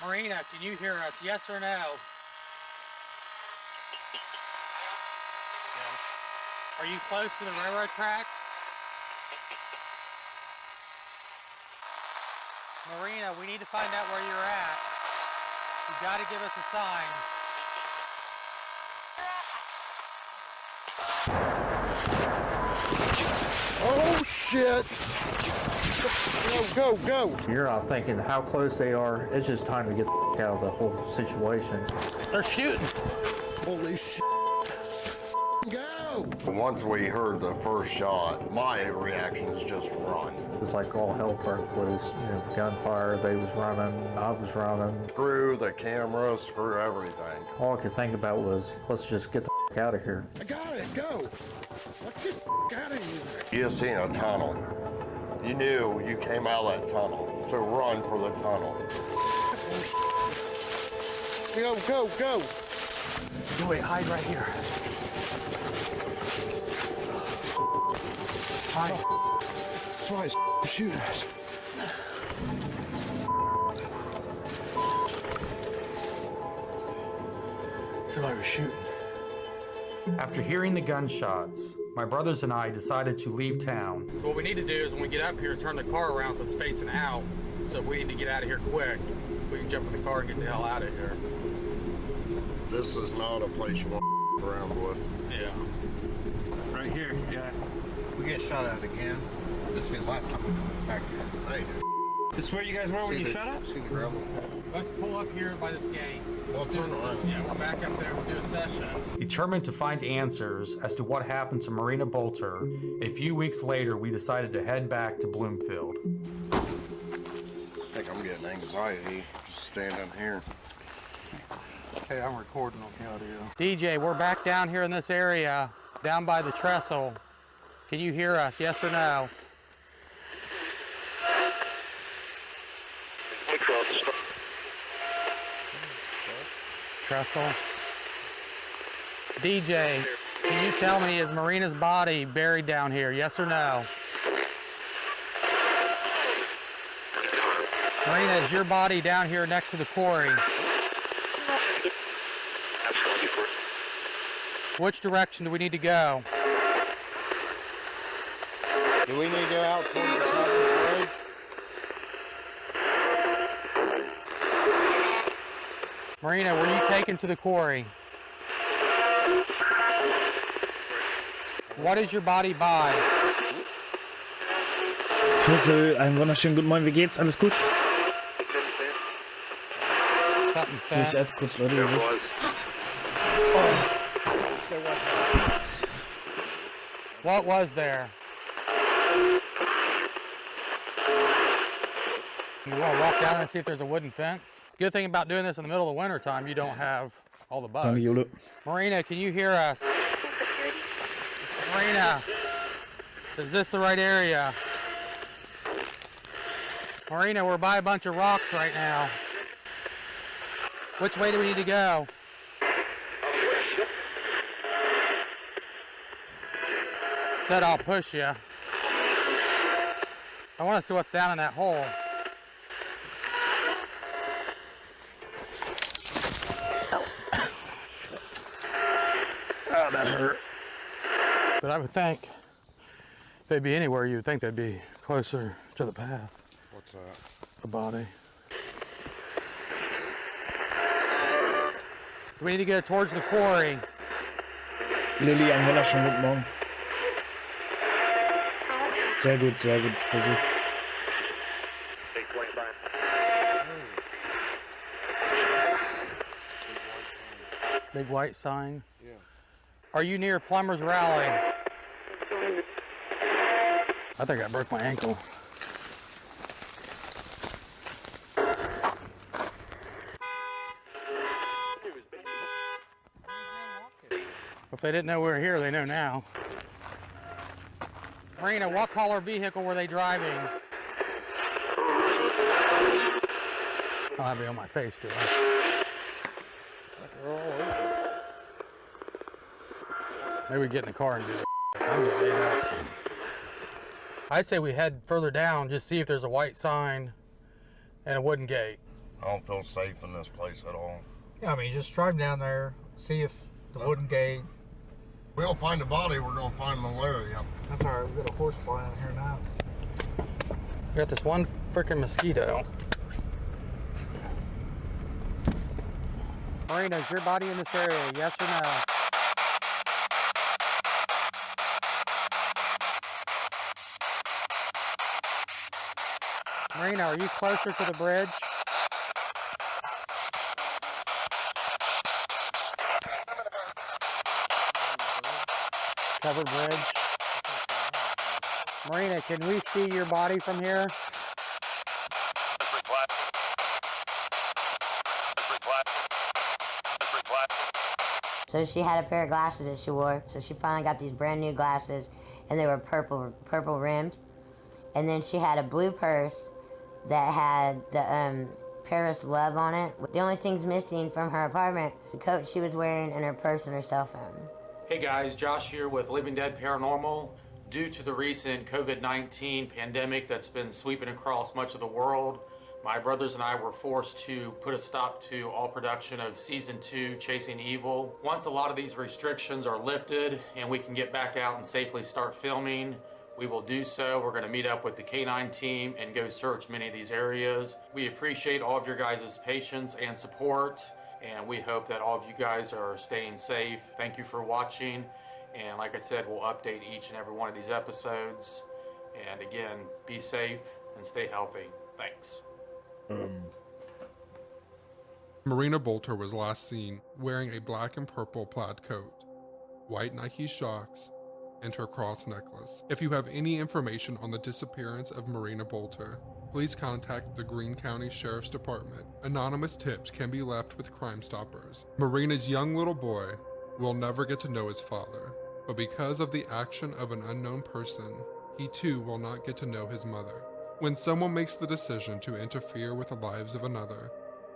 Marina, can you hear us? Yes or no? Yes. Are you close to the railroad tracks? Marina, we need to find out where you're at. You gotta give us a sign. Oh shit! Go, go, go! You're not thinking how close they are. It's just time to get the out of the whole situation. They're shooting. Holy shit! Go! Once we heard the first shot, my reaction is just run. It's like all hell broke loose. Gunfire, they was running, I was running. Screw the camera, screw everything. All I could think about was, let's just get the out of here. I got it, go! Let's get out of here. You just seen a tunnel. You knew you came out of that tunnel, so run for the tunnel. Go, go, go! Wait, hide right here. Hide. Somebody's shooting us. Somebody was shooting. After hearing the gunshots, my brothers and I decided to leave town. So what we need to do is when we get up here, turn the car around so it's facing out. So if we need to get out of here quick, we can jump in the car and get the hell out of here. This is not a place you want to around with. Yeah. Right here, yeah. We get shot at again. This will be the last time we come back here. Hey, This is where you guys were when you shot up? see the gravel. Let's pull up here by this gate. Well, turn around. Yeah, we're back up there. We'll do a session. Determined to find answers as to what happened to Marina Bolter, a few weeks later, we decided to head back to Bloomfield. I think I'm getting anxiety just standing here. Hey, I'm recording on the audio. DJ, we're back down here in this area, down by the trestle. Can you hear us, yes or no? Trestle. DJ, can you tell me, is Marina's body buried down here, yes or no? Marina, is your body down here next to the quarry? Which direction do we need to go? Do we need to go out towards the top of the road? Marina, were you taken to the quarry? What is your body by? Fussel, einen wunderschönen guten Morgen, wie geht's? Alles gut? Sehe ich erst kurz, Leute, ihr wisst. What was there? You want to walk down there and see if there's a wooden fence? Good thing about doing this in the middle of the winter time, you don't have all the bugs. Danke, Jule. Marina, can you hear us? Marina, is this the right area? Marina, we're by a bunch of rocks right now. Which way do we need to go? Said I'll push you. I want to see what's down in that hole. Oh, that hurt. But I would think if they'd be anywhere, you'd think they'd be closer to the path. What's that? The body. We need to go towards the quarry. Lilly, einen wunderschönen guten Morgen. Sehr gut, sehr gut. Versuch. Big white sign. Yeah. Are you near Plumber's Rally? I think I broke my ankle. If they didn't know we were here, they know now. Marina, what color vehicle were they driving? I'll have it on my face too. Maybe we get in the car and do it. I say we head further down, just see if there's a white sign and a wooden gate. I don't feel safe in this place at all. Yeah, I mean, just drive down there, see if the wooden gate. We don't find the body, we're gonna find malaria. That's all right, we got a horse fly out here now. We got this one freaking mosquito. Marina, is your body in this area, yes or no? Marina, are you closer to the bridge? Covered bridge. Marina, can we see your body from here? So she had a pair of glasses that she wore. So she finally got these brand new glasses, and they were purple rimmed. And then she had a blue purse that had the Paris Love on it. The only things missing from her apartment, the coat she was wearing, and her purse and her cell phone. Hey guys, Josh here with Living Dead Paranormal. Due to the recent COVID-19 pandemic that's been sweeping across much of the world, my brothers and I were forced to put a stop to all production of Season 2, Chasing Evil. Once a lot of these restrictions are lifted and we can get back out and safely start filming, we will do so. We're going to meet up with the K9 team and go search many of these areas. We appreciate all of your guys' patience and support, and we hope that all of you guys are staying safe. Thank you for watching, and like I said, we'll update each and every one of these episodes. And again, be safe and stay healthy. Thanks. Marina Bolter was last seen wearing a black and purple plaid coat, white Nike Shox, and her cross necklace. If you have any information on the disappearance of Marina Bolter, please contact the Greene County Sheriff's Department. Anonymous tips can be left with Crime Stoppers. Marina's young little boy will never get to know his father, but because of the action of an unknown person, he too will not get to know his mother. When someone makes the decision to interfere with the lives of another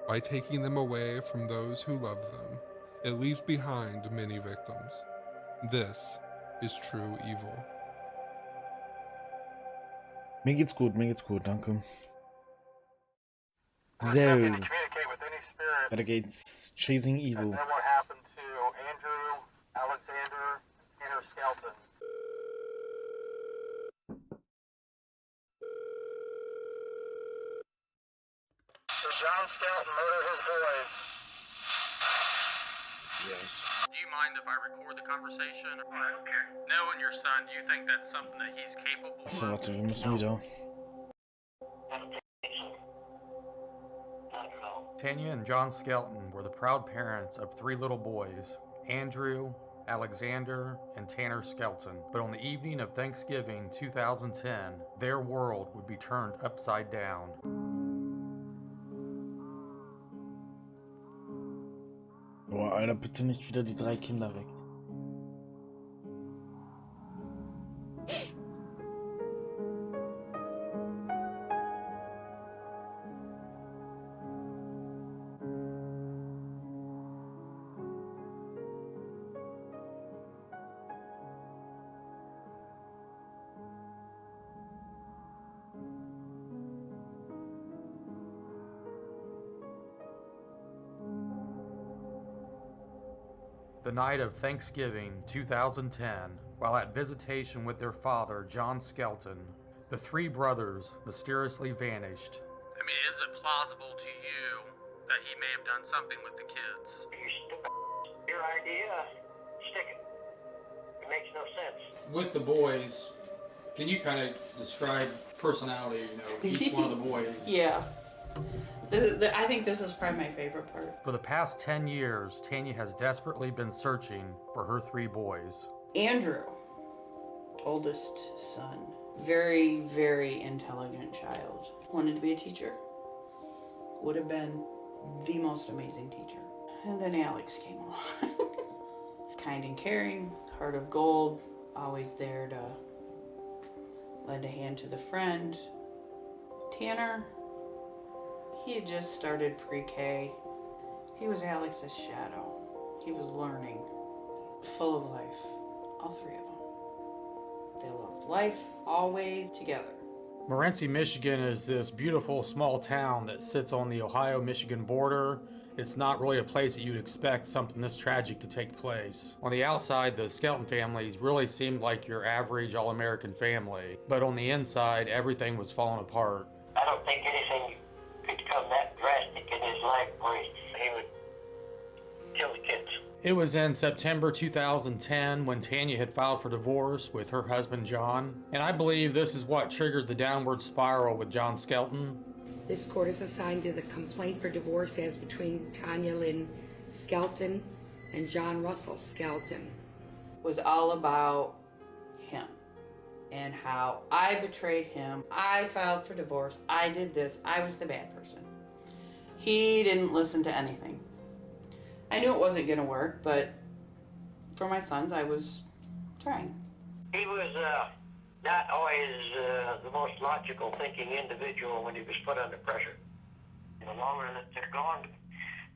by taking them away from those who love them, it leaves behind many victims. This is true evil. Mir geht's gut, danke. So, Communicate with any spirit. weiter geht's. Chasing Evil. Know what happened to Andrew, Alexander, Tanner Skelton. Did John Skelton murder his boys? Yes. Do you mind if I record the conversation? I don't care. Knowing your son, do you think that's something that he's capable of? So, warte, wir müssen wieder. Tanya and John Skelton were the proud parents of 3 little boys, Andrew, Alexander, and Tanner Skelton. But on the evening of Thanksgiving 2010, their world would be turned upside down. Boah, Alter, bitte nicht wieder die 3 Kinder weg. The night of Thanksgiving 2010, while at visitation with their father, John Skelton, the 3 brothers mysteriously vanished. I mean, is it plausible to you that he may have done something with the kids? Your idea, stick it. It makes no sense. With the boys, can you kind of describe personality, each one of the boys? Yeah. I think this is probably my favorite part. For the past 10 years, Tanya has desperately been searching for her 3 boys. Andrew, oldest son, very, very intelligent child. Wanted to be a teacher. Would have been the most amazing teacher. And then Alex came along. Kind and caring, heart of gold, always there to lend a hand to the friend. Tanner, he had just started pre-K. He was Alex's shadow. He was learning, full of life. All 3 of them. They loved life, always together. Morenci, Michigan is this beautiful small town that sits on the Ohio-Michigan border. It's not really a place that you'd expect something this tragic to take place. On the outside, the Skelton families really seemed like your average all-American family, but on the inside, everything was falling apart. I don't think anything could come that drastic in his life where he would kill the kids. It was in September 2010 when Tanya had filed for divorce with her husband John, and I believe this is what triggered the downward spiral with John Skelton. This court is assigned to the complaint for divorce as between Tanya Lynn Skelton and John Russell Skelton. Was all about him and how I betrayed him. I filed for divorce. I did this. I was the bad person. He didn't listen to anything. I knew it wasn't going to work, but for my sons, I was trying. He was not always the most logical thinking individual when he was put under pressure. The longer that they're gone,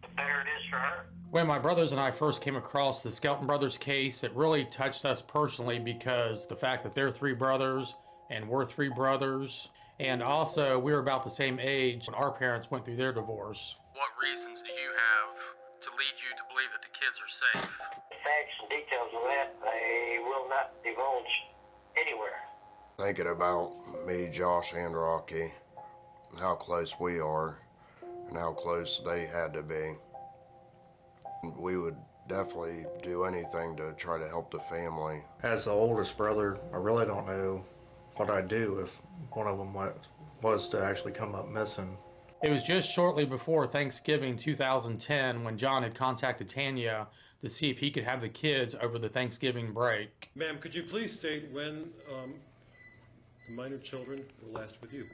the better it is for her. When my brothers and I first came across the Skelton brothers case, it really touched us personally because the fact that they're three brothers and we're three brothers, and also we were about the same age when our parents went through their divorce. What reasons do you have to lead you to believe that the kids are safe? The facts and details of that, I will not divulge anywhere. Thinking about me, Josh, and Rocky, how close we are, and how close they had to be. We would definitely do anything to try to help the family. As the oldest brother, I really don't know what I'd do if one of them was to actually come up missing. It was just shortly before Thanksgiving 2010 when John had contacted Tanya to see if he could have the kids over the Thanksgiving break. Ma'am, could you please state when the minor children were last with you?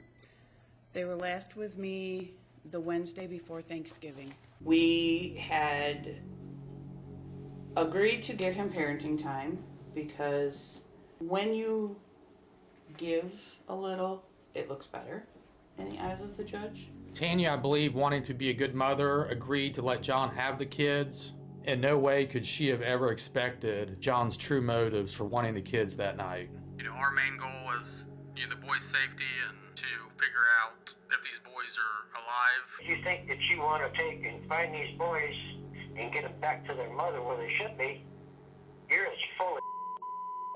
They were last with me the Wednesday before Thanksgiving. We had agreed to give him parenting time because when you give a little, it looks better in the eyes of the judge. Tanya, I believe, wanting to be a good mother, agreed to let John have the kids. In no way could she have ever expected John's true motives for wanting the kids that night. Our main goal is the boys' safety and to figure out if these boys are alive. You think that you want to take and find these boys and get them back to their mother where they should be, you're as full of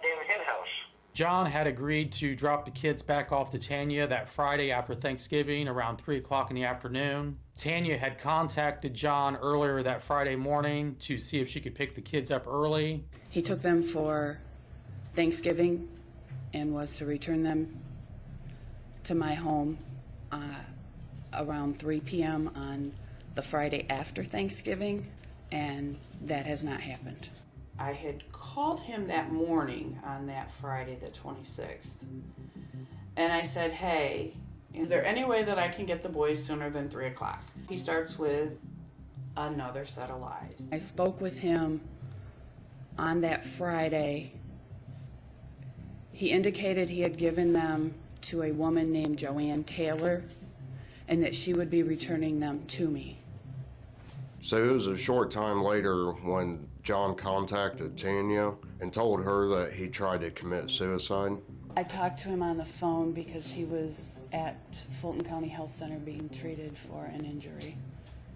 damn hen house. John had agreed to drop the kids back off to Tanya that Friday after Thanksgiving around 3 o'clock in the afternoon. Tanya had contacted John earlier that Friday morning to see if she could pick the kids up early. He took them for Thanksgiving and was to return them to my home around 3 p.m. on the Friday after Thanksgiving, and that has not happened. I had called him that morning on that Friday the 26th, and I said, hey, is there any way that I can get the boys sooner than 3 o'clock? He starts with another set of lies. I spoke with him on that Friday. He indicated he had given them to a woman named Joanne Taylor and that she would be returning them to me. So it was a short time later when John contacted Tanya and told her that he tried to commit suicide. I talked to him on the phone because he was at Fulton County Health Center being treated for an injury.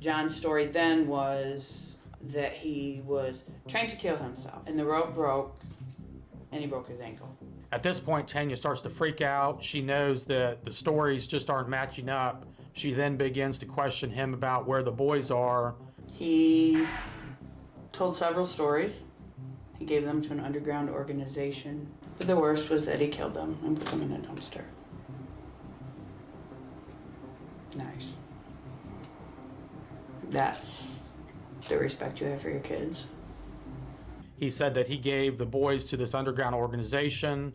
John's story then was that he was trying to kill himself and the rope broke and he broke his ankle. At this point, Tanya starts to freak out. She knows that the stories just aren't matching up. She then begins to question him about where the boys are. He told several stories. He gave them to an underground organization. But the worst was that he killed them and put them in a dumpster. Nice. That's the respect you have for your kids. He said that he gave the boys to this underground organization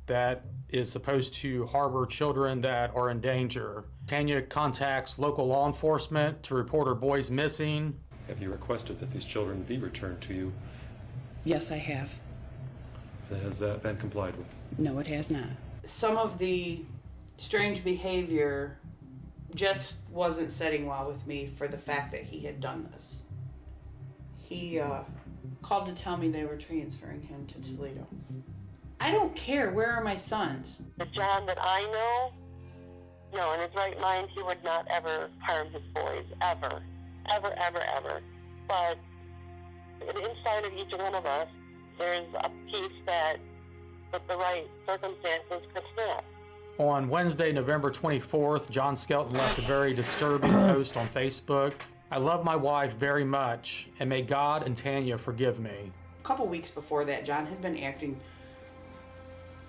that is supposed to harbor children that are in danger. Tanya contacts local law enforcement to report her boys missing. Have you requested that these children be returned to you? Yes, I have. Has that been complied with? No, it has not. Some of the strange behavior just wasn't setting well with me for the fact that he had done this. He called to tell me they were transferring him to Toledo. I don't care. Where are my sons? The John that I know, no, in his right mind, he would not ever harm his boys, ever. Ever, ever, ever. But inside of each one of us, there's a piece that, with the right circumstances, could snap. On Wednesday, November 24th, John Skelton left a very disturbing post on Facebook. I love my wife very much, and may God and Tanya forgive me. A couple weeks before that, John had been acting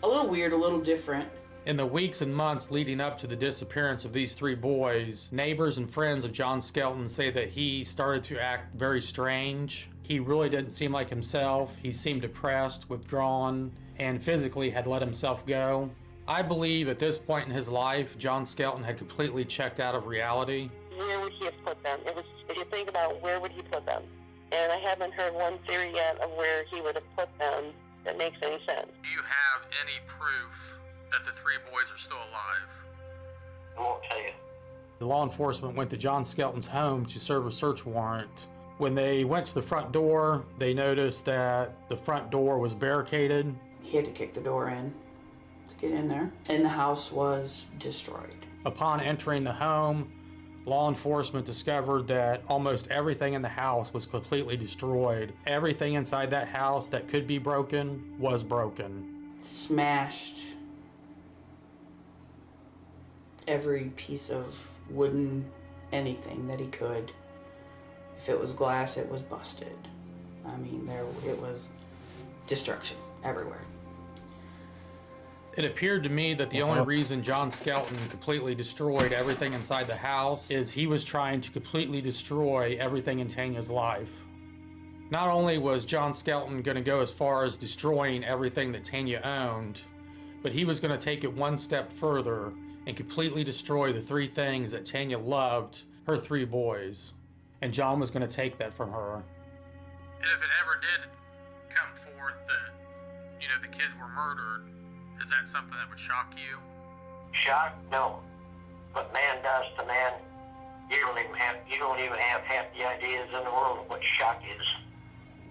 a little weird, a little different. In the weeks and months leading up to the disappearance of these three boys, neighbors and friends of John Skelton say that he started to act very strange. He really didn't seem like himself. He seemed depressed, withdrawn, and physically had let himself go. I believe at this point in his life, John Skelton had completely checked out of reality. Where would he have put them? If you think about where would he put them? And I haven't heard one theory yet of where he would have put them that makes any sense. Do you have any proof that the three boys are still alive? I won't tell you. The law enforcement went to John Skelton's home to serve a search warrant. When they went to the front door, they noticed that the front door was barricaded. He had to kick the door in to get in there, and the house was destroyed. Upon entering the home, law enforcement discovered that almost everything in the house was completely destroyed. Everything inside that house that could be broken was broken. Smashed every piece of wooden anything that he could. If it was glass, it was busted. I mean, it was destruction everywhere. It appeared to me that the only reason John Skelton completely destroyed everything inside the house is he was trying to completely destroy everything in Tanya's life. Not only was John Skelton going to go as far as destroying everything that Tanya owned, but he was going to take it one step further and completely destroy the three things that Tanya loved, her three boys. And John was going to take that from her. And if it ever did come forth that, the kids were murdered, is that something that would shock you? Shock? No. But man does to man. You don't even have half the ideas in the world of what shock is.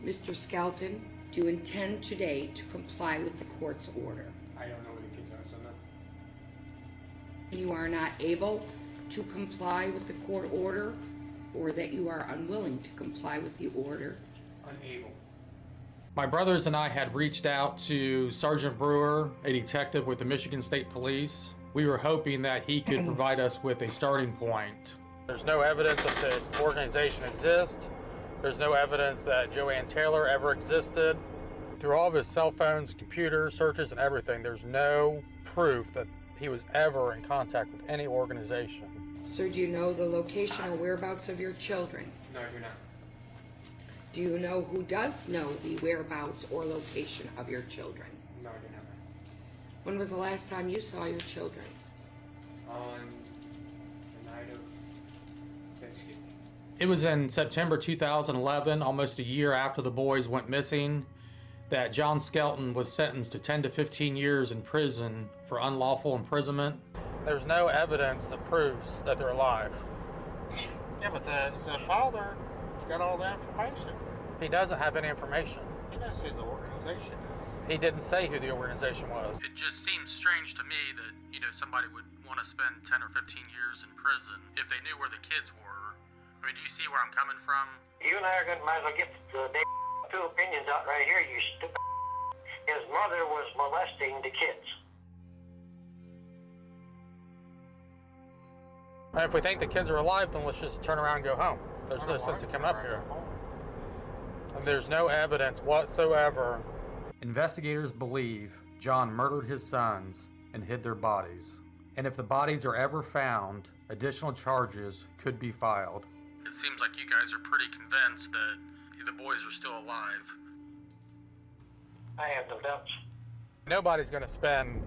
Mr. Skelton, do you intend today to comply with the court's order? I don't know where the kids are, so no. You are not able to comply with the court order, or that you are unwilling to comply with the order? Unable. My brothers and I had reached out to Sergeant Brewer, a detective with the Michigan State Police. We were hoping that he could provide us with a starting point. There's no evidence that this organization exists. There's no evidence that Joanne Taylor ever existed. Through all of his cell phones, computers, searches, and everything, there's no proof that he was ever in contact with any organization. Sir, do you know the location or whereabouts of your children? No, I do not. Do you know who does know the whereabouts or location of your children? No, I do not. When was the last time you saw your children? On the night of Thanksgiving. It was in September 2011, almost a year after the boys went missing, that John Skelton was sentenced to 10 to 15 years in prison for unlawful imprisonment. There's no evidence that proves that they're alive. Yeah, but the father got all the information. He doesn't have any information. He knows who the organization is. He didn't say who the organization was. It just seems strange to me that, somebody would want to spend 10 or 15 years in prison if they knew where the kids were. I mean, do you see where I'm coming from? You and I might as well get the two opinions out right here, you stupid. His mother was molesting the kids. And if we think the kids are alive, then let's just turn around and go home. There's no sense in coming up here. And there's no evidence whatsoever. Investigators believe John murdered his sons and hid their bodies. And if the bodies are ever found, additional charges could be filed. It seems like you guys are pretty convinced that the boys are still alive. I have no doubts. Nobody's going to spend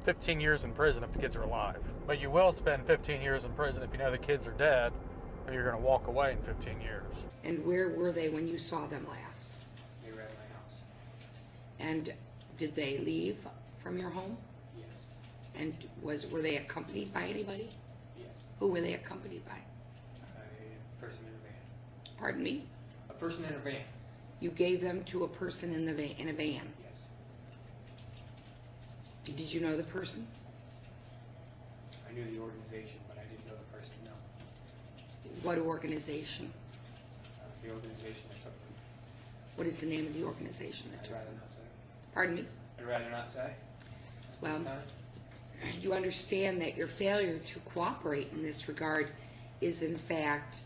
15 years in prison if the kids are alive. But you will spend 15 years in prison if you know the kids are dead, or you're going to walk away in 15 years. And where were they when you saw them last? They were at my house. And did they leave from your home? Yes. And were they accompanied by anybody? Yes. Who were they accompanied by? A person in a van. Pardon me? A person in a van. You gave them to a person in a van? Yes. Did you know the person? I knew the organization, but I didn't know the person, no. What organization? The organization that took them. What is the name of the organization that I'd took rather them? not say. Pardon me? I'd rather not say. Well, you understand that your failure to cooperate in this regard is in fact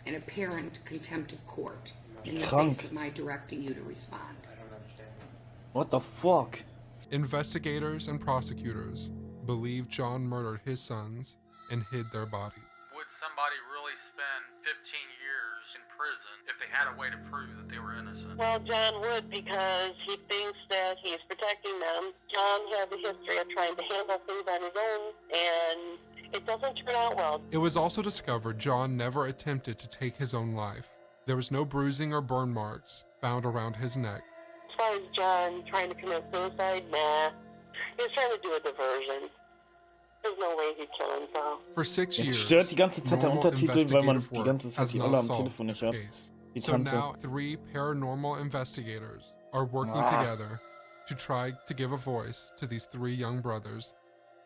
an apparent contempt of court in the face of my directing you to respond. I don't understand. What the fuck? Investigators and prosecutors believe John murdered his sons and hid their bodies. Would somebody really spend 15 years in prison if they had a way to prove that they were innocent? Well, John would, because he thinks that he's protecting them. John has a history of trying to handle things on his own, and it doesn't turn out well. It was also discovered John never attempted to take his own life. There was no bruising or burn marks found around his neck. As far as John trying to commit suicide, nah. He was trying to do a diversion. His no way he'd kill himself. For 6 Jetzt years, stört die ganze Zeit der normal Untertitel, weil man investigative die work ganze Zeit has die not alle am solved Telefon nicht this hört. case. Die So Tante. now 3 paranormal investigators are working Ah. together to try to give a voice to these 3 young brothers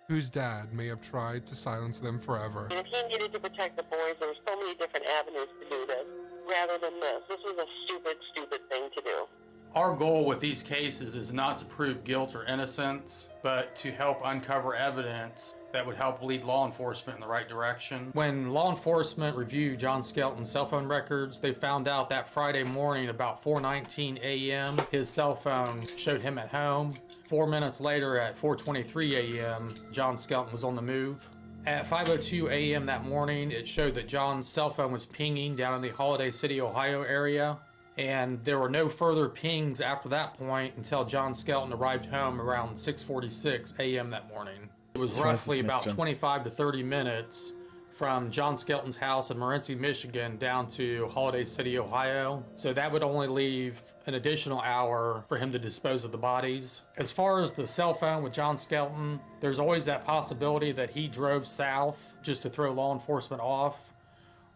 whose dad may have tried to silence them forever. And if he needed to protect the boys, there were so many different avenues to do this, rather than this. This was a stupid, stupid thing to do. Our goal with these cases is not to prove guilt or innocence, but to help uncover evidence that would help lead law enforcement in the right direction. When law enforcement reviewed John Skelton's cell phone records, they found out that Friday morning about 4:19 a.m., his cell phone showed him at home. 4 minutes later at 4:23 a.m., John Skelton was on the move. At 5:02 a.m. that morning, it showed that John's cell phone was pinging down in the Holiday City, Ohio area. And there were no further pings after that point until John Skelton arrived home around 6:46 a.m. that morning. It was roughly about 25 to 30 minutes from John Skelton's house in Morenci, Michigan down to Holiday City, Ohio. So that would only leave an additional hour for him to dispose of the bodies. As far as the cell phone with John Skelton, there's always that possibility that he drove south just to throw law enforcement off,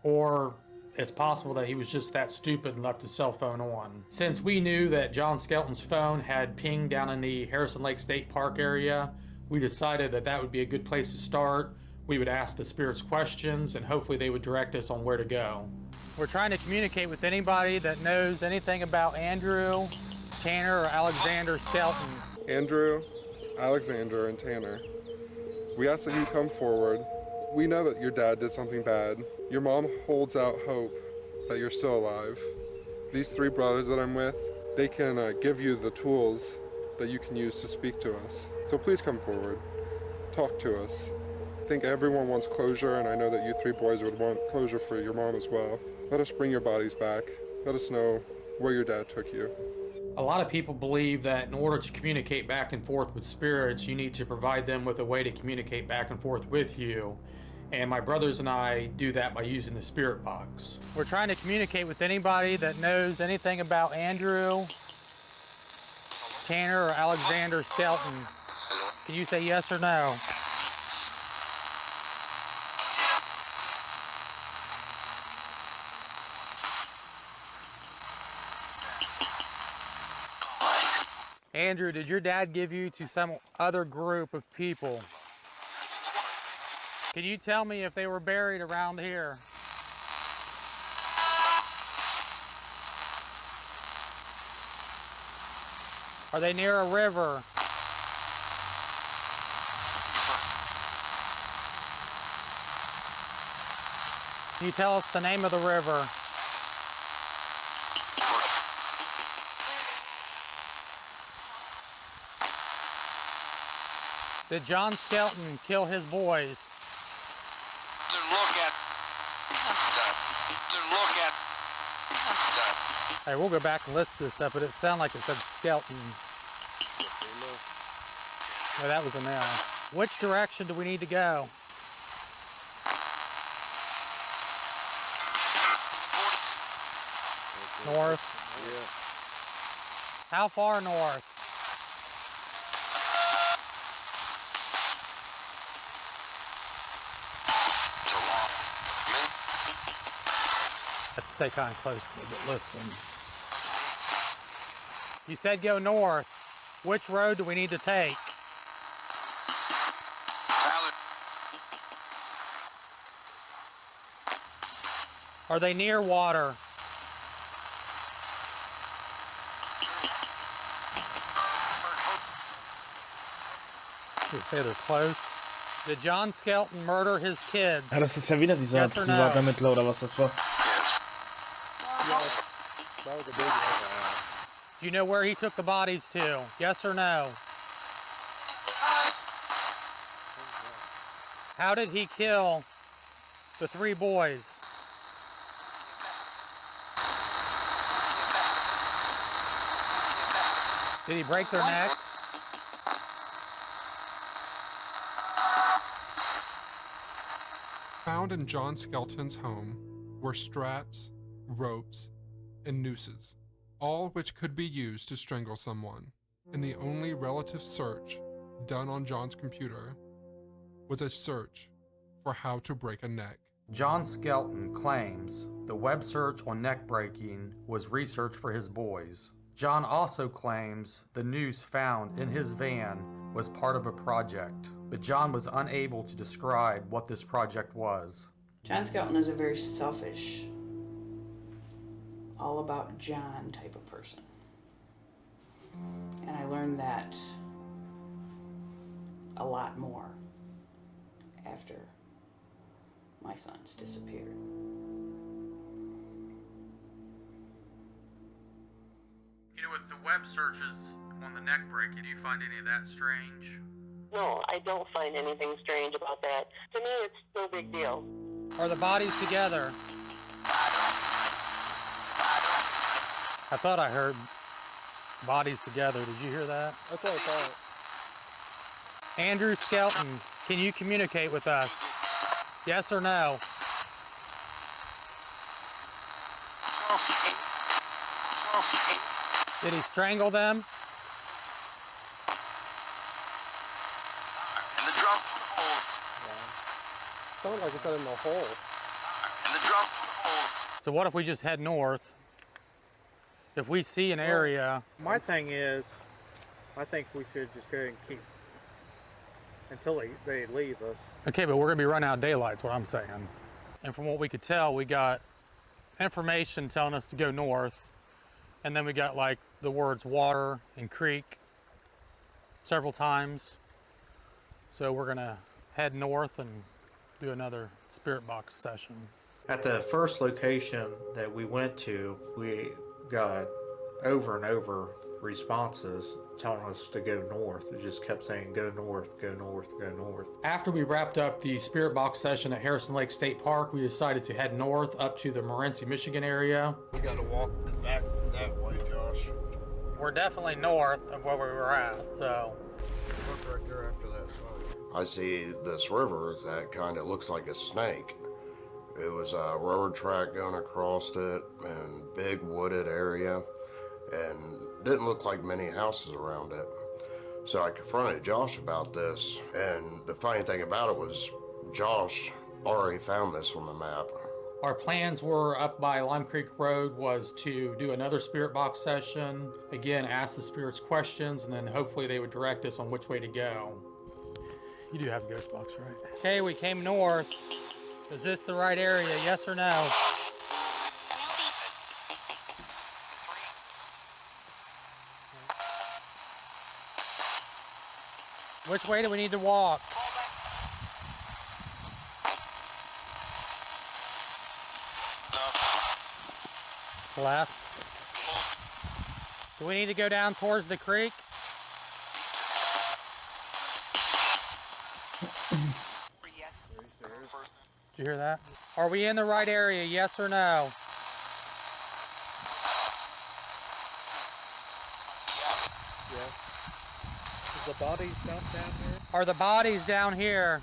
or it's possible that he was just that stupid and left his cell phone on. Since we knew that John Skelton's phone had pinged down in the Harrison Lake State Park area, we decided that that would be a good place to start. We would ask the spirits questions and hopefully they would direct us on where to go. We're trying to communicate with anybody that knows anything about Andrew, Tanner, or Alexander Skelton. Andrew, Alexander, and Tanner, we ask that you come forward. We know that your dad did something bad. Your mom holds out hope that you're still alive. These 3 brothers that I'm with, they can give you the tools that you can use to speak to us. So please come forward, talk to us. I think everyone wants closure, and I know that you 3 boys would want closure for your mom as well. Let us bring your bodies back. Let us know where your dad took you. A lot of people believe that in order to communicate back and forth with spirits, you need to provide them with a way to communicate back and forth with you. And my brothers and I do that by using the spirit box. We're trying to communicate with anybody that knows anything about Andrew, Tanner, or Alexander Skelton. Can you say yes or no? Andrew, did your dad give you to some other group of people? Can you tell me if they were buried around here? Are they near a river? Can you tell us the name of the river? Did John Skelton kill his boys? Hey, we'll go back and listen to this stuff, but it sounded like it said Skelton. No, that was a no. Which direction do we need to go? North? Yeah. How far north? Let's stay kind of close to it, but listen. You said go north. Which road do we need to take? Are they near water? You say they're close. Did John Skelton murder his kids? Ja, das ist ja wieder dieser Yes or no? Privatermittler oder was das war. Do you know where he took the bodies to? Yes or no? How did he kill the 3 boys? Did he break their necks? Found in John Skelton's home were straps, ropes, and nooses, all which could be used to strangle someone. In the only relative search done on John's computer, was a search for how to break a neck. John Skelton claims the web search on neck breaking was research for his boys. John also claims the noose found in his van was part of a project, but John was unable to describe what this project was. John Skelton is a very selfish, all about John type of person. And I learned that a lot more after my sons disappeared. You know, with the web searches on the neck breaking, do you find any of that strange? No, I don't find anything strange about that. To me, it's no big deal. Are the bodies together? I thought I heard bodies together. Did you hear that? Okay, it's all right. Andrew Skelton, can you communicate with us? Yes or no? Did he strangle them? Sounded like it's in the hole. So what if we just head north? If we see an area... My thing is, I think we should just go and keep until they leave us. Okay, but we're going to be running out of daylight, is what I'm saying. And from what we could tell, we got information telling us to go north. And then we got like the words water and creek several times. So we're going to head north and do another spirit box session. At the first location that we went to, we got over and over responses telling us to go north. It just kept saying, go north, go north, go north. After we wrapped up the spirit box session at Harrison Lake State Park, we decided to head north up to the Morenci, Michigan area. We got to walk back that way, Josh. We're definitely north of where we were at, so. Look right there after that sign. I see this river that kind of looks like a snake. It was a railroad track going across it and big wooded area, and didn't look like many houses around it. So I confronted Josh about this, and the funny thing about it was Josh already found this on the map. Our plans were up by Lime Creek Road was to do another spirit box session. Again, ask the spirits questions, and then hopefully they would direct us on which way to go. You do have a ghost box, right? Okay, we came north. Is this the right area, yes or no? Which way do we need to walk? Left. Do we need to go down towards the creek? Did you hear that? Are we in the right area, yes or no? Yes. Is the bodies dumped down here? Are the bodies down here?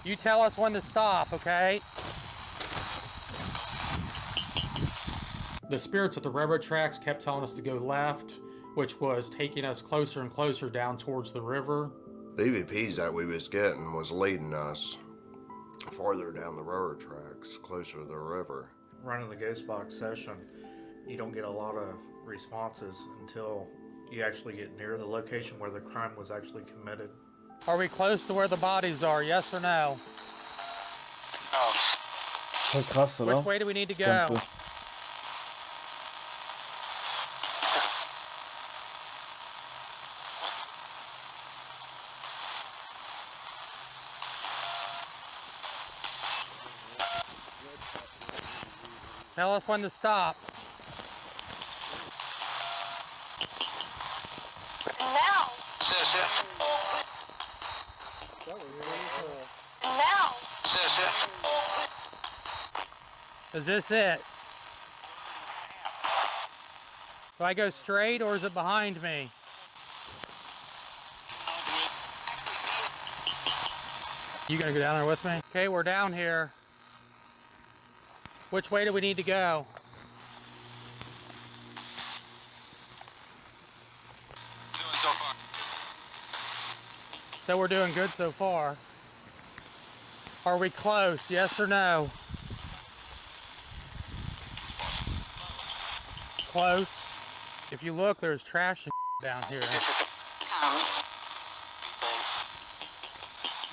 You tell us when to stop, okay? The spirits at the railroad tracks kept telling us to go left, which was taking us closer and closer down towards the river. The EVPs that we was getting was leading us farther down the railroad tracks, closer to the river. Running the ghost box session, you don't get a lot of responses until you actually get near the location where the crime was actually committed. Are we close to where the bodies are, yes or no? Voll krass, oder? Which way do we need to go? Ganze. Tell us when to stop. Now. Now. Is this it? Do I go straight or is it behind me? You gonna go down there with me? Okay, we're down here. Which way do we need to go? Doing so far. So we're doing good so far. Are we close? Yes or no? Close. If you look, there's trash and down here.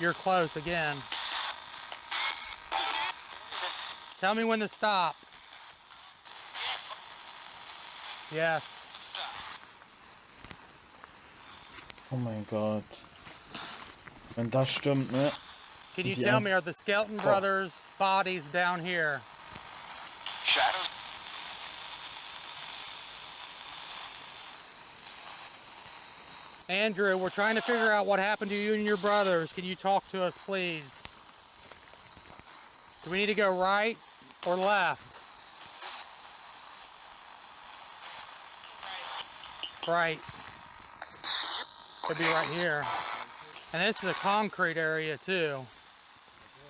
You're close again. Tell me when to stop. Yes. Oh mein Gott. Wenn das stimmt, ne? Can you tell me, are the Skelton brothers' bodies down here? Shadow? Andrew, we're trying to figure out what happened to you and your brothers. Can you talk to us, please? Do we need to go right or left? Right. Could be right here. And this is a concrete area too.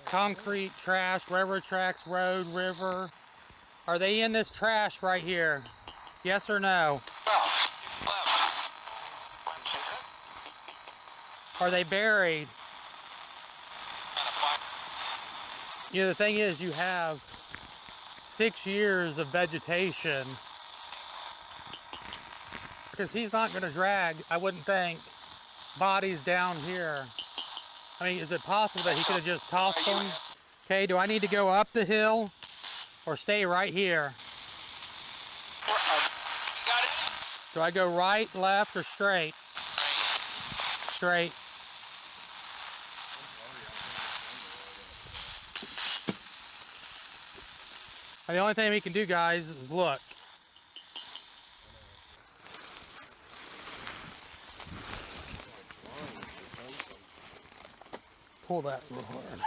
Concrete, trash, railroad tracks, road, river. Are they in this trash right here? Yes or no? Are they buried? You know, the thing is, you have 6 years of vegetation. Because he's not going to drag, I wouldn't think, bodies down here. I mean, is it possible that he could have just tossed them? Okay, do I need to go up the hill or stay right here? Do I go right, left, or straight? Straight. And the only thing we can do, guys, is look. Pull that real hard.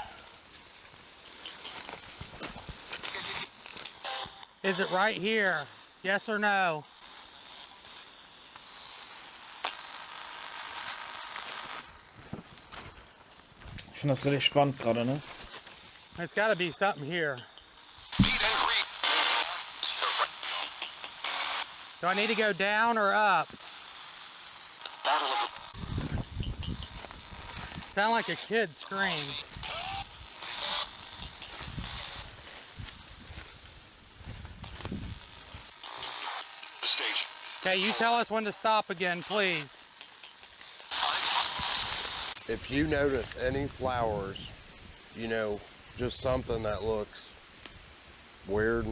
Is it right here? Yes or no? Ich finde das richtig spannend gerade, ne? It's got to be something here. Do I need to go down or up? Sound like a kid scream. Okay, you tell us when to stop again, please. If you notice any flowers, you know, just something that looks weird,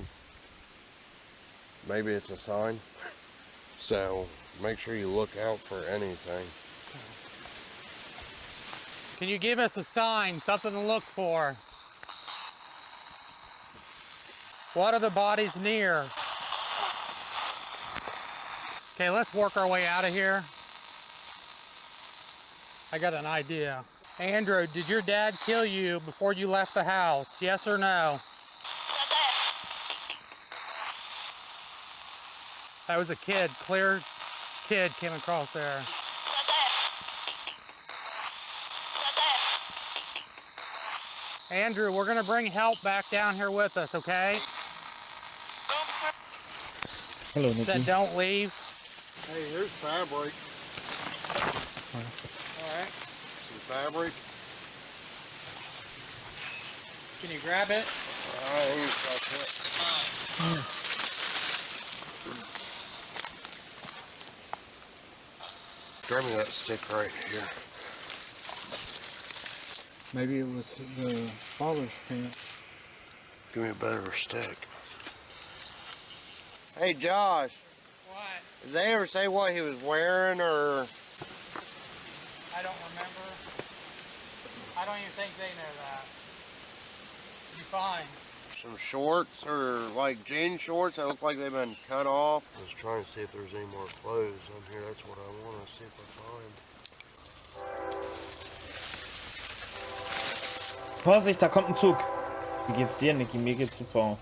maybe it's a sign. So make sure you look out for anything. Can you give us a sign, something to look for? What are the bodies near? Okay, let's work our way out of here. I got an idea. Andrew, did your dad kill you before you left the house? Yes or no? That was a kid, clear kid came across there. Andrew, we're gonna bring help back down here with us, okay? Hello, Nikki. Then don't leave. Hey, here's fabric. Alright. Some fabric. Can you grab it? I ain't touch it. Grab me that stick right here. Maybe it was the father's pants. Give me a better stick. Hey, Josh. What? Did they ever say what he was wearing, or? I don't remember. I don't even think they know that. You'll be fine. Some shorts, or like jean shorts that look like they've been cut off. I was trying to see if there's any more clothes on here. That's what I want to see if I find. Vorsicht, da kommt ein Zug. Wie geht's dir, Niki? Mir geht's super.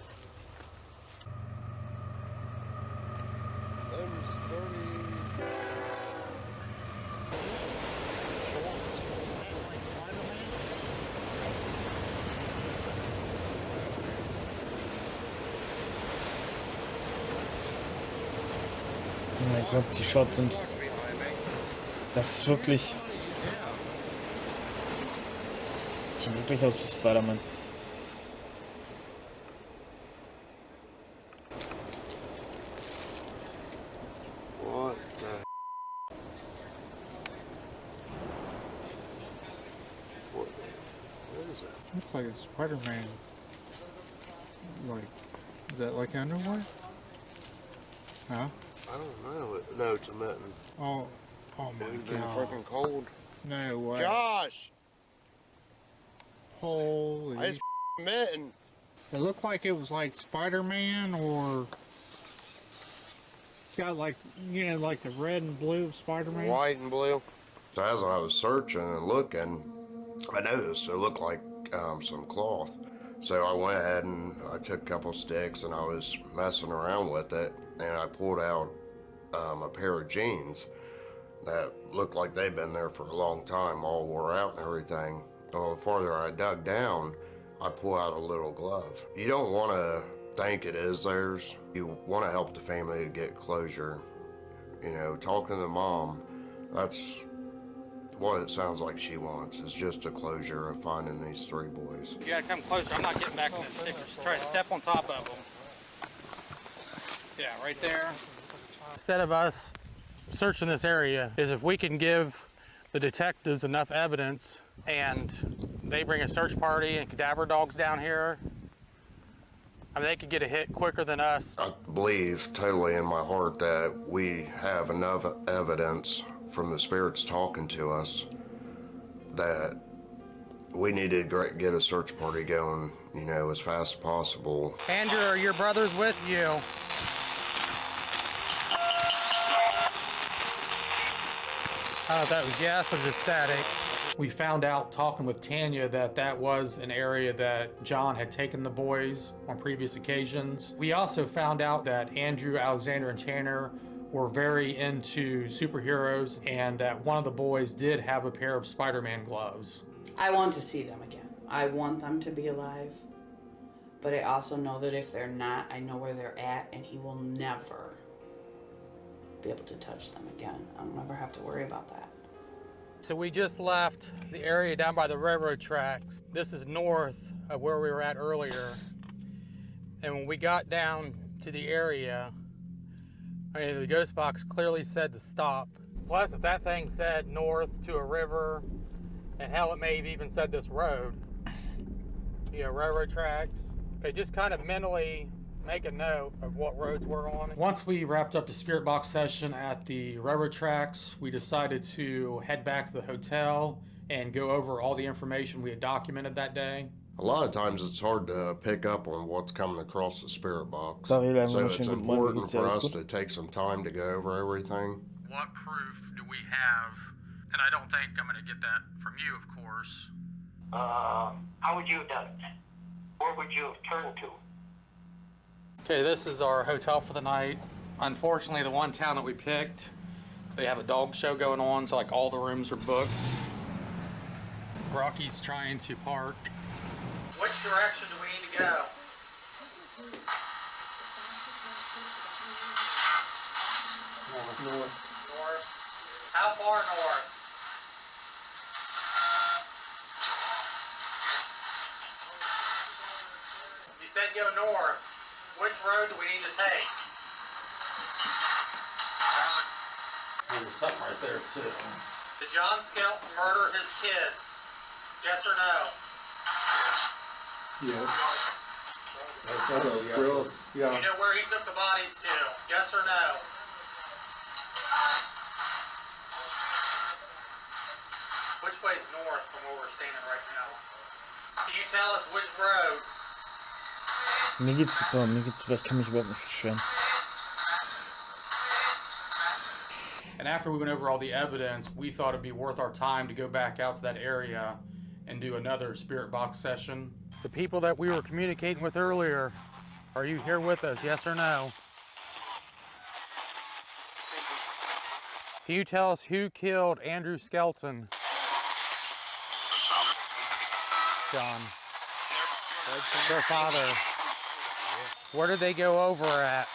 mein Gott, die Shots sind... Das ist wirklich... Sieht wirklich aus wie Spider-Man. What the... What is that? Looks like a Spider-Man. Like, is that like underwear? Huh? I don't know. No, it's a mitten. Oh my It's been God. freaking cold. No way. Josh! Holy. It's mitten. It looked like it was like Spider-Man, or it's got like, you know, like the red and blue of Spider-Man. White and blue. So as I was searching and looking, I noticed it looked like some cloth. So I went ahead and I took a couple sticks and I was messing around with it, and I pulled out a pair of jeans that looked like they'd been there for a long time, all wore out and everything. Well, the farther I dug down, I pull out a little glove. You don't want to think it is theirs. You want to help the family to get closure. You know, talking to the mom, that's what it sounds like she wants, is just a closure of finding these three boys. You gotta come closer. I'm not getting back in the stickers. Try to step on top of them. Yeah, right there. Instead of us searching this area, is if we can give the detectives enough evidence and they bring a search party and cadaver dogs down here, I mean, they could get a hit quicker than us. I believe totally in my heart that we have enough evidence from the spirits talking to us that we need to get a search party going, you know, as fast as possible. Andrew, are your brothers with you? I don't know if that was yes or just static. We found out talking with Tanya that that was an area that John had taken the boys on previous occasions. We also found out that Andrew, Alexander, and Tanner were very into superheroes, and that one of the boys did have a pair of Spider-Man gloves. I want to see them again. I want them to be alive. But I also know that if they're not, I know where they're at, and he will never be able to touch them again. I'll never have to worry about that. So we just left the area down by the railroad tracks. This is north of where we were at earlier. And when we got down to the area, I mean, the ghost box clearly said to stop. Plus, if that thing said north to a river, and hell, it may have even said this road, you know, railroad tracks, they just kind of mentally make a note of what roads we're on. Once we wrapped up the spirit box session at the railroad tracks, we decided to head back to the hotel and go over all the information we had documented that day. A lot of times it's hard to pick up on what's coming across the spirit box. Sorry, So it's important for us to take some time to go over everything. What proof do we have? And I don't think I'm going to get that from you, of course. How would you have done it? Where would you have turned to? Okay, this is our hotel for the night. Unfortunately, the one town that we picked, they have a dog show going on, so like all the rooms are booked. Rocky's trying to park. Which direction do we need to go? North. How far north? You said go north. Which road do we need to take? There's something right there too. Did John Skelton murder his kids? Yes or no? Yes. You know where he took the bodies to? Yes or no? Which way's north from where we're standing right now? Can you tell us which road? Mir geht's super, ich kann mich überhaupt nicht beschweren. And after we went over all the evidence, we thought it'd be worth our time to go back out to that area and do another spirit box session. The people that we were communicating with earlier, are you here with us, yes or no? Can you tell us who killed Andrew Skelton? John. Their father. Where did they go over at?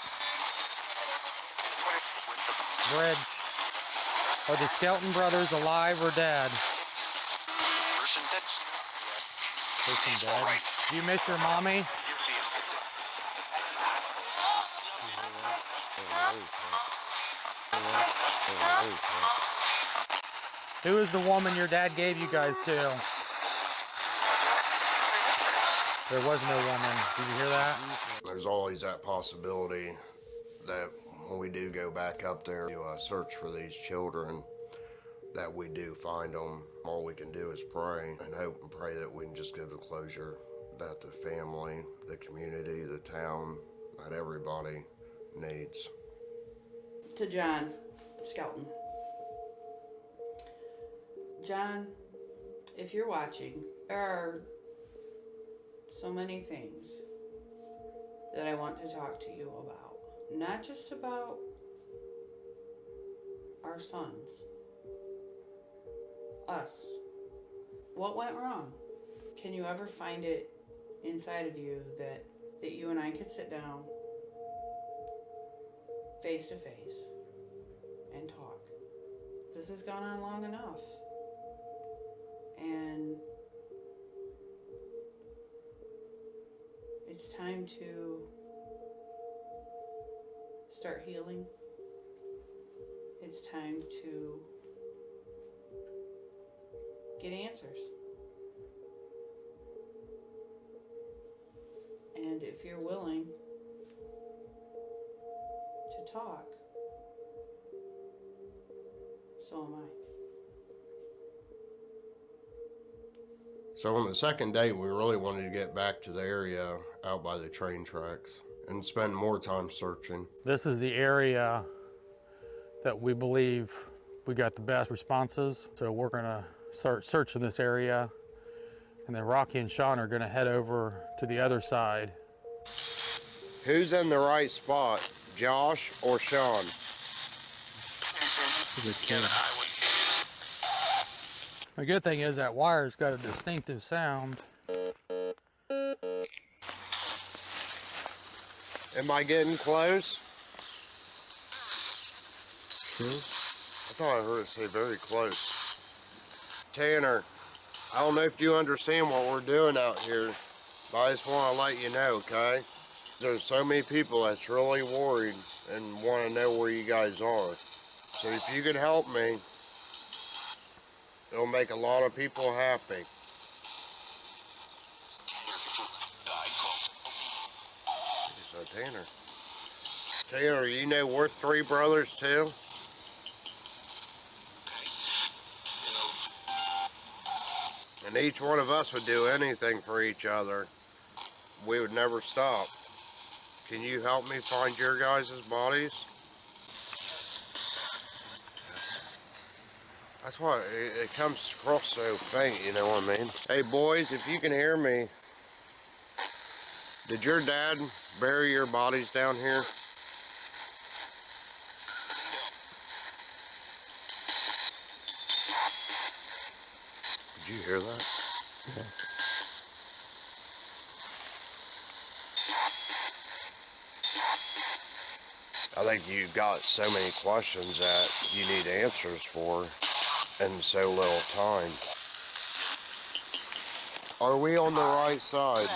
bridge. Are the Skelton brothers alive or dead? Person dead. Person dead. Do you miss your mommy? Who is the woman your dad gave you guys to? There was no woman. Did you hear that? There's always that possibility that when we do go back up there to search for these children, that we do find them. All we can do is pray and hope and pray that we can just give the closure that the family, the community, the town, that everybody needs. To John Skelton. John, if you're watching, there are so many things that I want to talk to you about. Not just about our sons. Us. What went wrong? Can you ever find it inside of you that you and I could sit down face to face and talk? This has gone on long enough. And it's time to start healing. It's time to get answers. And if you're willing to talk, so am I. So on the second date, we really wanted to get back to the area out by the train tracks and spend more time searching. This is the area that we believe we got the best responses. So we're gonna start searching this area, and then Rocky and Sean are gonna head over to the other side. Who's in the right spot, Josh or Sean? The good thing is that wire's got a distinctive sound. Am I getting close? Sure. I thought I heard it say very close. Tanner, I don't know if you understand what we're doing out here, but I just want to let you know, okay? There's so many people that's really worried and want to know where you guys are. So if you could help me, it'll make a lot of people happy. So Tanner, you know we're three brothers too? And each one of us would do anything for each other. We would never stop. Can you help me find your guys' bodies? That's why it comes across so faint, you know what I mean? Hey boys, if you can hear me, did your dad bury your bodies down here? Did you hear that? Yeah. I think you've got so many questions that you need answers for in so little time. Are we on the right side?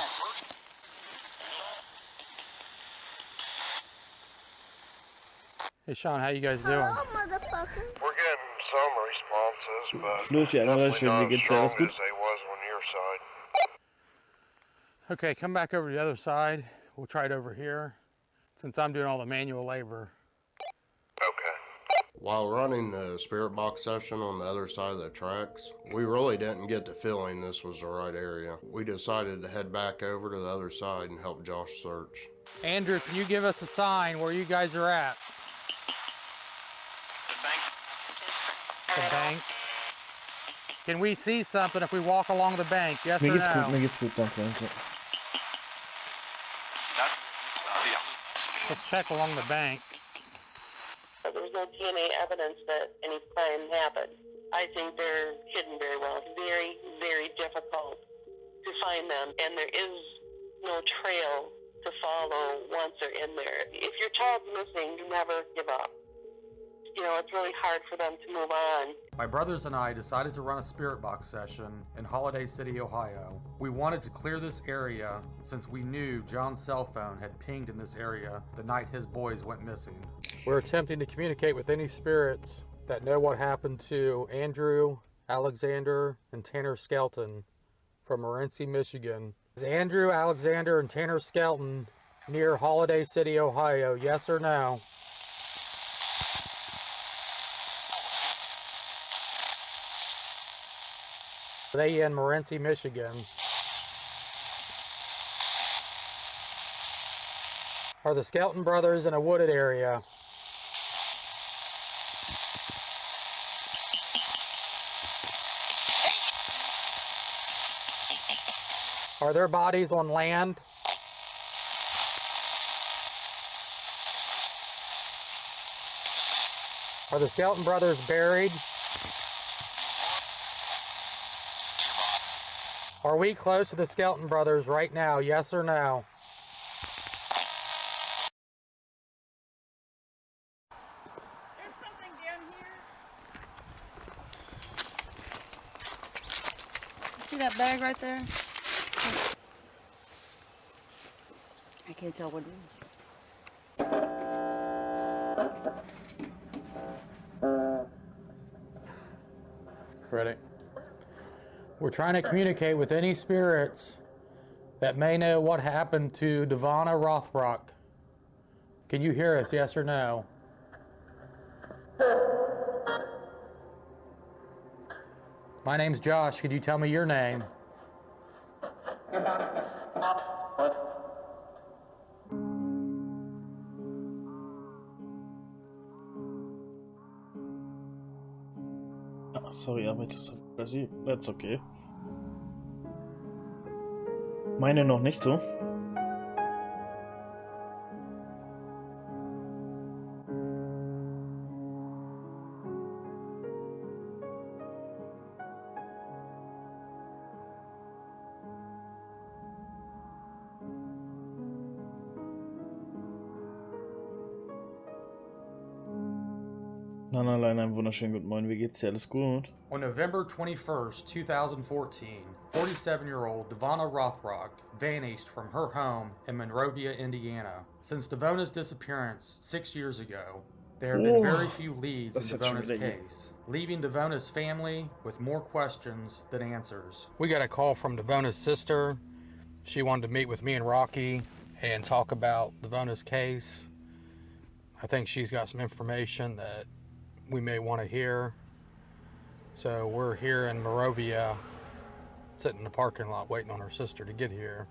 Hey Sean, how you guys doing? We're getting some responses, but Fluch, ja, definitely schön, not wie as geht's dir? strong Alles as gut? they was on your side. Okay, come back over to the other side. We'll try it over here, since I'm doing all the manual labor. While running the spirit box session on the other side of the tracks, we really didn't get the feeling this was the right area. We decided to head back over to the other side and help Josh search. Andrew, can you give us a sign where you guys are at? The bank. Can we see something if we walk along the bank? Yes Mir or geht's no? gut, mir geht's gut, danke, danke. Let's check along the bank. There's no DNA evidence that any crime happened. I think they're hidden very well. It's very, very difficult to find them, and there is no trail to follow once they're in there. If your child's missing, you never give up. it's really hard for them to move on. My brothers and I decided to run a spirit box session in Holiday City, Ohio. We wanted to clear this area since we knew John's cell phone had pinged in this area the night his boys went missing. We're attempting to communicate with any spirits that know what happened to Andrew, Alexander, and Tanner Skelton from Morenci, Michigan. Is Andrew, Alexander, and Tanner Skelton near Holiday City, Ohio? Yes or no? Are they in Morenci, Michigan? Are the Skelton brothers in a wooded area? Are their bodies on land? Are the Skelton brothers buried? Are we close to the Skelton brothers right now, yes or no? There's something down here. See that bag right there? I can't tell what it is. Ready? We're trying to communicate with any spirits that may know what happened to Devonna Rothrock. Can you hear us, yes or no? My name's Josh. Could you tell me your name? Sorry, Arbeit ist crazy. That's okay. Meine noch nicht so. Nein, allein einen wunderschönen guten Morgen. Wie geht's dir? Alles gut? On November 21st, 2014, 47-year-old Devonna Rothrock vanished from her home in Monrovia, Indiana. Since Devonna's disappearance 6 years ago, there have been very few leads in Devonna's case, leaving Devonna's family with more questions than answers. We got a call from Devonna's sister. She wanted to meet with me and Rocky and talk about Devonna's case. I think she's got some information that we may want to hear. So we're here in Morovia, sitting in the parking lot waiting on her sister to get here.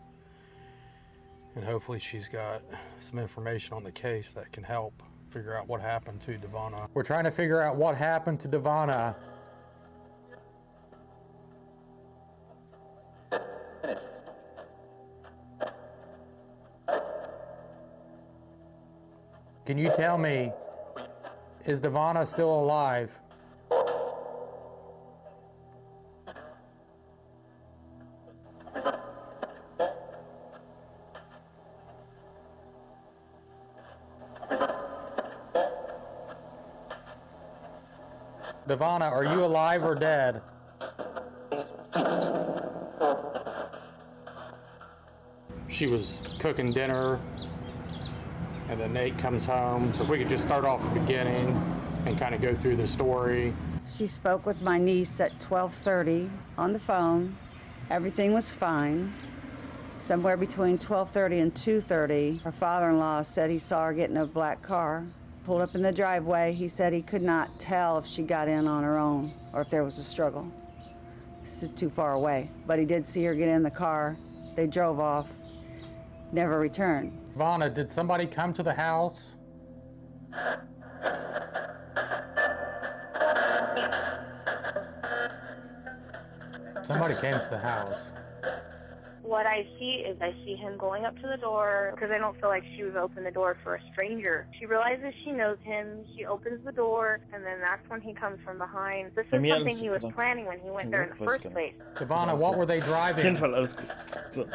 And hopefully she's got some information on the case that can help figure out what happened to Devonna. We're trying to figure out what happened to Devonna. Can you tell me, is Devonna still alive? Devonna, are you alive or dead? She was cooking dinner, and then Nate comes home. So if we could just start off the beginning and kind of go through the story. She spoke with my niece at 12:30 on the phone. Everything was fine. Somewhere between 12:30 and 2:30, her father-in-law said he saw her get in a black car. Pulled up in the driveway. He said he could not tell if she got in on her own or if there was a struggle. This is too far away. But he did see her get in the car. They drove off, never returned. Devonna, did somebody come to the house? Somebody came to the house. What I see is I see him going up to the door because I don't feel like she would open the door for a stranger. She realizes she knows him. She opens the door, and then that's when he comes from behind. This is something he was planning when he went there in the first place. Devonna, what were they driving? Auf jeden Fall alles gut. So.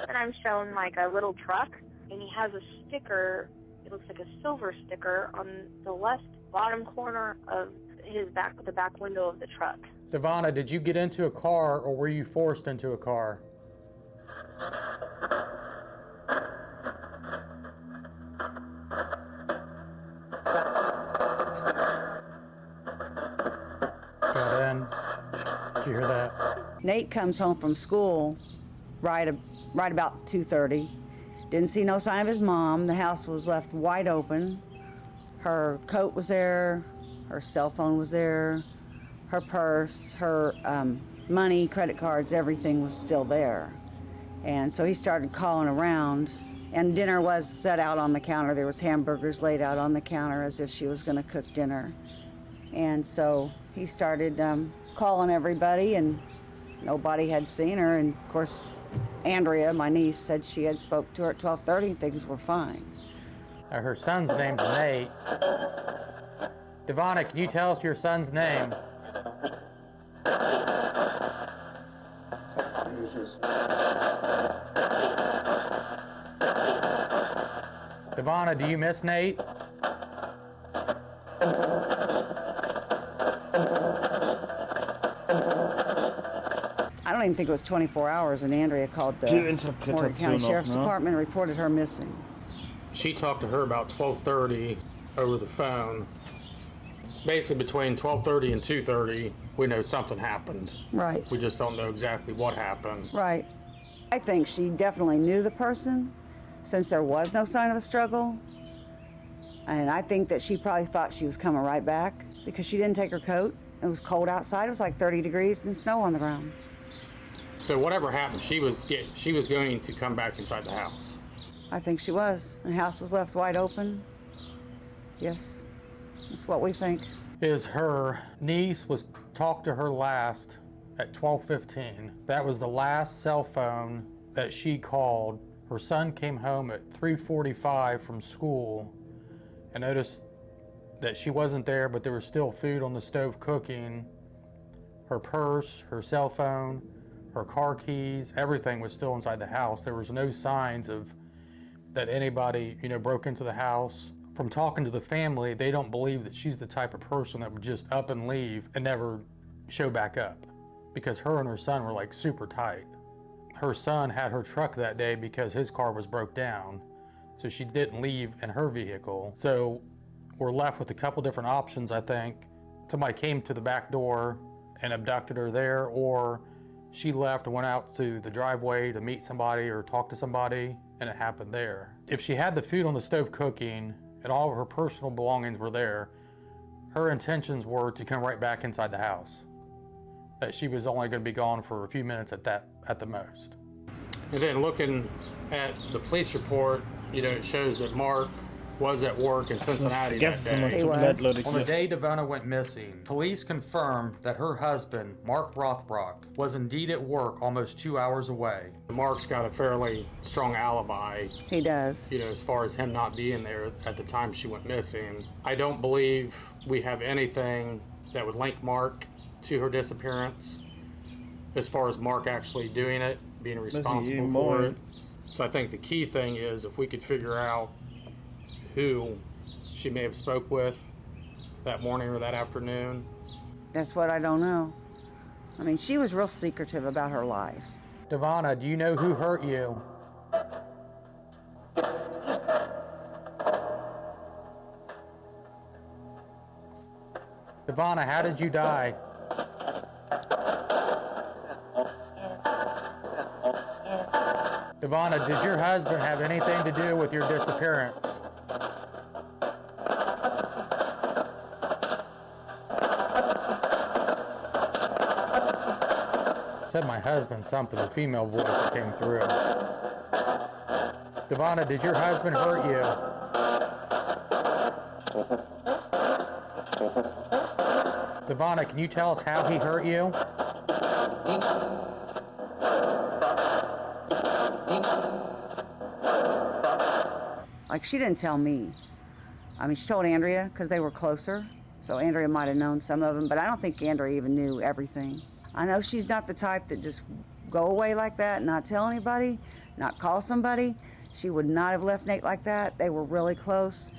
And I'm shown like a little truck, and he has a sticker It looks like a silver sticker on the left bottom corner of the back window of the truck. Devonna, did you get into a car or were you forced into a car? Got in. Did you hear that? Nate comes home from school right about 2:30. Didn't see no sign of his mom. The house was left wide open. Her coat was there, her cell phone was there, her purse, her money, credit cards, everything was still there. And so he started calling around, and dinner was set out on the counter. There was hamburgers laid out on the counter as if she was going to cook dinner. And so he started calling everybody, and nobody had seen her. And of course, Andrea, my niece, said she had spoke to her at 12:30 and things were fine. Her son's name's Nate. Devonna, can you tell us your son's name? Devonna, do you miss Nate? I don't even think it was 24 hours, and Andrea called the Morgan County Sheriff's Department and reported her missing. She talked to her about 12:30 over the phone. Basically between 12:30 and 2:30, we know something happened. Right. We just don't know exactly what happened. Right. I think she definitely knew the person, since there was no sign of a struggle. And I think that she probably thought she was coming right back because she didn't take her coat. It was cold outside. It was like 30 degrees and snow on the ground. So whatever happened, she was going to come back inside the house. I think she was. The house was left wide open. Yes, that's what we think. Is her niece was talked to her last at 12:15. That was the last cell phone that she called. Her son came home at 3:45 from school and noticed that she wasn't there, but there was still food on the stove cooking. Her purse, her cell phone, her car keys, everything was still inside the house. There was no signs of that anybody, broke into the house. From talking to the family, they don't believe that she's the type of person that would just up and leave and never show back up, because her and her son were like super tight. Her son had her truck that day because his car was broke down, so she didn't leave in her vehicle. So we're left with a couple different options, I think. Somebody came to the back door and abducted her there, or she left and went out to the driveway to meet somebody or talk to somebody, and it happened there. If she had the food on the stove cooking and all of her personal belongings were there, her intentions were to come right back inside the house. That she was only going to be gone for a few minutes at the most. And then looking at the police report, it shows that Mark was at work in Cincinnati that day. On the day Devonna went missing, police confirmed that her husband, Mark Rothbrock, was indeed at work almost 2 hours away. Mark's got a fairly strong alibi. He does. As far as him not being there at the time she went missing. I don't believe we have anything that would link Mark to her disappearance, as far as Mark actually doing it, being responsible for it. So I think the key thing is if we could figure out who she may have spoke with that morning or that afternoon. That's what I don't know. I mean, she was real secretive about her life. Devonna, do you know who hurt you? Devonna, how did you die? Devonna, did your husband have anything to do with your disappearance? Said my husband something, the female voice that came through. Devonna, did your husband hurt you? Devonna, can you tell us how he hurt you? Like, she didn't tell me. I mean, she told Andrea because they were closer. So Andrea might have known some of them, but I don't think Andrea even knew everything. I know she's not the type that just go away like that, not tell anybody, not call somebody. She would not have left Nate like that. They were really close,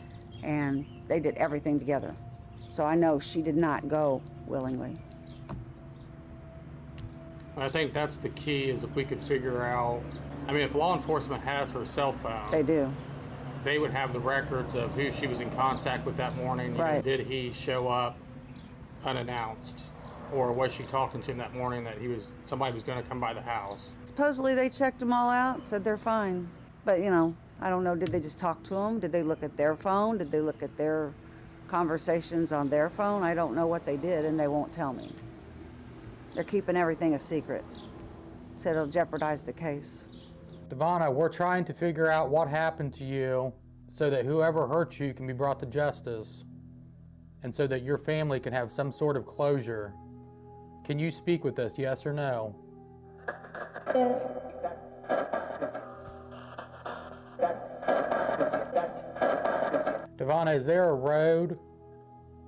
and they did everything together. So I know she did not go willingly. I think that's the key, is if we could figure out, I mean, if law enforcement has her cell phone. They do. They would have the records of who she was in contact with that morning. You know, Right. did he show up unannounced? Or was she talking to him that morning that somebody was going to come by the house? Supposedly they checked them all out, said they're fine. But, you know, I don't know, did they just talk to them? Did they look at their phone? Did they look at their conversations on their phone? I don't know what they did, and they won't tell me. They're keeping everything a secret. So it'll jeopardize the case. Devonna, we're trying to figure out what happened to you so that whoever hurt you can be brought to justice and so that your family can have some sort of closure. Can you speak with us, yes or no? Yes. Devonna, is there a road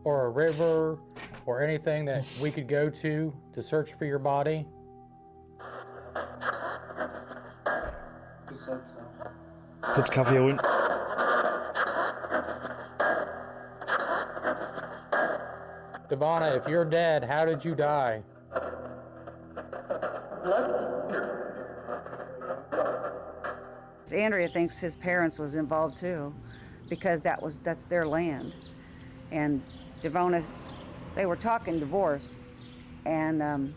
or a river or anything that we could go to search for your body? Kurz Kaffee holen. Devonna, if you're dead, how did you die? Andrea thinks his parents was involved too, because that's their land. And Devonna, they were talking divorce, and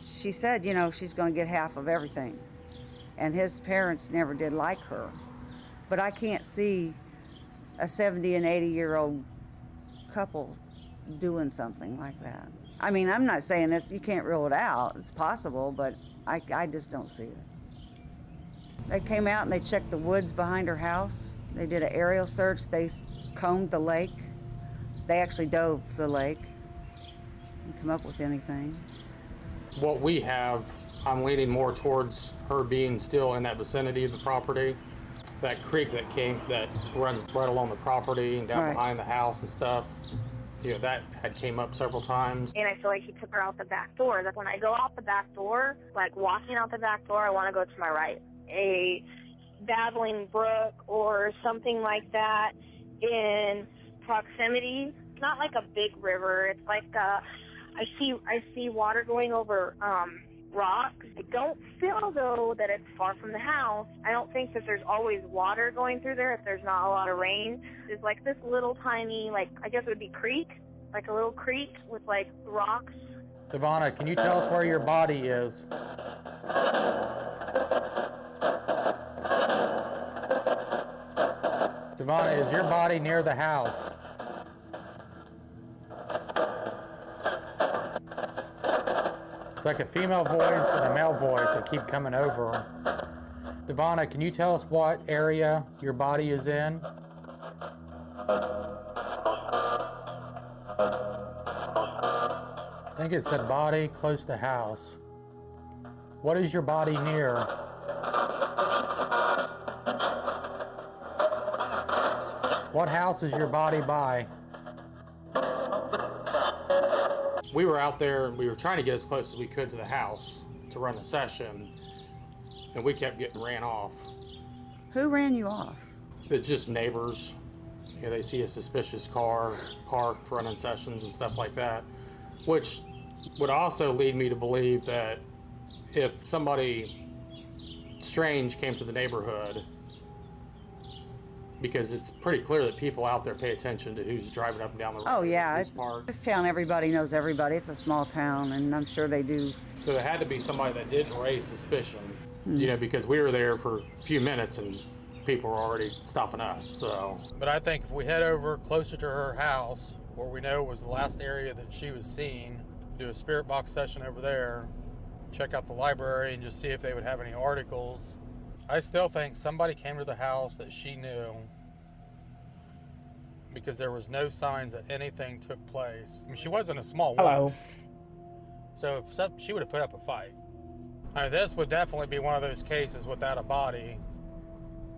she said, you know, she's going to get half of everything. And his parents never did like her. But I can't see a 70 and 80-year-old couple doing something like that. I mean, I'm not saying this, you can't rule it out. It's possible, but I just don't see it. They came out and they checked the woods behind her house. They did an aerial search. They combed the lake. They actually dove the lake and come up with anything. What we have, I'm leaning more towards her being still in that vicinity of the property. That creek that runs right along the property and down behind the house and stuff. You know, that had came up several times. And I feel like he took her out the back door. That when I go out the back door, like walking out the back door, I want to go to my right. A babbling brook or something like that in proximity. It's not like a big river. It's like I see water going over rocks. I don't feel, though, that it's far from the house. I don't think that there's always water going through there if there's not a lot of rain. There's like this little tiny, like, I guess it would be creek, like a little creek with like rocks. Devonna, can you tell us where your body is? Devonna, is your body near the house? It's like a female voice and a male voice that keep coming over. Devonna, can you tell us what area your body is in? I think it said body close to house. What is your body near? What house is your body by? We were out there and we were trying to get as close as we could to the house to run the session, and we kept getting ran off. Who ran you off? It's just neighbors. You know, they see a suspicious car parked running sessions and stuff like that, which would also lead me to believe that if somebody strange came to the neighborhood, because it's pretty clear that people out there pay attention to who's driving up and down the road. Oh yeah, this town, everybody knows everybody. It's a small town, and I'm sure they do. So there had to be somebody that didn't raise suspicion, you know, because we were there for a few minutes and people were already stopping us, so. But I think if we head over closer to her house, where we know was the last area that she was seen, do a spirit box session over there, check out the library and just see if they would have any articles. I still think somebody came to the house that she knew, because there was no signs that anything took place. I mean, she wasn't a small woman. Hello. So if she would have put up a fight. I mean, this would definitely be one of those cases without a body.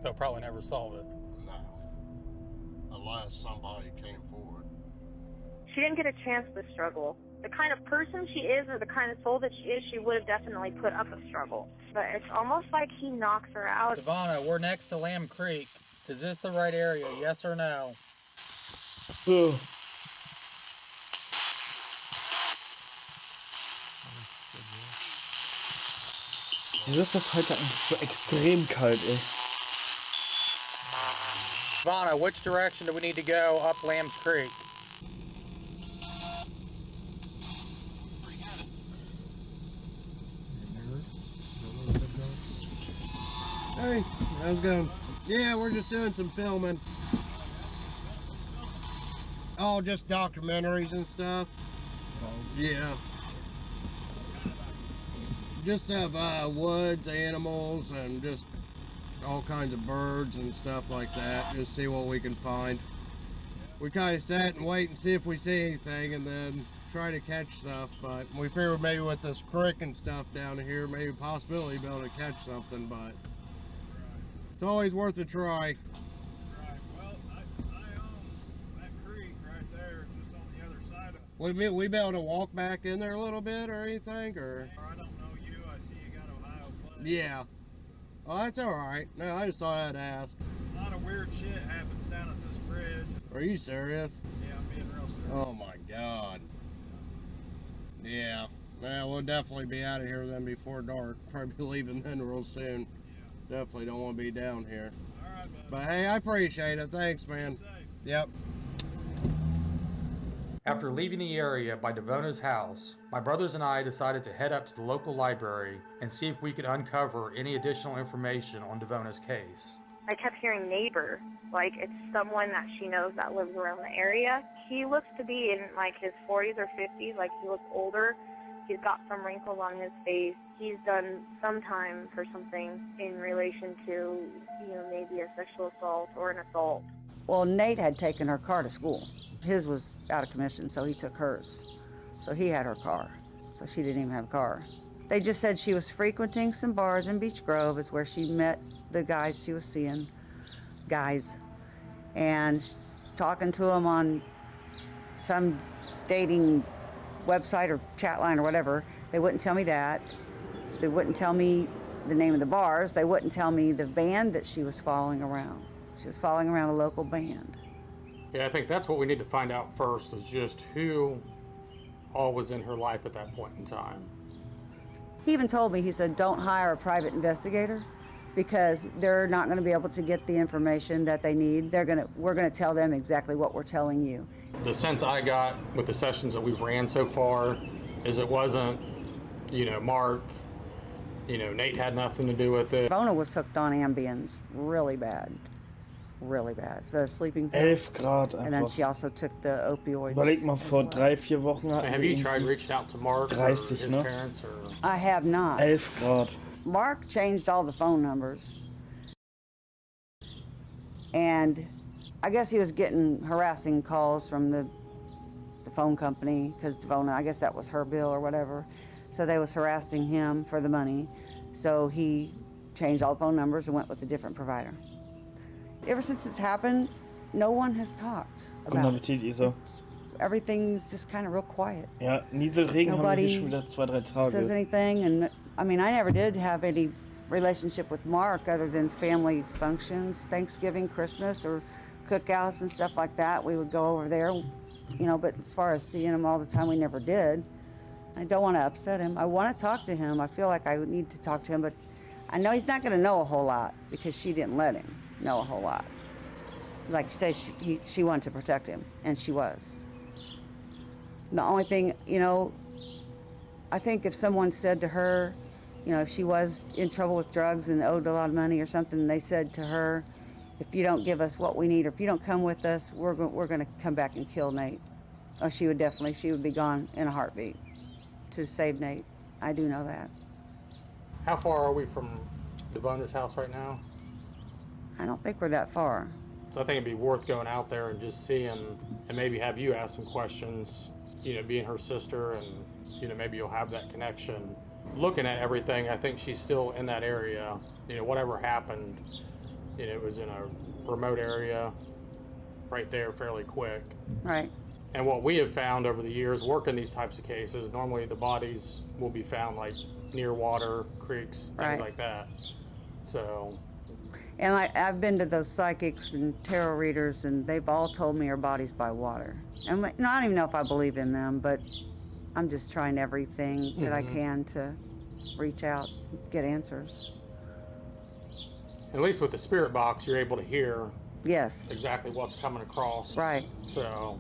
They'll probably never solve it. No. Unless somebody came forward. She didn't get a chance to struggle. The kind of person she is or the kind of soul that she is, she would have definitely put up a struggle. But it's almost like he knocks her out. Ivana, we're next to Lamb Creek. Is this the right area, yes or no? Wieso ist das heute eigentlich so extrem kalt, ey? Ivana, which direction do we need to go up Lamb's Creek? Hey, how's it going? Yeah, we're just doing some filming. Oh, just documentaries and stuff. Yeah. Just have woods, animals, and just all kinds of birds and stuff like that. Just see what we can find. We kind of sat and wait and see if we see anything, and then try to catch stuff. But we figured maybe with this creek and stuff down here, maybe a possibility to be able to catch something. But it's always worth a try. Right. Well, I own that creek right there, just on the other side of it. Would we be able to walk back in there a little bit or anything, or? I don't know you. I see you got Ohio flag. Yeah. Oh, that's all right. No, I just thought I'd ask. A lot of weird shit happens down at this bridge. Are you serious? Yeah, I'm being real serious. Oh my God. Yeah. Well, we'll definitely be out of here then before dark. Probably leaving then real soon. Yeah. Definitely don't want to be down here. All right, buddy. But hey, I appreciate it. Thanks, man. Yep. After leaving the area by Devona's house, my brothers and I decided to head up to the local library and see if we could uncover any additional information on Devona's case. I kept hearing neighbor, like it's someone that she knows that lives around the area. He looks to be in like his 40s or 50s, like he looks older. He's got some wrinkles on his face. He's done some time for something in relation to, maybe a sexual assault or an assault. Well, Nate had taken her car to school. His was out of commission, so he took hers. So he had her car, so she didn't even have a car. They just said she was frequenting some bars in Beech Grove is where she met the guys she was seeing, and talking to them on some dating website or chat line or whatever. They wouldn't tell me that. They wouldn't tell me the name of the bars. They wouldn't tell me the band that she was following around. She was following around a local band. Yeah, I think that's what we need to find out first, is just who all was in her life at that point in time. He even told me, he said, don't hire a private investigator because they're not going to be able to get the information that they need. We're going to tell them exactly what we're telling you. The sense I got with the sessions that we've ran so far is it wasn't, Mark, Nate had nothing to do with it. Bona was hooked on Ambiens really bad. Really bad. The sleeping pill. 11 Grad einfach. And then she also took the opioids. Überleg mal, vor 3-4 Wochen hatten Have you tried reaching out to Mark 30, or his ne? parents? Or? I have not. 11 Grad. Mark changed all the phone numbers. And I guess he was getting harassing calls from the phone company because Devona, I guess that was her bill or whatever. So they was harassing him for the money. So he changed all the phone numbers and went with a different provider. Ever since it's happened, no one has talked Guten about Appetit, Isa. Everything's just kind of real quiet. Ja, Nieselregen haben wir hier Nobody schon wieder 2-3 Tage. says anything, and I mean, I never did have any relationship with Mark other than family functions, Thanksgiving, Christmas, or cookouts and stuff like that. We would go over there, but as far as seeing him all the time, we never did. I don't want to upset him. I want to talk to him. I feel like I would need to talk to him, but I know he's not going to know a whole lot because she didn't let him know a whole lot. Like you say, she wanted to protect him, and she was. The only thing, I think if someone said to her, if she was in trouble with drugs and owed a lot of money or something, they said to her, if you don't give us what we need, or if you don't come with us, we're going to come back and kill Nate. Oh, she would be gone in a heartbeat to save Nate. I do know that. How far are we from Devona's house right now? I don't think we're that far. So I think it'd be worth going out there and just seeing, and maybe have you ask some questions, being her sister, and, maybe you'll have that connection. Looking at everything, I think she's still in that area. Whatever happened, it was in a remote area right there fairly quick. Right. And what we have found over the years working these types of cases, normally the bodies will be found like near water, creeks, things Right. like that. So, And I've been to those psychics and tarot readers, and they've all told me her body's by water. And I don't even know if I believe in them, but I'm just trying everything that I can to reach out, get answers. at least with the spirit box, you're able to hear Yes. exactly what's coming across. Right. So,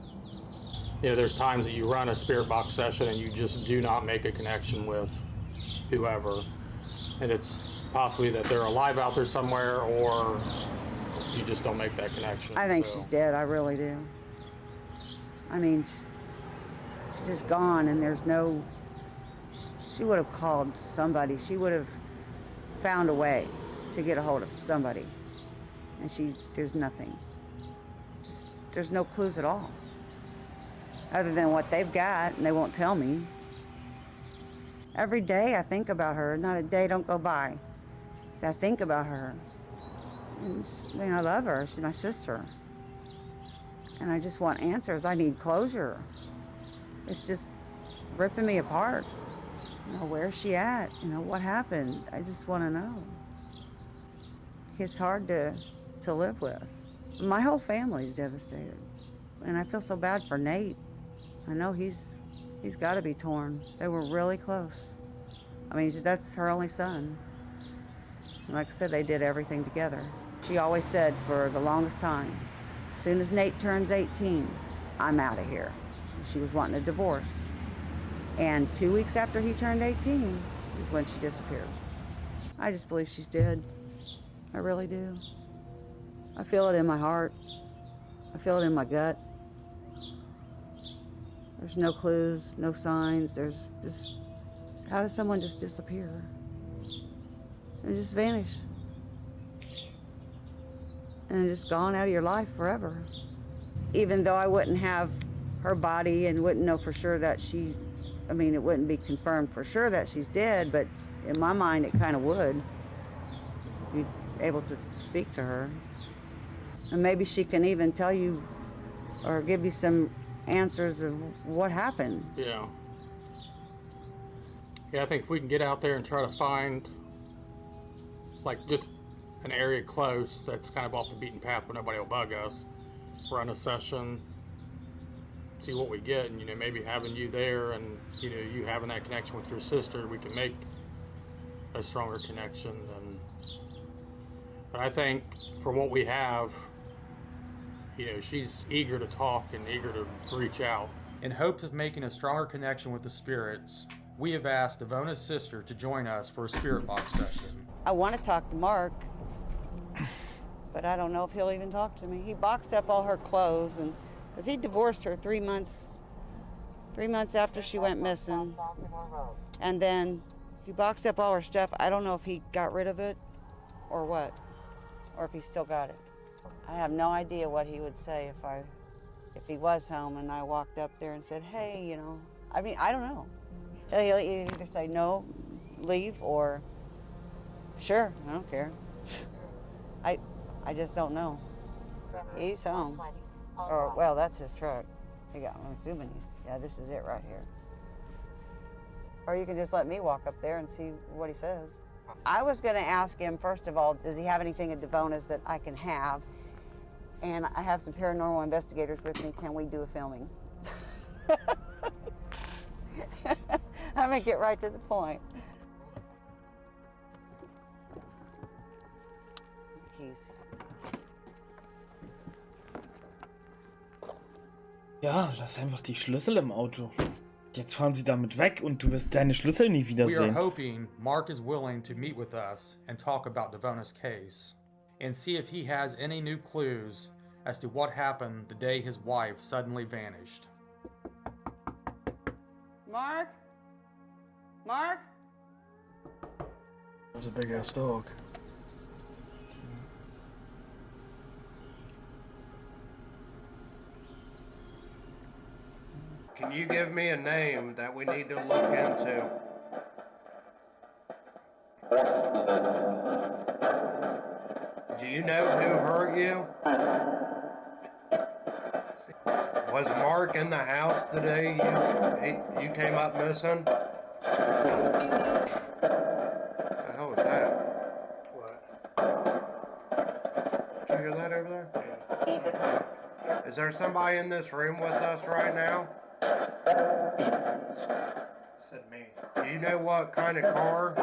there's times that you run a spirit box session and you just do not make a connection with whoever. And it's possibly that they're alive out there somewhere, or you just don't make that connection. I think she's dead. I really do. I mean, she's just gone, and there's no... She would have called somebody. She would have found a way to get a hold of somebody. And there's nothing. There's no clues at all. Other than what they've got, and they won't tell me. Every day I think about her. Not a day don't go by that I think about her. And I love her. She's my sister. And I just want answers. I need closure. It's just ripping me apart. Where's she at? What happened? I just want to know. It's hard to live with. My whole family's devastated. And I feel so bad for Nate. I know he's got to be torn. They were really close. I mean, that's her only son. And like I said, they did everything together. She always said for the longest time, as soon as Nate turns 18, I'm out of here. And she was wanting a divorce. And 2 weeks after he turned 18 is when she disappeared. I just believe she's dead. I really do. I feel it in my heart. I feel it in my gut. There's no clues, no signs. There's just, how does someone just disappear? And just vanish. And just gone out of your life forever. Even though I wouldn't have her body and wouldn't know for sure that it wouldn't be confirmed for sure that she's dead, but in my mind it kind of would. If you're able to speak to her. And maybe she can even tell you or give you some answers of what happened. Yeah. Yeah, I think if we can get out there and try to find, just an area close that's kind of off the beaten path where nobody will bug us, run a session, see what we get, and, maybe having you there and, you having that connection with your sister, we can make a stronger connection. But I think from what we have, she's eager to talk and eager to reach out. In hopes of making a stronger connection with the spirits, we have asked Devona's sister to join us for a spirit box session. I want to talk to Mark, but I don't know if he'll even talk to me. He boxed up all her clothes, and because he divorced her 3 months after she went missing, and then he boxed up all her stuff. I don't know if he got rid of it or what, or if he still got it. I have no idea what he would say if he was home and I walked up there and said, hey, I don't know. He'll either say no, leave, or sure, I don't care. I just don't know. He's home. Or, well, that's his truck. I'm assuming this is it right here. Or you can just let me walk up there and see what he says. I was going to ask him, first of all, does he have anything at Devona's that I can have? And I have some paranormal investigators with me. Can we do a filming? I'm going to get right to the point. Keys. Ja, lass einfach die Schlüssel im Auto. Jetzt fahren sie damit weg und du wirst deine Schlüssel nie We are wiedersehen. hoping Mark is willing to meet with us and talk about Devona's case and see if he has any new clues as to what happened the day his wife suddenly vanished. Mark? Mark? That's a big ass dog. Can you give me a name that we need to look into? Do you know who hurt you? Was Mark in the house the day you came up missing? What the hell was that? What? Did you hear that over there? Yeah. Is there somebody in this room with us right now? Said me. Do you know what kind of car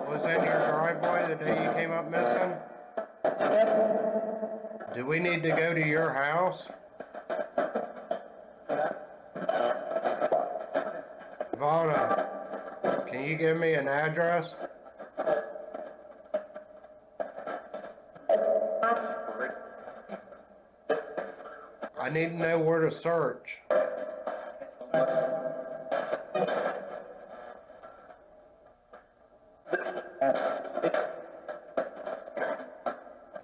was in your driveway the day you came up missing? Do we need to go to your house? Ivana, can you give me an address? I need to know where to search.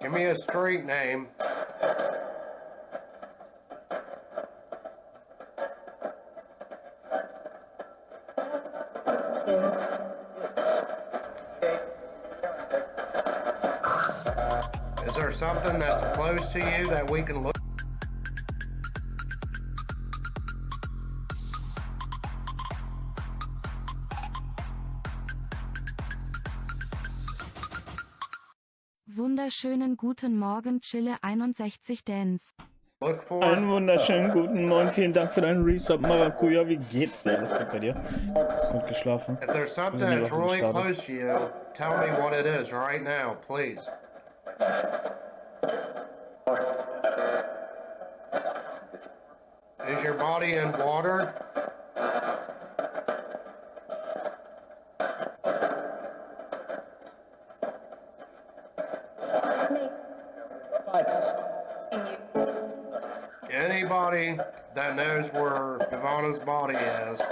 Give me a street name. Is there something that's close to you that we can look? Wunderschönen guten Morgen, Chille 61 Dance. Look for. Einen wunderschönen guten Morgen, vielen Dank für deinen Resub, Maracuja. Wie geht's dir? Alles gut bei dir? Gut geschlafen? If there's something that's really close to you, tell me what it is right now, please. Is your body in water? Anybody that knows where Ivana's body is,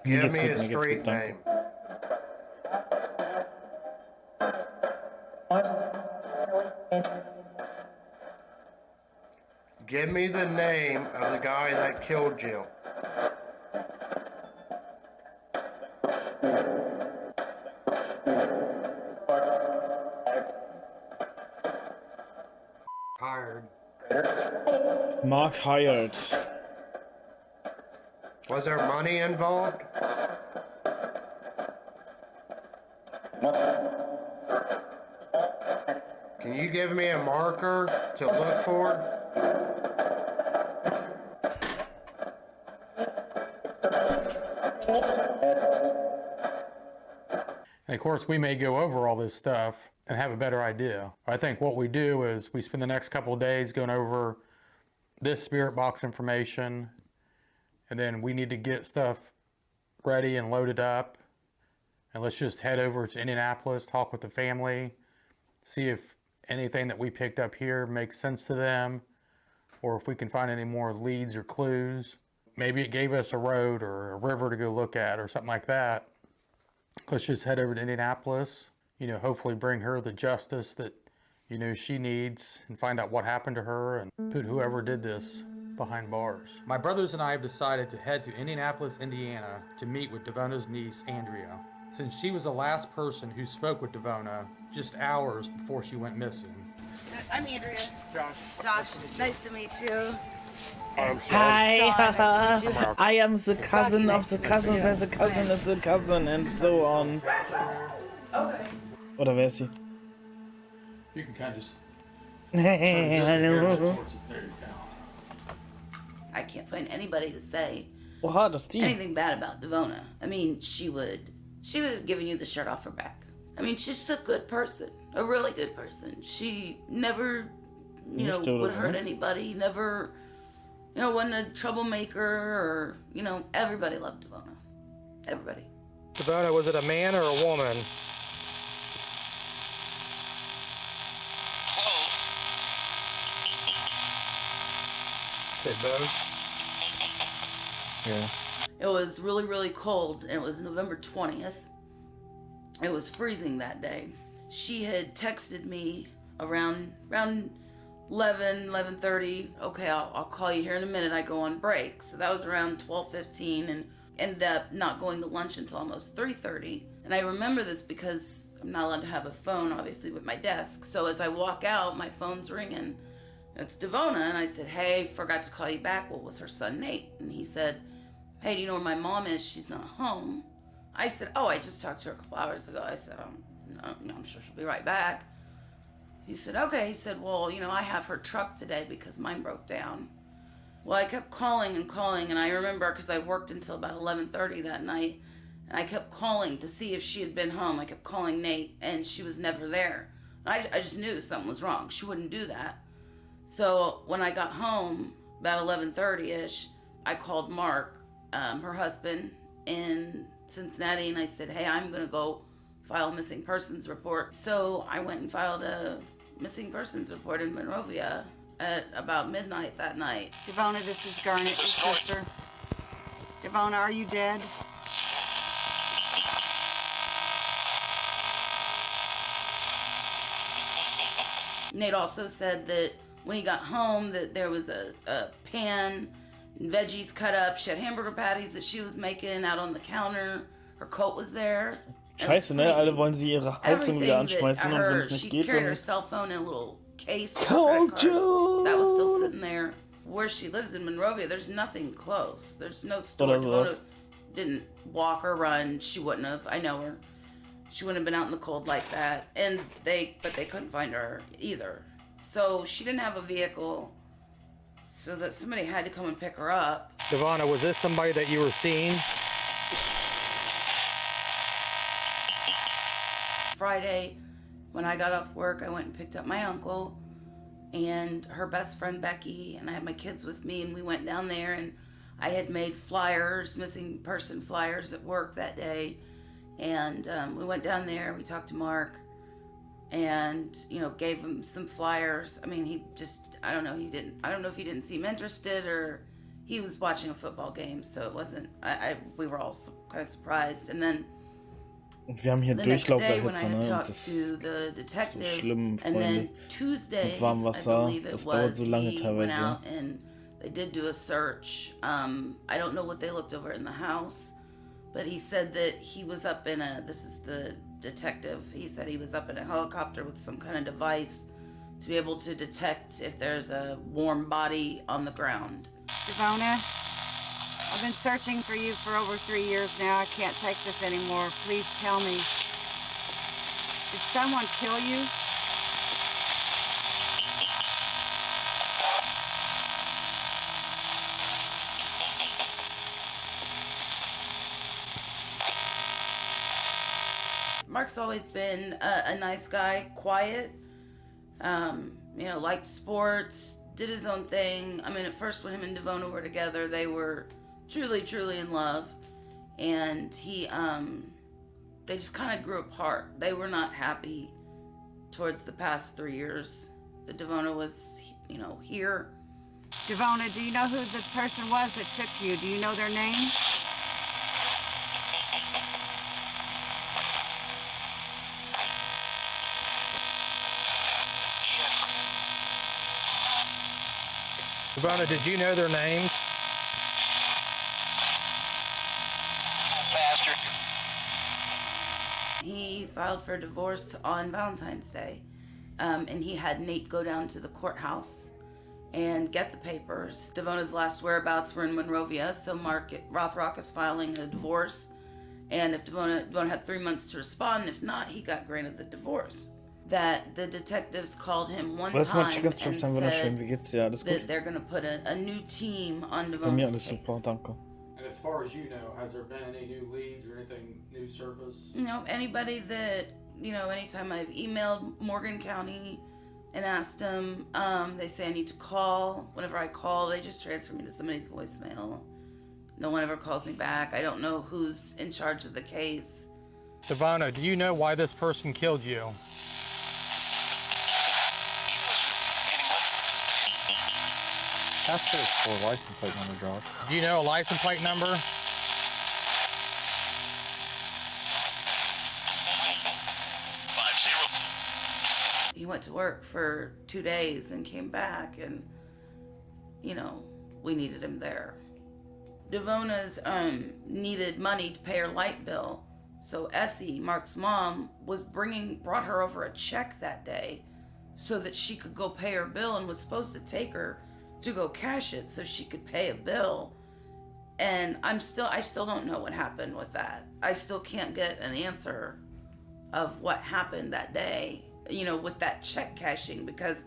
give me a street name. Give me the name of the guy that killed you. Hired. Mark hired. Was there money involved? Can you give me a marker to look for? And of course, we may go over all this stuff and have a better idea. I think what we do is we spend the next couple of days going over this spirit box information, and then we need to get stuff ready and loaded up. And let's just head over to Indianapolis, talk with the family, see if anything that we picked up here makes sense to them, or if we can find any more leads or clues. Maybe it gave us a road or a river to go look at or something like that. Let's just head over to Indianapolis, hopefully bring her the justice that, she needs, and find out what happened to her and put whoever did this behind bars. My brothers and I have decided to head to Indianapolis, Indiana to meet with Devona's niece, Andrea, since she was the last person who spoke with Devona just hours before she went missing. I'm Andrea. Josh. Josh, nice to meet you. Hi, Nice to meet you. I am the cousin of the cousin, where the cousin is the cousin, and so on. Okay. Oder wer ist sie? You can kind of just... Hallo. There you go. I can't find anybody to say Oha, das ist die. anything bad about Devona. I mean, she would have given you the shirt off her back. I mean, she's just a good person, a really good person. She never, would hurt anybody, never, wasn't a troublemaker, or, everybody loved Devona. Everybody. Devona, was it a man or a woman? Say both? Yeah. It was really, really cold, and it was November 20th. It was freezing that day. She had texted me around 11:30. Okay, I'll call you here in a minute. I go on break. So that was around 12:15, and ended up not going to lunch until almost 3:30. And I remember this because I'm not allowed to have a phone, obviously, with my desk. So as I walk out, my phone's ringing. It's Devona. And I said, hey, forgot to call you back. What was her son, Nate? And he said, hey, do you know where my mom is? She's not home. I said, oh, I just talked to her a couple hours ago. I said, no, I'm sure she'll be right back. He said, okay. He said, well, I have her truck today because mine broke down. Well, I kept calling, and I remember because I worked until about 11:30 that night, and I kept calling to see if she had been home. I kept calling Nate, and she was never there. I just knew something was wrong. She wouldn't do that. So when I got home, about 11:30-ish, I called Mark, her husband, in Cincinnati, and I said, hey, I'm going to go file a missing persons report. So I went and filed a missing persons report in Monrovia at about midnight that night. Devona, this is Garnet, your sister. Devona, are you dead? Nate also said that when he got home that there was a pan, veggies cut up. She had hamburger patties that she was making out on the counter. Her coat was there. Scheiße, ne? Alle wollen sie ihre Heizung wieder anschmeißen und wenn es nicht she geht, carried dann... her cell phone in a little case with her credit cards. That was still sitting there. Where she lives in Monrovia, there's nothing close. There's no store. Devona didn't walk or run. She wouldn't have. I know her. She wouldn't have been out in the cold like that. But they couldn't find her either. So she didn't have a vehicle. So that somebody had to come and pick her up. Devona, was this somebody that you were seeing? Friday, when I got off work, I went and picked up my uncle and her best friend Becky, and I had my kids with me, and we went down there, and I had made flyers, missing person flyers at work that day, and we went down there, we talked to Mark, and gave him some flyers. I mean, he just, I don't know if he didn't seem interested or he was watching a football game, so it wasn't, we were all kind of surprised. And then Wir haben hier Durchlauferhitze, ne? Das ist so schlimm, Freunde. Mit warmem Wasser, das dauert so lange teilweise. And they did do a search. I don't know what they looked over in the house, but he said that he was up in this is the detective, he said he was up in a helicopter with some kind of device to be able to detect if there's a warm body on the ground. Devona, I've been searching for you for over 3 years now. I can't take this anymore. Please tell me. Did someone kill you? Mark's always been a nice guy, quiet, liked sports, did his own thing. I mean, at first when him and Devona were together, they were truly, truly in love. And they just kind of grew apart. They were not happy towards the past 3 years that Devona was, here. Devona, do you know who the person was that took you? Do you know their name? Devona, did you know their names? Bastard. He filed for divorce on Valentine's Day, and he had Nate go down to the courthouse and get the papers. Devona's last whereabouts were in Monrovia, so Mark Rothrock is filing a divorce, and if Devona had 3 months to respond, if not, he got granted the divorce. That the detectives called him one time and said that they're going to put a new team on Devona's case. Super, danke. And as far as you know, has there been any new leads or anything new surface? Anybody that, anytime I've emailed Morgan County and asked them, they say I need to call. Whenever I call, they just transfer me to somebody's voicemail. No one ever calls me back. I don't know who's in charge of the case. Devona, do you know why this person killed you? Ask her for a license plate number, Josh. Do you know a license plate number? He went to work for 2 days and came back, and we needed him there. Devona's needed money to pay her light bill, so Essie, Mark's mom, brought her over a check that day so that she could go pay her bill, and was supposed to take her to go cash it so she could pay a bill. And I still don't know what happened with that. I still can't get an answer of what happened that day, with that check cashing, because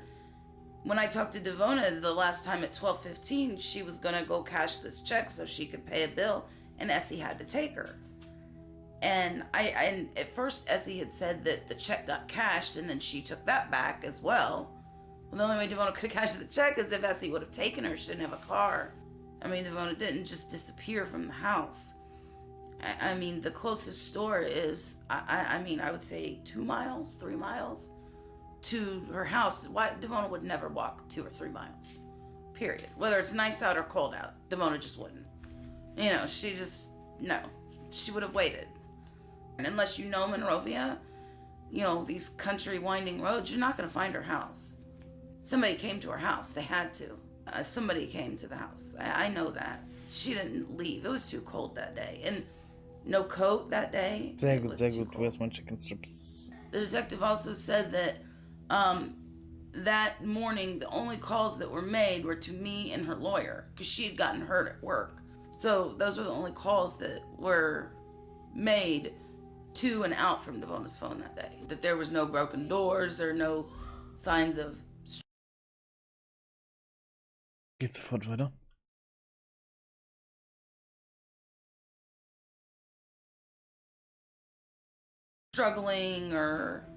when I talked to Devona the last time at 12:15, she was gonna go cash this check so she could pay a bill, and Essie had to take her. And and at first Essie had said that the check got cashed, and then she took that back as well. Well, the only way Devona could have cashed the check is if Essie would have taken her. She didn't have a car. I mean, Devona didn't just disappear from the house. I mean, the closest store is, I would say 2 miles, 3 miles to her house. Why Devona would never walk 2 or 3 miles, period. Whether it's nice out or cold out, Devona just wouldn't. She would have waited. And unless you know Monrovia, these country winding roads, you're not going to find her house. Somebody came to her house. They had to. Somebody came to the house. I know that. She didn't leave. It was too cold that day. And no coat that day. Sehr gut, sehr gut. Where's my chicken strips? The detective also said that that morning, the only calls that were made were to me and her lawyer, because she had gotten hurt at work. So those were the only calls that were made to and out from Devona's phone that day. That there was no broken doors or no signs of... Geht sofort weiter. struggling or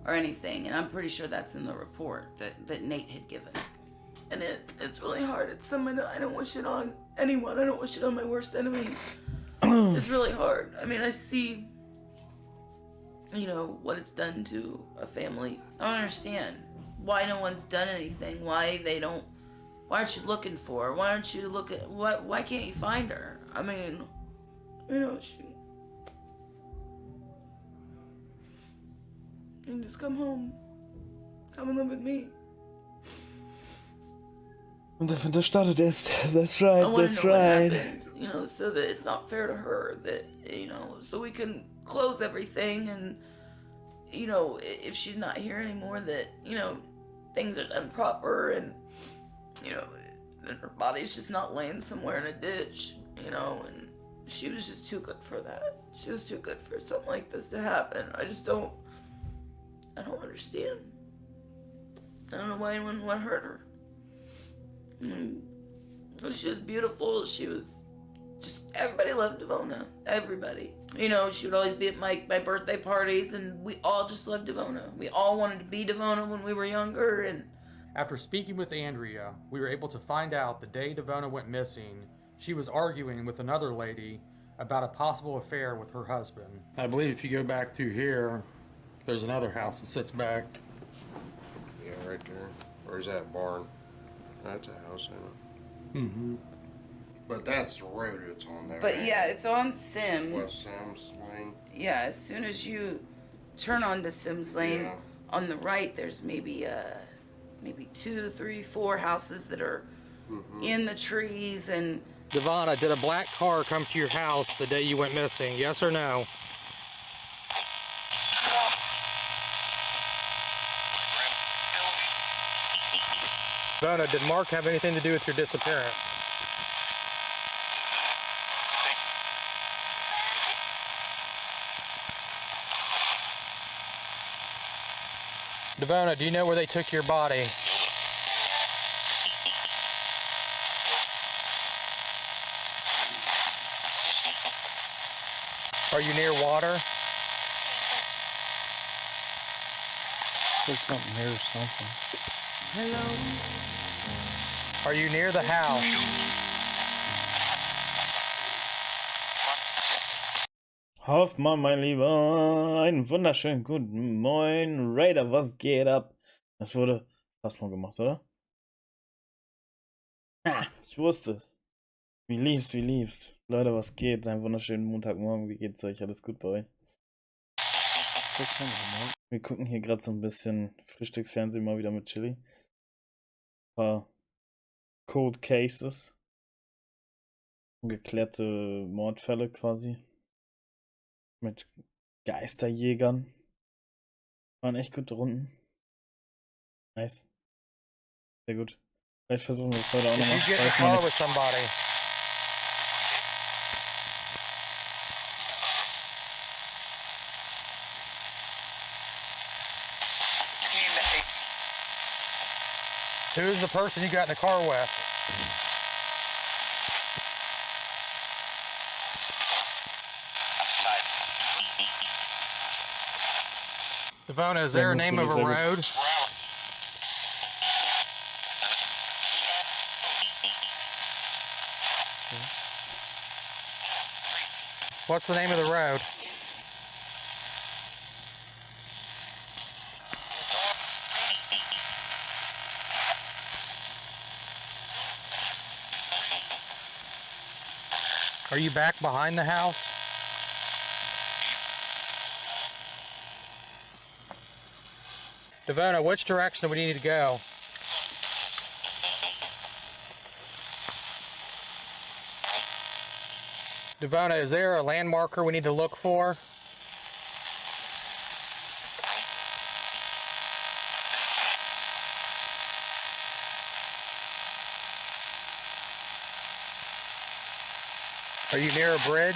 anything, and I'm pretty sure that's in the report that Nate had given. And it's really hard. It's something I don't wish it on anyone. I don't wish it on my worst enemy. It's really hard. I mean, I see, what it's done to a family. I don't understand why no one's done anything. Why aren't you looking for her? Why aren't you why can't you find her? I mean, and just come home. Come and live with me. Und da startet es. That's right, that's right. Happened, so that it's not fair to her, that, so we can close everything, and, if she's not here anymore, that, things are done proper, and, and her body's just not laying somewhere in a ditch, and she was just too good for that. She was too good for something like this to happen. I don't understand. I don't know why anyone would hurt her. She was beautiful. She was just, everybody loved Devona. Everybody. She would always be at my birthday parties, and we all just loved Devona. We all wanted to be Devona when we were younger. And after speaking with Andrea, we were able to find out the day Devona went missing, she was arguing with another lady about a possible affair with her husband. I believe if you go back through here, there's another house that sits back. Yeah, right there. Where's that barn? That's a house, isn't it? Mm-hmm. But that's the road it's on there. But yeah, it's on Sims. West Sims Lane. Yeah, as soon as you turn onto Sims Lane, on the right, there's maybe 2, 3, 4 houses that are in the trees. And Devona, did a black car come to your house the day you went missing? Yes or no? Devona, did Mark have anything to do with your disappearance? Devona, do you know where they took your body? Are you near water? There's something here or something. Hello? Are you near the house? Hoffmann, mein Lieber, einen wunderschönen guten Moin. Raider, was geht ab? Das wurde fast mal gemacht, oder? Ah, ich wusste es. Wie lief's, wie lief's? Leute, was geht? Einen wunderschönen Montagmorgen. Wie geht's euch? Alles gut bei euch? Wir gucken hier gerade so ein bisschen Frühstücksfernsehen mal wieder mit Chili. Ein paar Cold Cases. Ungeklärte Mordfälle quasi. Mit Geisterjägern. Waren echt gute Runden. Nice. Sehr gut. Vielleicht versuchen wir es heute auch Did nochmal. you get in the car with somebody? Who's the person you got in the car with? Devona, is there a name of a road? What's the name of the road? Are you back behind the house? Devona, which direction do we need to go? Devona, is there a landmarker we need to look for? Are you near a bridge?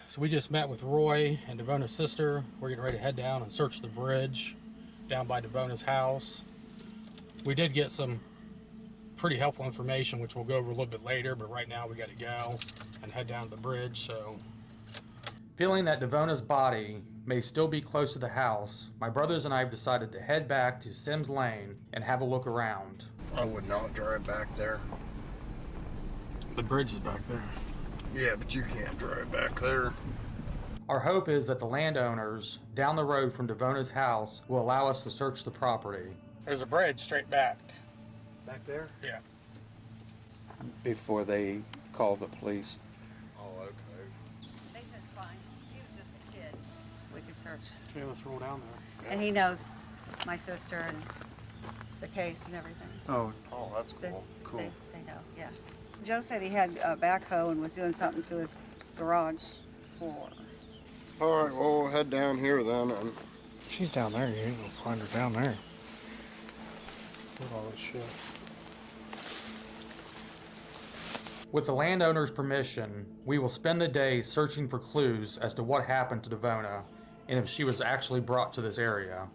So we just met with Roy and Devona's sister. We're getting ready to head down and search the bridge down by Devona's house. We did get some pretty helpful information, which we'll go over a little bit later, but right now we got to go and head down to the bridge. So, feeling that Devona's body may still be close to the house, my brothers and I have decided to head back to Sims Lane and have a look around. I would not drive back there. The bridge is back there. Yeah, but you can't drive back there. Our hope is that the landowners down the road from Devona's house will allow us to search the property. There's a bridge straight back. Back there? Yeah. Before they call the police. Oh, okay. They said it's fine. He was just a kid, so we could search. Okay, let's roll down there. And he knows my sister and the case and everything. So Oh, that's cool. Cool. They know, yeah. Joe said he had a backhoe and was doing something to his garage floor. All right, well, we'll head down here then. And She's down there. You ain't gonna find her down there. Look at all this shit. With the landowner's permission, we will spend the day searching for clues as to what happened to Devona and if she was actually brought to this area.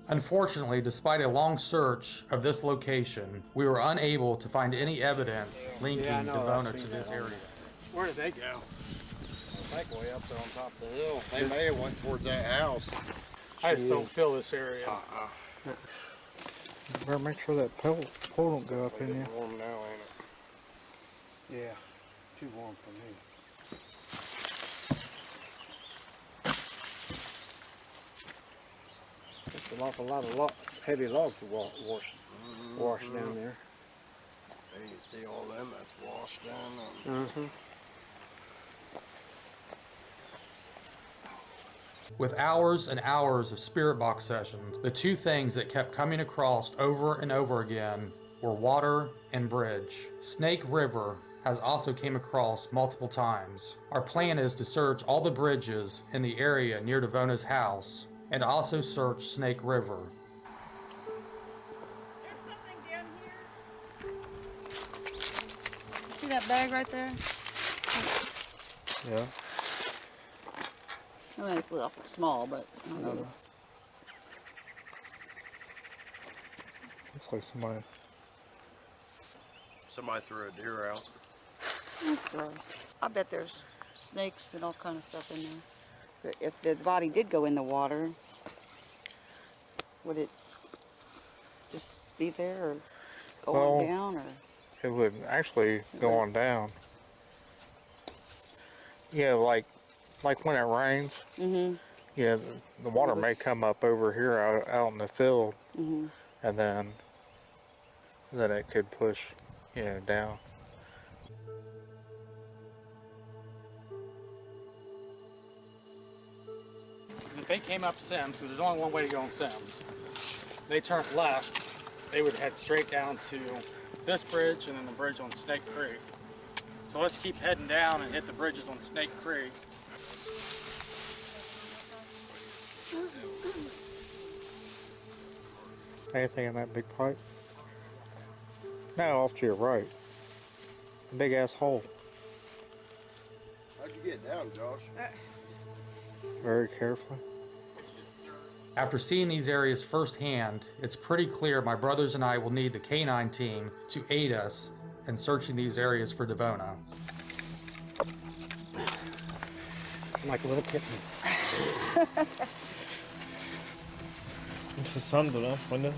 Unfortunately, despite a long search of this location, we were unable to find any evidence linking Devona to this area. Where did they go? I think way up there on top of the hill. They may have went towards that house. I just don't feel this area. You better make sure that pole don't go up in you. It's warm now, ain't it? Yeah, too warm for me. It's an awful lot of heavy logs to wash down there. And you can see all them that's washed down. With hours and hours of spirit box sessions, the two things that kept coming across over and over again were water and bridge. Snake River has also came across multiple times. Our plan is to search all the bridges in the area near Devona's house and also search Snake River. There's something down here. See that bag right there? Yeah. I mean, it's a little small, but I don't know. Looks like Somebody threw a deer out. That's gross. I bet there's snakes and all kind of stuff in there. But if the body did go in the water, would it just be there or go on down? Or it would actually go on down. Yeah, like when it rains. Mm-hmm. Yeah, the water may come up over here out in the field, and then it could push, down. If they came up Sims, because there's only one way to go on Sims, they turned left, they would head straight down to this bridge and then the bridge on Snake Creek. So let's keep heading down and hit the bridges on Snake Creek. Anything in that big pipe? No, off to your right. Big ass hole. How'd you get down, Josh? Very carefully. After seeing these areas firsthand, it's pretty clear my brothers and I will need the K-9 team to aid us in searching these areas for Devona. I'm like a little kitten. Interessant, oder, Freunde?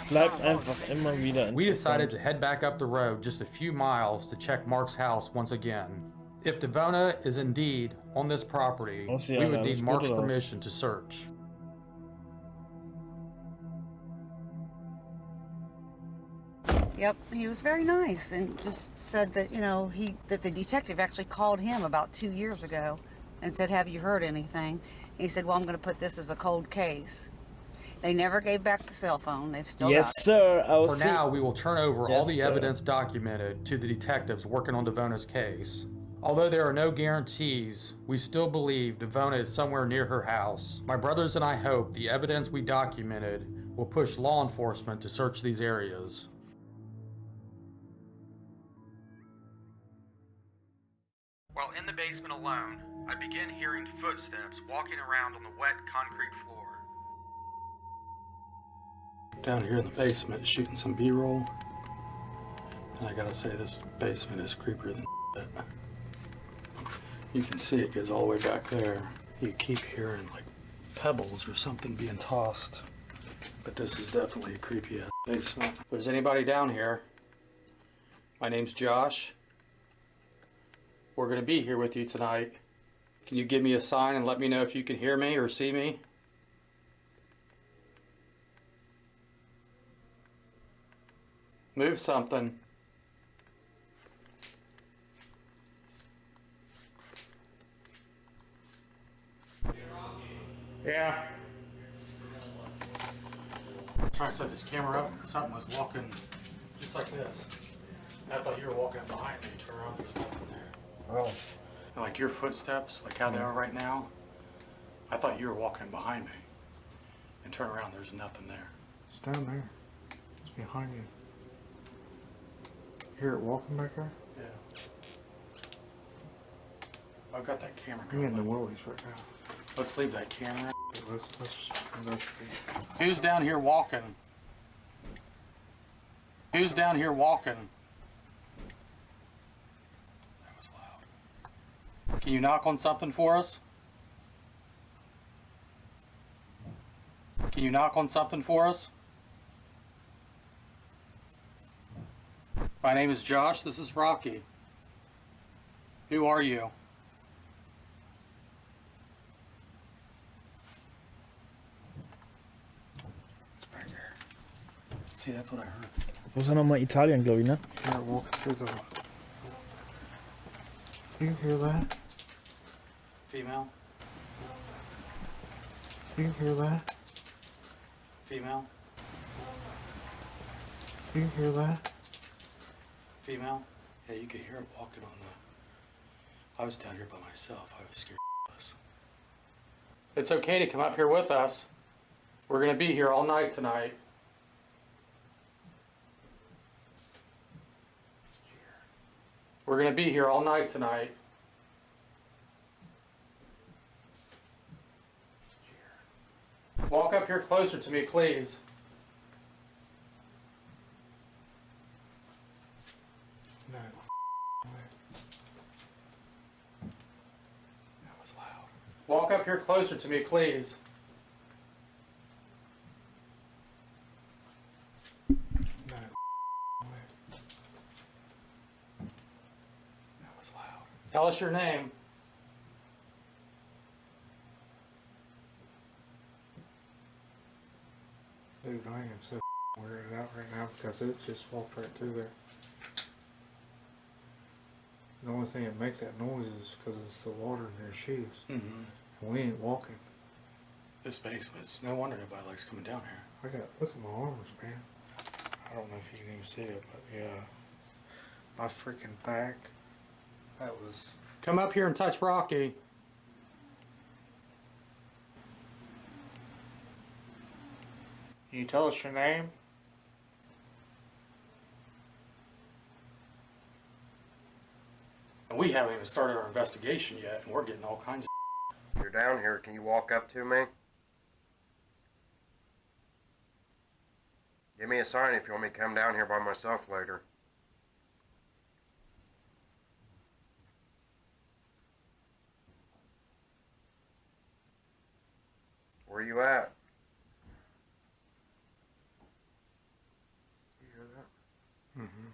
Bleibt einfach immer wieder interessant. We decided to head back up the road just a few miles to check Mark's house once again. If Devona is indeed on this property, we would need Mark's permission to search. Yep, he was very nice and just said that, you know, that the detective actually called him about 2 years ago and said, have you heard anything? He said, well, I'm going to put this as a cold case. They never gave back the cell phone. They've still got it. Yes, sir. For now, we will turn over all the evidence documented to the detectives working on Devona's case. Although there are no guarantees, we still believe Devona is somewhere near her house. My brothers and I hope the evidence we documented will push law enforcement to search these areas. While in the basement alone, I began hearing footsteps walking around on the wet concrete floor. Down here in the basement shooting some B-roll. And I gotta say, this basement is creepier than shit. You can see it goes all the way back there. You keep hearing like pebbles or something being tossed. But this is definitely a creepy ass basement. If there's anybody down here, my name's Josh. We're gonna be here with you tonight. Can you give me a sign and let me know if you can hear me or see me? Move something. Yeah. Trying to set this camera up. Something was walking just like this. I thought you were walking behind me. Turn around, there's nothing there. Oh. And like your footsteps, like how they are right now, I thought you were walking behind me. And turn around, there's nothing there. It's down there. It's behind you. Hear it walking back there? Yeah. I've got that camera You're going. in the willies right now. Let's leave that camera. Let's Who's down here walking? Who's down here walking? That was loud. Can you knock on something for us? Can you knock on something for us? My name is Josh. This is Rocky. Who are you? See, that's what I heard. Wo ist er nochmal? Italien, glaube ich, ne? Yeah, walking through the... You hear that? Female? You hear that? Female? You hear that? Female? Yeah, you could hear it walking on the... I was down here by myself. I was scared shitless. It's okay to come up here with us. We're gonna be here all night tonight. We're gonna be here all night tonight. Walk up here closer to me, please. No. That was loud. Walk up here closer to me, please. No. That was loud. Tell us your name. Dude, I am so weirded out right now because it just walked right through there. The only thing that makes that noise is because it's the water in their shoes. Mm-hmm. And we ain't walking. This basement, it's no wonder nobody likes coming down here. Look at my arms, man. I don't know if you can even see it, but yeah. My freaking back, That was... Come up here and touch Rocky. Can you tell us your name? And we haven't even started our investigation yet, and we're getting all kinds of... You're down here. Can you walk up to me? Give me a sign if you want me to come down here by myself later. Where you at? You hear that? Mm-hmm.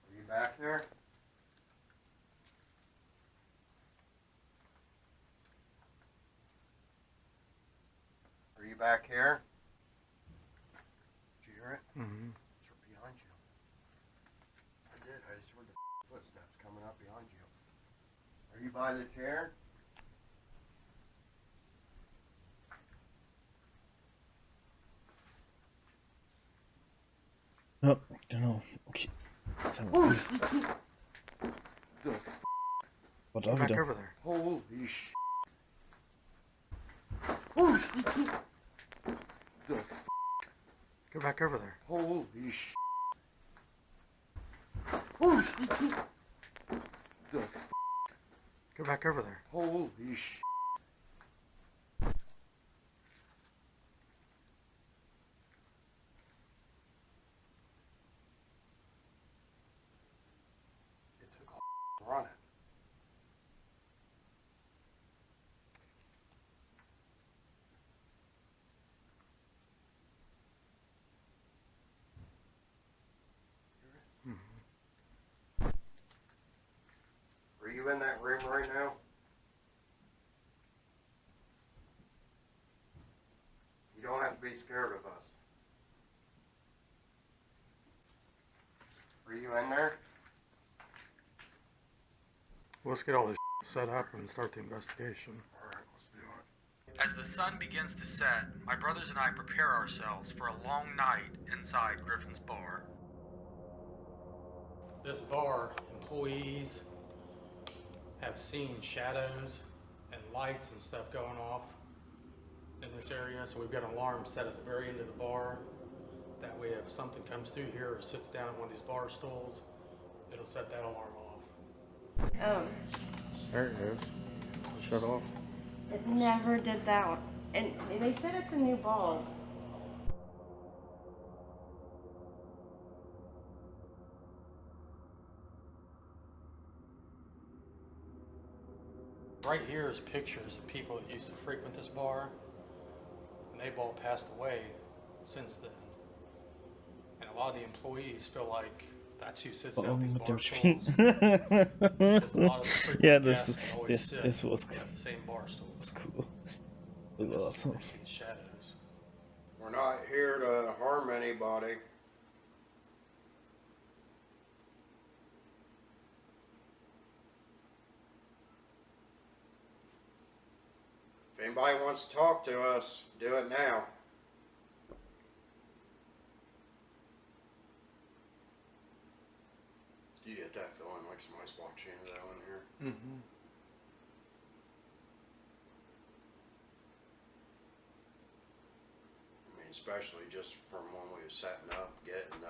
Are you back there? Are you back here? Did you hear it? Mm-hmm. It's right behind you. I did. I just heard the footsteps coming up behind you. Are you by the chair? Oh, don't know. Okay. Jetzt haben wir alles. Was auch Back wieder. over there. Holy shit. Go back over there. Holy shit. Go back over there. Holy shit. It took a running. Are you in that room right now? You don't have to be scared of us. Are you in there? Let's get all this set up and start the investigation. Alright, let's do it. As the sun begins to set, my brothers and I prepare ourselves for a long night inside Griffin's bar. This bar, employees have seen shadows and lights and stuff going off in this area, so we've got an alarm set at the very end of the bar. That way if something comes through here or sits down at one of these bar stools, it'll set that alarm off. There it goes. Shut off. It never did that one. And they said it's a new bulb. Right here is pictures of people that used to frequent this bar, and they've all passed away since then. And a lot of the employees feel like that's who sits down at these mit bar dem Spiel. stools. Because a lot of the frequent Ja, guests always sit das was at the same bar stools. was cool. Das war awesome. Shadows. We're not here to harm anybody. If anybody wants to talk to us, do it now. Do you get that feeling like somebody's watching you though in here? Mm-hmm. I mean, especially just from when we was setting up, getting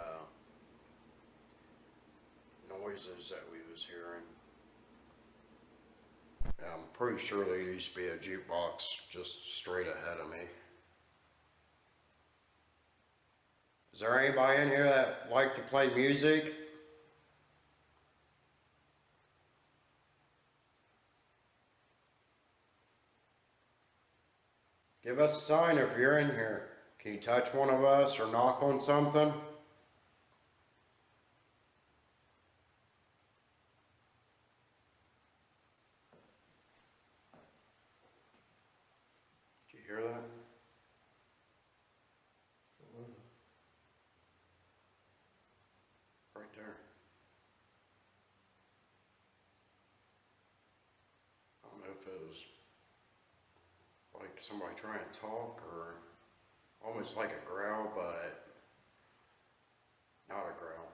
noises that we was hearing. I'm pretty sure there used to be a jukebox just straight ahead of me. Is there anybody in here that like to play music? Give us a sign if you're in here. Can you touch one of us or knock on something? Did you hear that? What was it? Right there. I don't know if it was like somebody trying to talk or almost like a growl, but not a growl.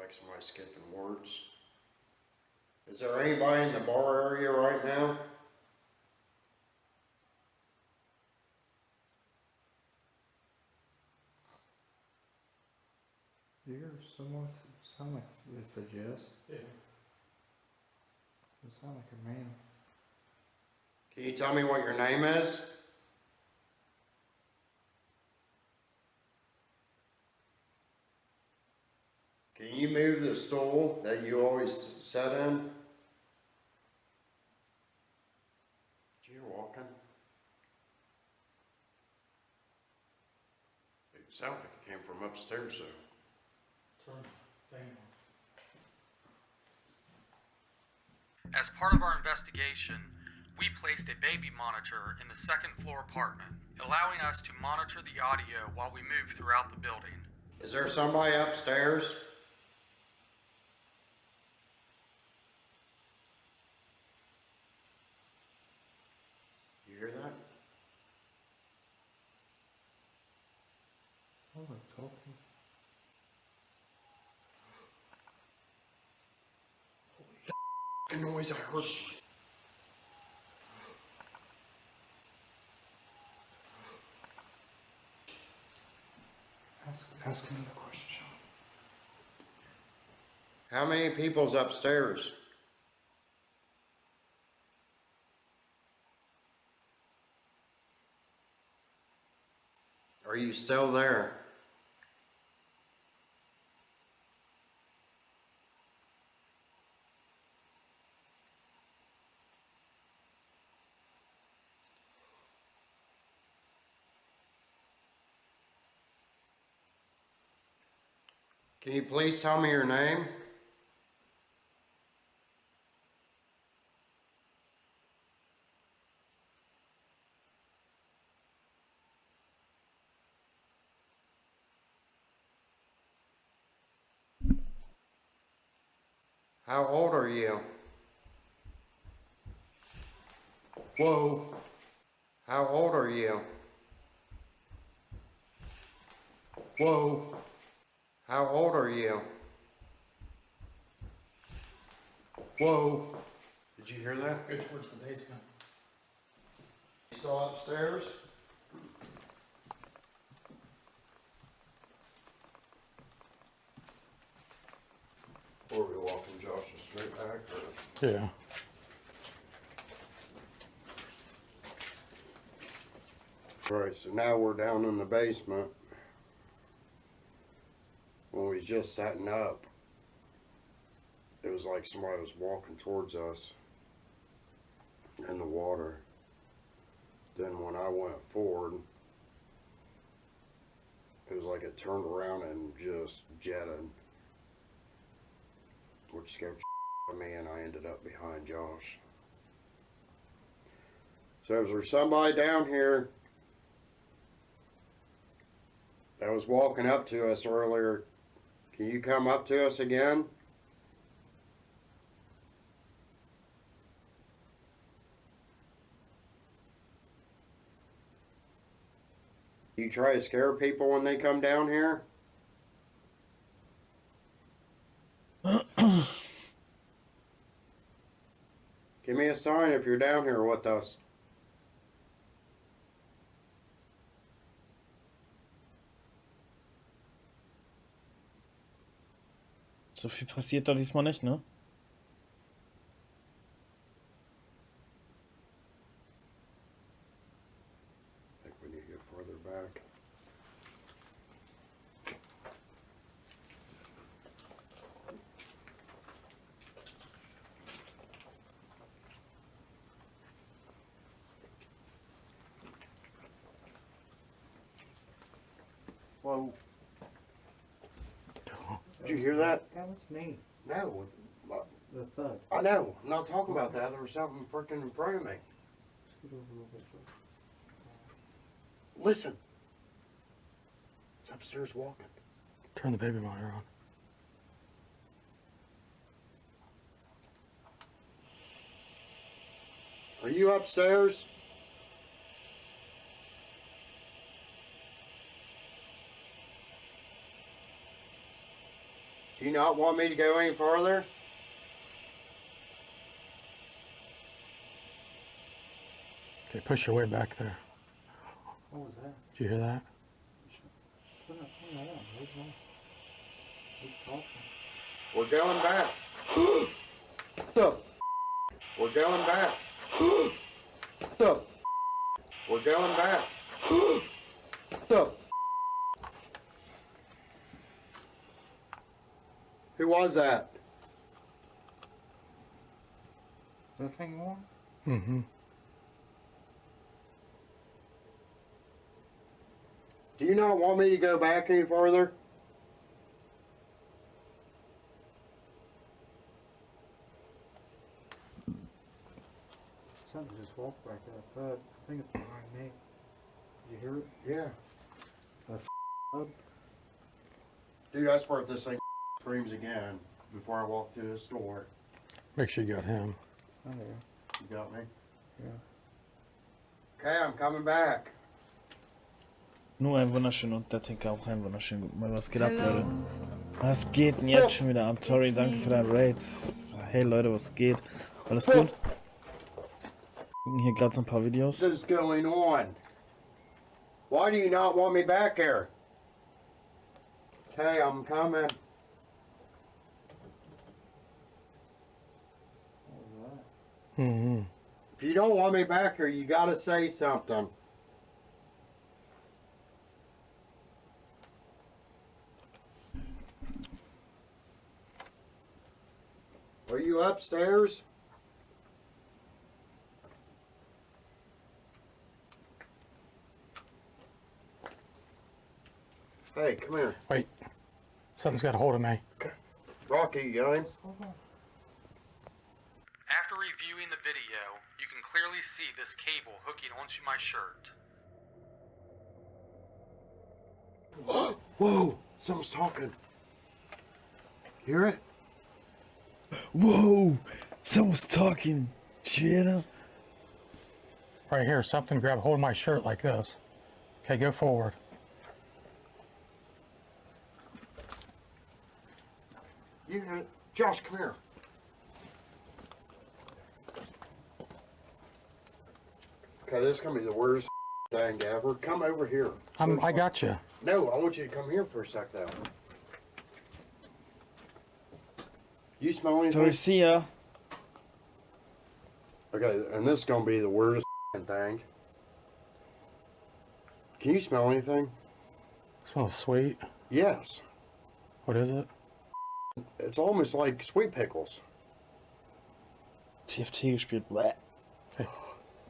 like somebody skipping words. Is there anybody in the bar area right now? You hear someone sound like they said yes? Yeah. It sound like a man. Can you tell me what your name is? Can you move the stool that you always sit in? Did you hear walking? It sounded like it came from upstairs though. Turn the thing on. As part of our investigation, we placed a baby monitor in the second floor apartment, allowing us to monitor the audio while we move throughout the building. Is there somebody upstairs? You hear that? Oh, they're talking. The noise I heard. Ask him the question, Sean. How many people's upstairs? Are you still there? Can you please tell me your name? How old are you? Whoa. How old are you? Whoa. How old are you? Whoa. Did you hear that? Go towards the basement. You still upstairs? Or are we walking Josh straight back? Or? Yeah. Right, so now we're down in the basement. When we was just setting up, it was like somebody was walking towards us in the water. Then when I went forward, it was like it turned around and just jetted, which scared the shit out of me, and I ended up behind Josh. So is there somebody down here that was walking up to us earlier? Can you come up to us again? You try to scare people when they come down here? Give me a sign if you're down here with us. So viel passiert da diesmal nicht, ne? I think we need to get further back. Whoa. Did you hear that? That was me. No. The thud. I know. I'm not talking about that. There was something freaking in front of me. Scoot over a little bit. Listen. It's upstairs walking. Turn the baby monitor on. Are you upstairs? Do you not want me to go any further? Okay, push your way back there. What was that? Did you hear that? We're going back. Stop. We're going back. Stop. We're going back. Stop. Who was that? Is that thing on? Mm-hmm. Do you not want me to go back any further? Something just walked back there. I think it's behind me. Did you hear it? Yeah. Dude, I swear if this thing screams again before I walk through this door. Make sure you got him. Oh, yeah. You got me? Yeah. Okay, I'm coming back. Nur ein wunderschön und der Tinker auch ein wunderschön guten Morgen. Was geht ab, Leute? Was geht denn jetzt schon wieder ab? Tori, danke für dein Raid. Hey Leute, was geht? Alles gut? Gucken hier gerade so ein paar Videos. What is going on? Why do you not want me back here? Okay, I'm coming. Mm-hmm. If you don't want me back here, you gotta say something. Are you upstairs? Hey, come here. Wait. Something's got a hold of me. Rocky, you got him? After reviewing the video, you can clearly see this cable hooking onto my shirt. Whoa! Someone's talking. Hear it? Whoa! Someone's talking. Did you hear that? Right here, something grabbed hold of my shirt like this. Okay, go forward. You hear it? Josh, come here. Okay, this is gonna be the worst thing ever. Come over here. I got you. No, I want you to come here for a sec, though. You smell anything? Tori, see ya. Okay, and this is gonna be the worst thing. Can you smell anything? Smells sweet. Yes. What is it? It's almost like sweet pickles. TFT gespielt. Bäh.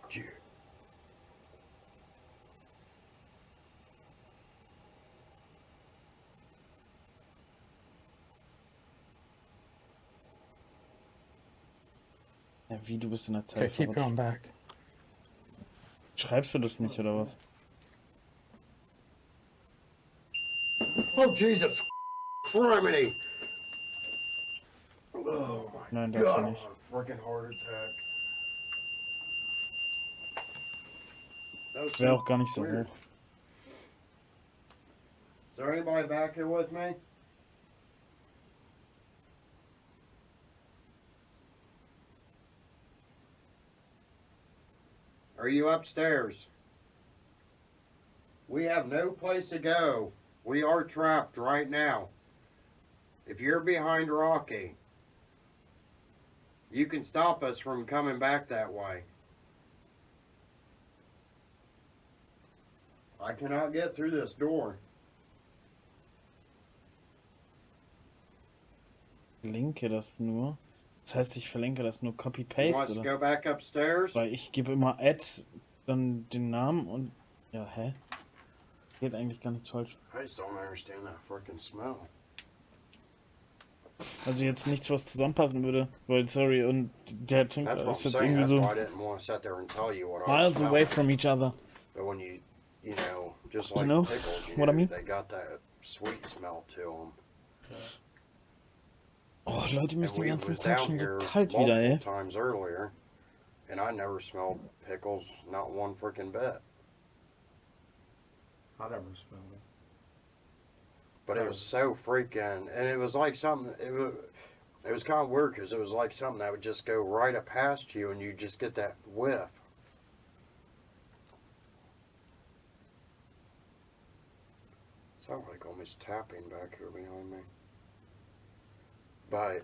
Okay. Ja, wie, du bist in der Okay, Zeit keep going back. Schreibst du das nicht, oder was? Oh, Jesus Criminy! Oh my Nein, darfst du God, nicht. freaking heart attack. That was Wäre auch gar nicht so weird. hoch. Is there anybody back here with me? Are you upstairs? We have no place to go. We are trapped right now. If you're behind Rocky, you can stop us from coming back that way. I cannot get through this door. Linke das nur. Das heißt, ich verlinke das nur You want Copy-Paste, us to oder? go back upstairs? Weil ich gebe immer Add, dann den Namen und... Ja, hä? Geht eigentlich gar nichts falsch. I just don't understand that freaking smell. Also jetzt nichts, was zusammenpassen würde. Weil, sorry, und der Tinker That's what ist I'm jetzt saying. irgendwie That's so why I didn't want to sit there and tell you what I miles smelled. away from each other. But when you know, just You like know pickles, you what know, I mean? they got that sweet smell to them. Oh, Leute, mir ist And den we ganzen was Tag down schon so here kalt wieder, ey. multiple times earlier, and I never smelled pickles, not one freaking bit. I never smelled it. But it was so freaking, and it was like something, it was kind of weird because it was like something that would just go right up past you and you just get that whiff. Sounds like almost tapping back here behind me. But,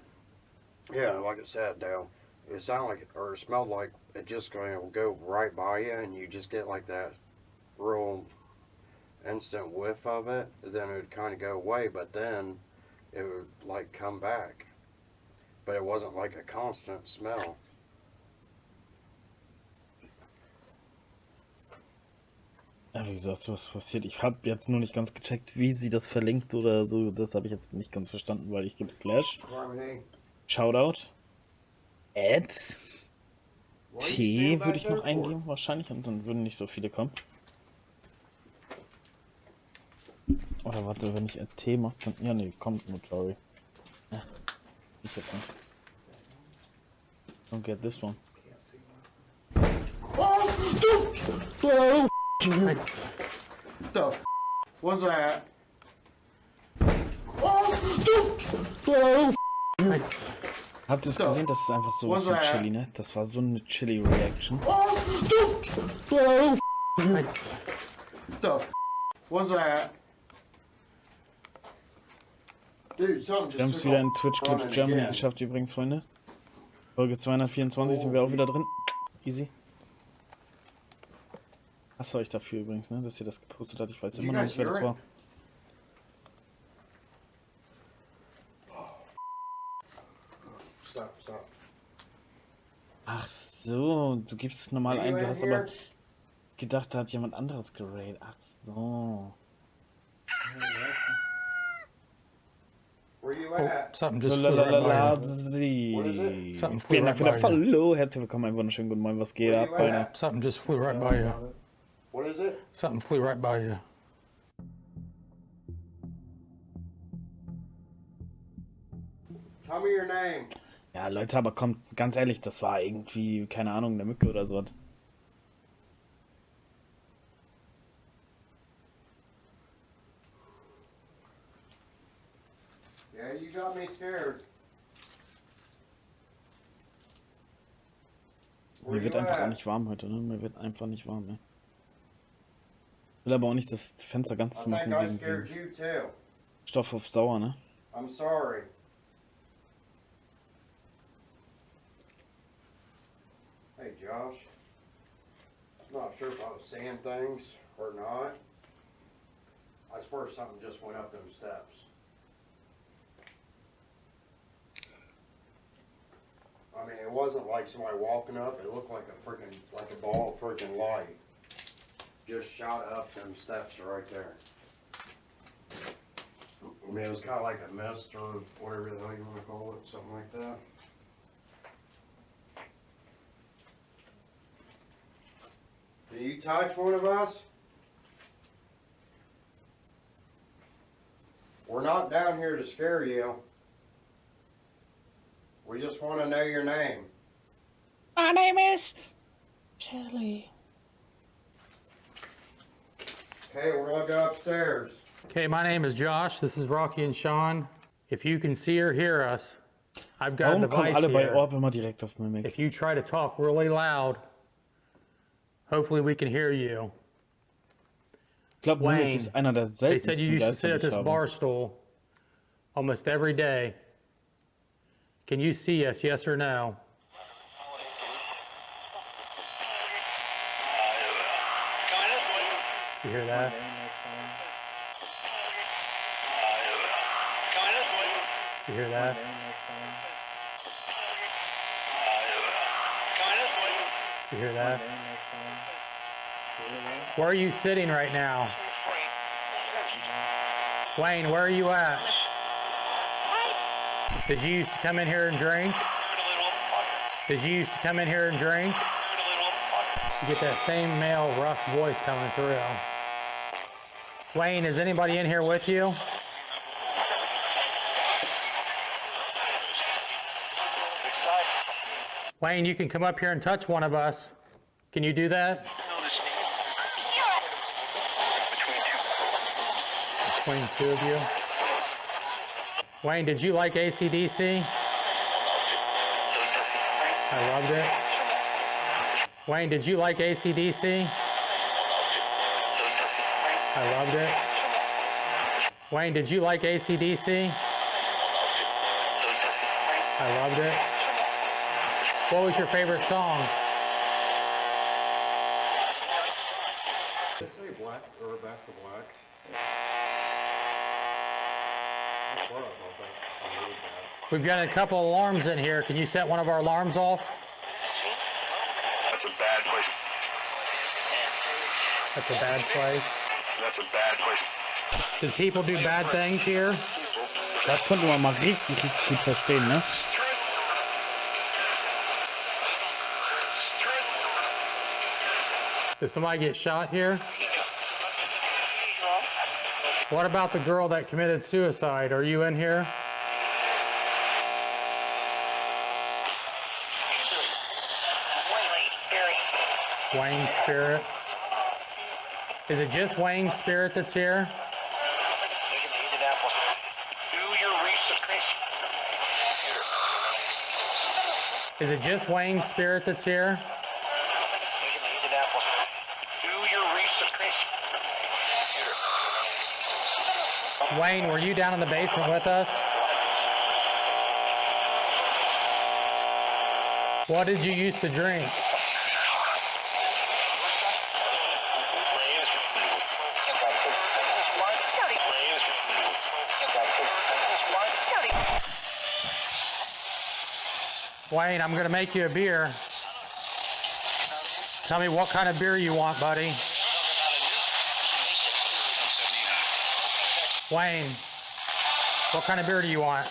yeah, like I said, though, it sounded like, or it smelled like it just going to go right by you and you just get like that real instant whiff of it. Then it would kind of go away, but then it would like come back. But it wasn't like a constant smell. Ja, wie gesagt, was passiert. Ich habe jetzt nur nicht ganz gecheckt, wie sie das verlinkt oder so. Das habe ich jetzt nicht ganz verstanden, weil ich gebe Slash. Shoutout. Add. T würde ich noch eingeben wahrscheinlich und dann würden nicht so viele kommen. Oder warte, wenn ich T mache, dann... Ja, nee, kommt nur Jory. Ja, ich jetzt nicht. Don't get this one. Oh, the f was that? Habt ihr es gesehen? Das ist einfach so was von Chili, ne? Das war so eine Chili-Reaction. The f was that? Dude, something just Wir haben es wieder in Twitch Clips Germany geschafft übrigens, Freunde. Folge 224 sind wir auch wieder drin. Easy. Hasst euch dafür übrigens, ne? Dass ihr das gepostet habt. Ich weiß immer noch nicht, wer das war. Stop. Ach so, du gibst es normal ein, du hast aber gedacht, da hat jemand anderes geradet. Ach so. Where you Oh, at? something just flew right by you. What is it? Something flew Vielen right Dank für by den you. Follow. Herzlich willkommen, einen wunderschönen guten Morgen. Was geht ab, Alter? Something just flew right by you. What is it? Something flew right by you. Tell me your name. Ja, Leute, aber kommt, ganz ehrlich, das war irgendwie, keine Ahnung, eine Mücke oder so. Yeah, you got me scared. Mir wird einfach auch nicht warm heute, ne? Mir wird einfach nicht warm, ne? Will aber auch nicht das Fenster ganz zu machen wegen Stoff auf sauer, ne? I'm sorry. Hey, Josh. I'm not sure if I was seeing things or not. I swear something just went up them steps. I mean, it wasn't like somebody walking up. It looked like a freaking, like a ball of freaking light. Just shot up them steps right there. I mean, it was kind of like a mist or whatever the hell you want to call it, something like that. Did you touch one of us? We're not down here to scare you. We just want to know your name. My name is Chili. Okay, we're gonna go upstairs. Okay, my name is Josh. This is Rocky and Sean. If you can see or hear us, I've got a Warum kommen device alle bei here. Orb immer direkt auf mein Mic? If you try to talk really loud, hopefully we can hear you. Ich glaube, Mimic ist einer der They said you seltensten used to Geister, sit die at ich this habe. bar stool almost every day. Can you see us, yes or no? You hear that? You hear that? You hear that? Where are you sitting right now? Wayne, where are you at? Did you used to come in here and drink? Did you used to come in here and drink? You get that same male rough voice coming through. Wayne, is anybody in here with you? Wayne, you can come up here and touch one of us. Can you do that? Between two of you? Wayne, did you like AC/DC? I loved it. Wayne, did you like AC/DC? I loved it. Wayne, did you like AC/DC? I loved it. What was your favorite song? Did it say black or back to black? We've got a couple alarms in here. Can you set one of our alarms off? That's a bad place. That's a bad place. That's a bad place. Did people do bad things here? Das konnte man mal richtig, richtig gut verstehen, ne? Did somebody get shot here? What about the girl that committed suicide? Are you in here? Wayne's spirit. Is it just Wayne's spirit that's here? Is it just Wayne's spirit that's here? Wayne, were you down in the basement with us? What did you used to drink? Wayne, I'm gonna make you a beer. Tell me what kind of beer you want, buddy. Wayne, what kind of beer do you want?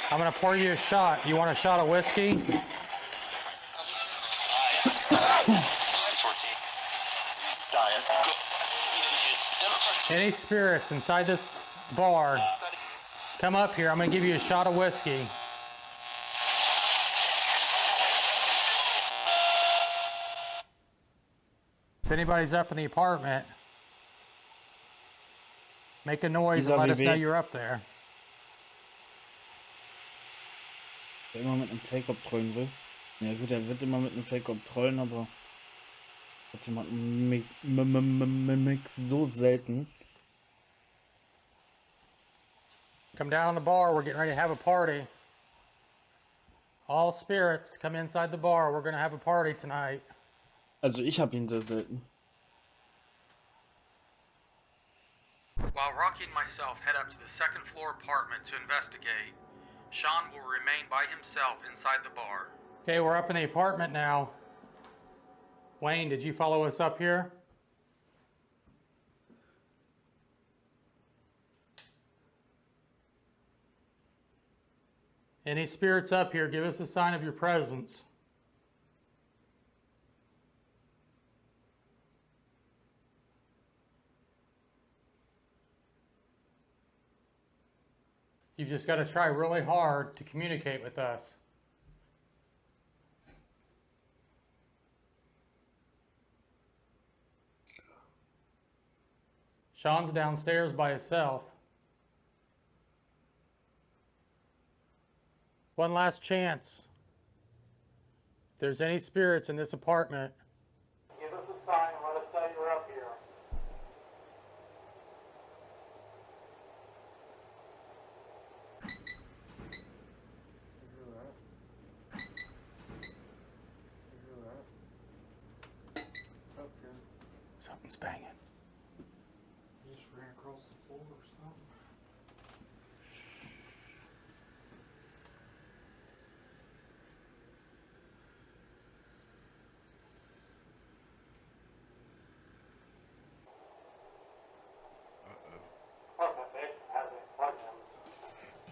I'm gonna pour you a shot. You want a shot of whiskey? Any spirits inside this bar, come up here. I'm gonna give you a shot of whiskey. If anybody's up in the apartment, make a noise and let us know you're up there. Der immer mit einem Fake-Op trollen will. Ja gut, er wird immer mit einem Fake-Op trollen, aber trotzdem hat Mix so selten. Come down on the bar. We're getting ready to have a party. All spirits, come inside the bar. We're gonna have a party tonight. Also ich habe ihn sehr selten. While Rocky and myself head up to the second floor apartment to investigate, Sean will remain by himself inside the bar. Okay, we're up in the apartment now. Wayne, did you follow us up here? Any spirits up here, give us a sign of your presence. You've just got to try really hard to communicate with us. Sean's downstairs by himself. One last chance. If there's any spirits in this apartment, Give us a sign and let us know you're up here. something's banging. You just ran across the floor or something.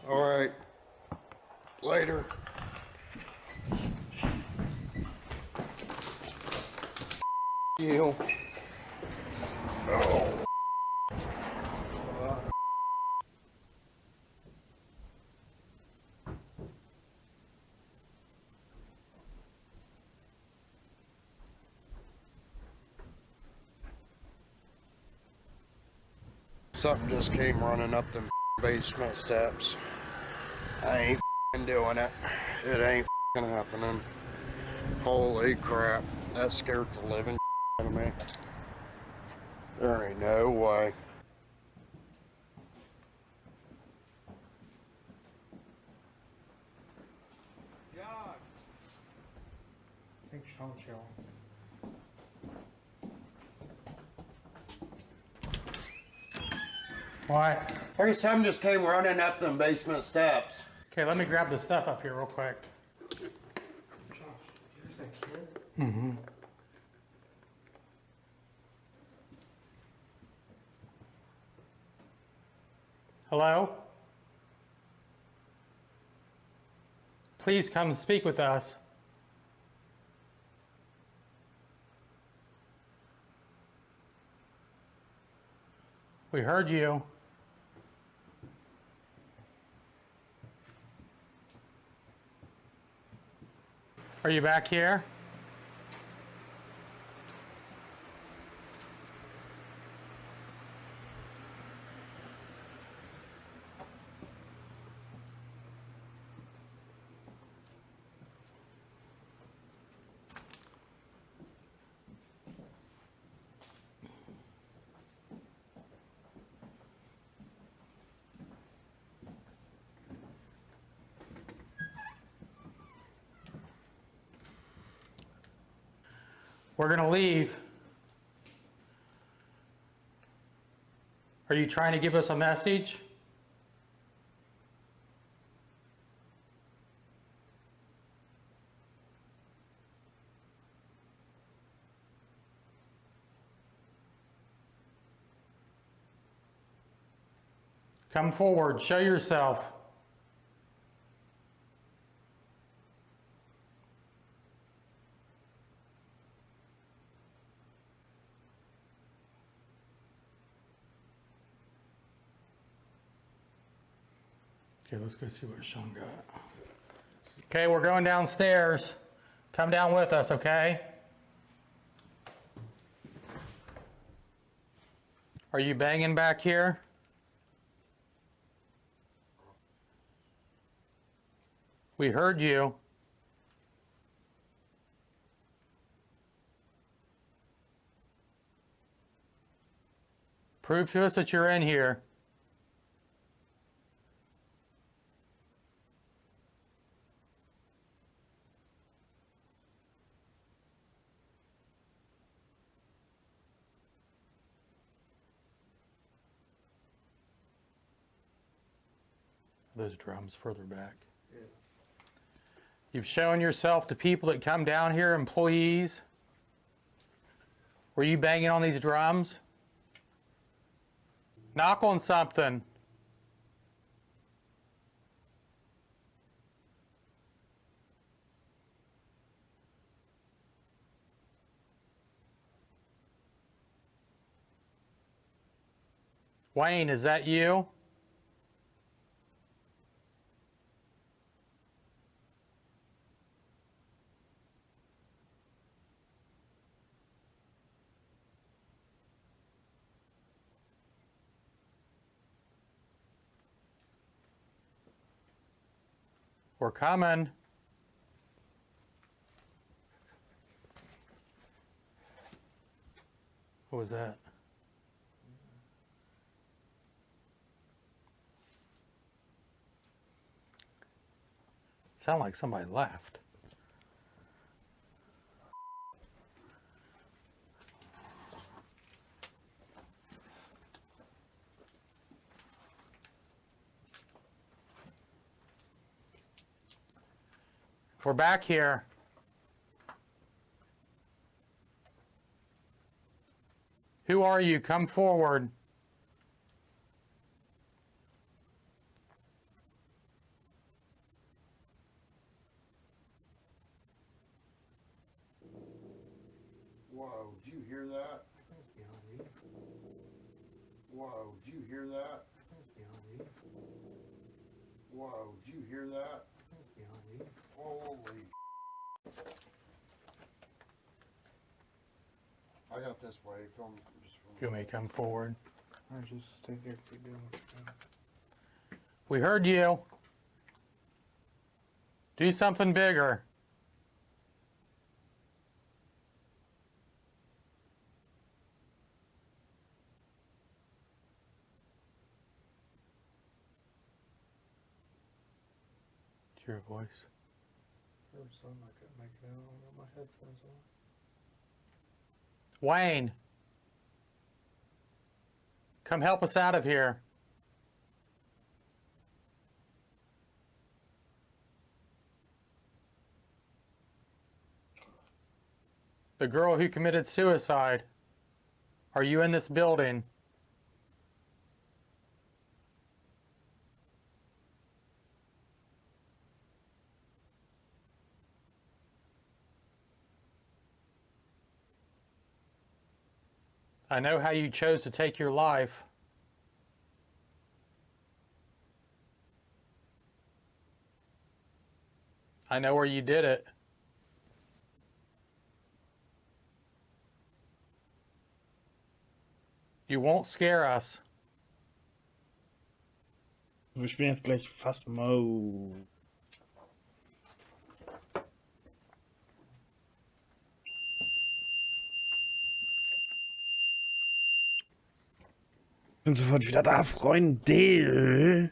All right. Later. You. Oh. Something just came running up them basement steps. I ain't doing it. It ain't happening. Holy crap. That scared the living out of me. There ain't no way. Josh! I think Sean's yelling. What? Hey, something just came running up them basement steps. Okay, let me grab the stuff up here real quick. Josh, here's that kid? Mm-hmm. Hello? Please come speak with us. We heard you. Are you back here? We're going to leave. Are you trying to give us a message? Come forward, show yourself. Okay, let's go see what Sean got. Okay, we're going downstairs. Come down with us, okay? Are you banging back here? We heard you. Prove to us that you're in here. Those drums further back. Yeah. You've shown yourself to people that come down here, employees. Were you banging on these drums? Knock on something. Wayne, is that you? We're coming. What was that? Sound like somebody laughed. We're back here. Who are you? Come forward. Whoa, did you hear that? Whoa, did you hear that? Whoa, did you hear that? Holy. I got this way. Come. You want me to come forward? I just stay here, keep doing what you're doing. We heard you. Do something bigger. It's your voice. There was something I couldn't make it out. I got my headphones on. Wayne, come help us out of here. The girl who committed suicide. Are you in this building? I know how you chose to take your life. I know where you did it. You won't scare us. Wir spielen jetzt gleich fast Mo. Bin sofort wieder da, Freunde.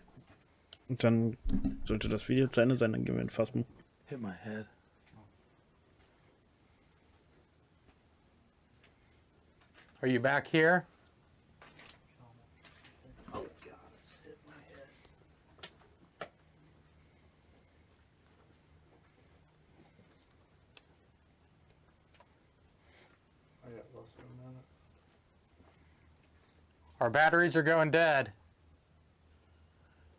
Und dann sollte das Video zu Ende sein, dann gehen wir in Phasmo. Hit my head. Are you back here? Oh God, I just hit my head. I got less than a minute. Our batteries are going dead.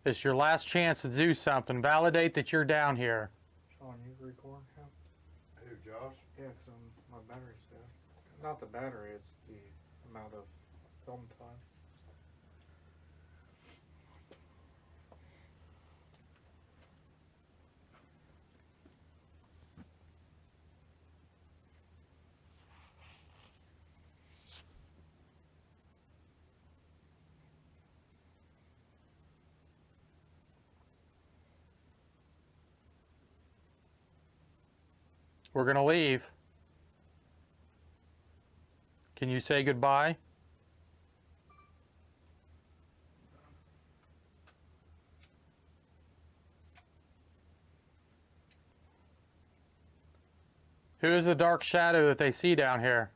It's your last chance to do something. Validate that you're down here. Sean, you recording him? Who, Josh? Yeah, because my battery's dead. Not the battery, it's the amount of film time. We're gonna leave. Can you say goodbye? Who is the dark shadow that they see down here?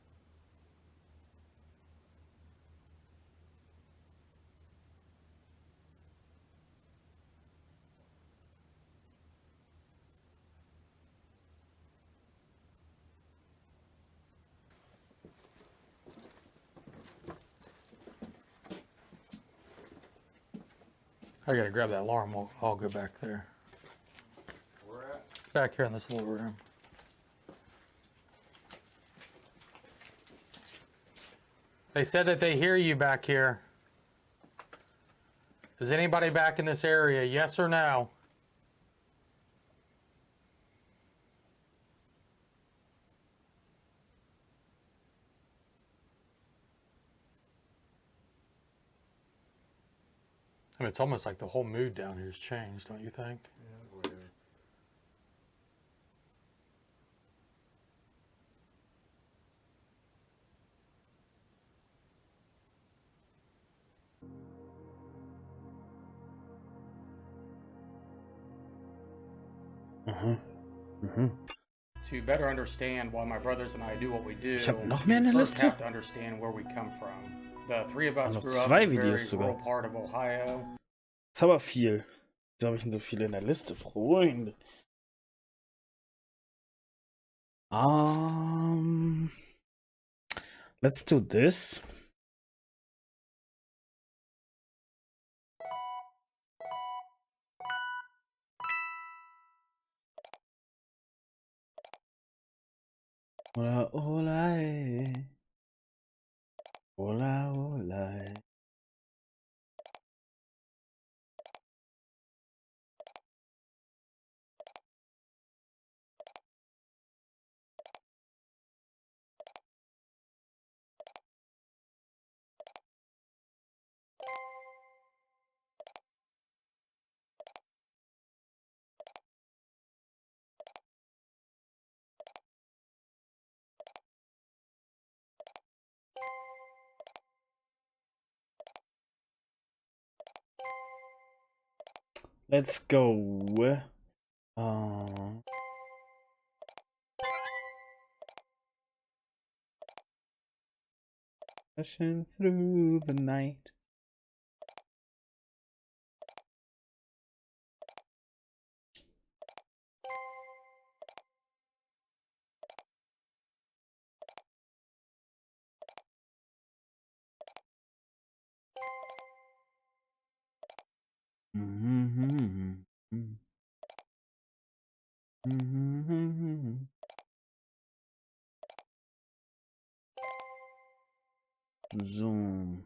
I gotta grab that alarm. I'll go back there. Where at? Back here in this little room. They said that they hear you back here. Is anybody back in this area? Yes or no? I mean, it's almost like the whole mood down here has changed, don't you think? Yeah. To better understand why my brothers and I do what we do, Ich hab noch mehr in you der first Liste. have to understand where we come from. The three of us Noch grew up zwei in a very Videos sogar. rural part of Ohio. Das ist aber viel. Wieso habe ich denn so viele in der Liste, Freunde? Let's do this. Hola, hola, hola, hola. Let's go. Uh, Rushing through the night. So.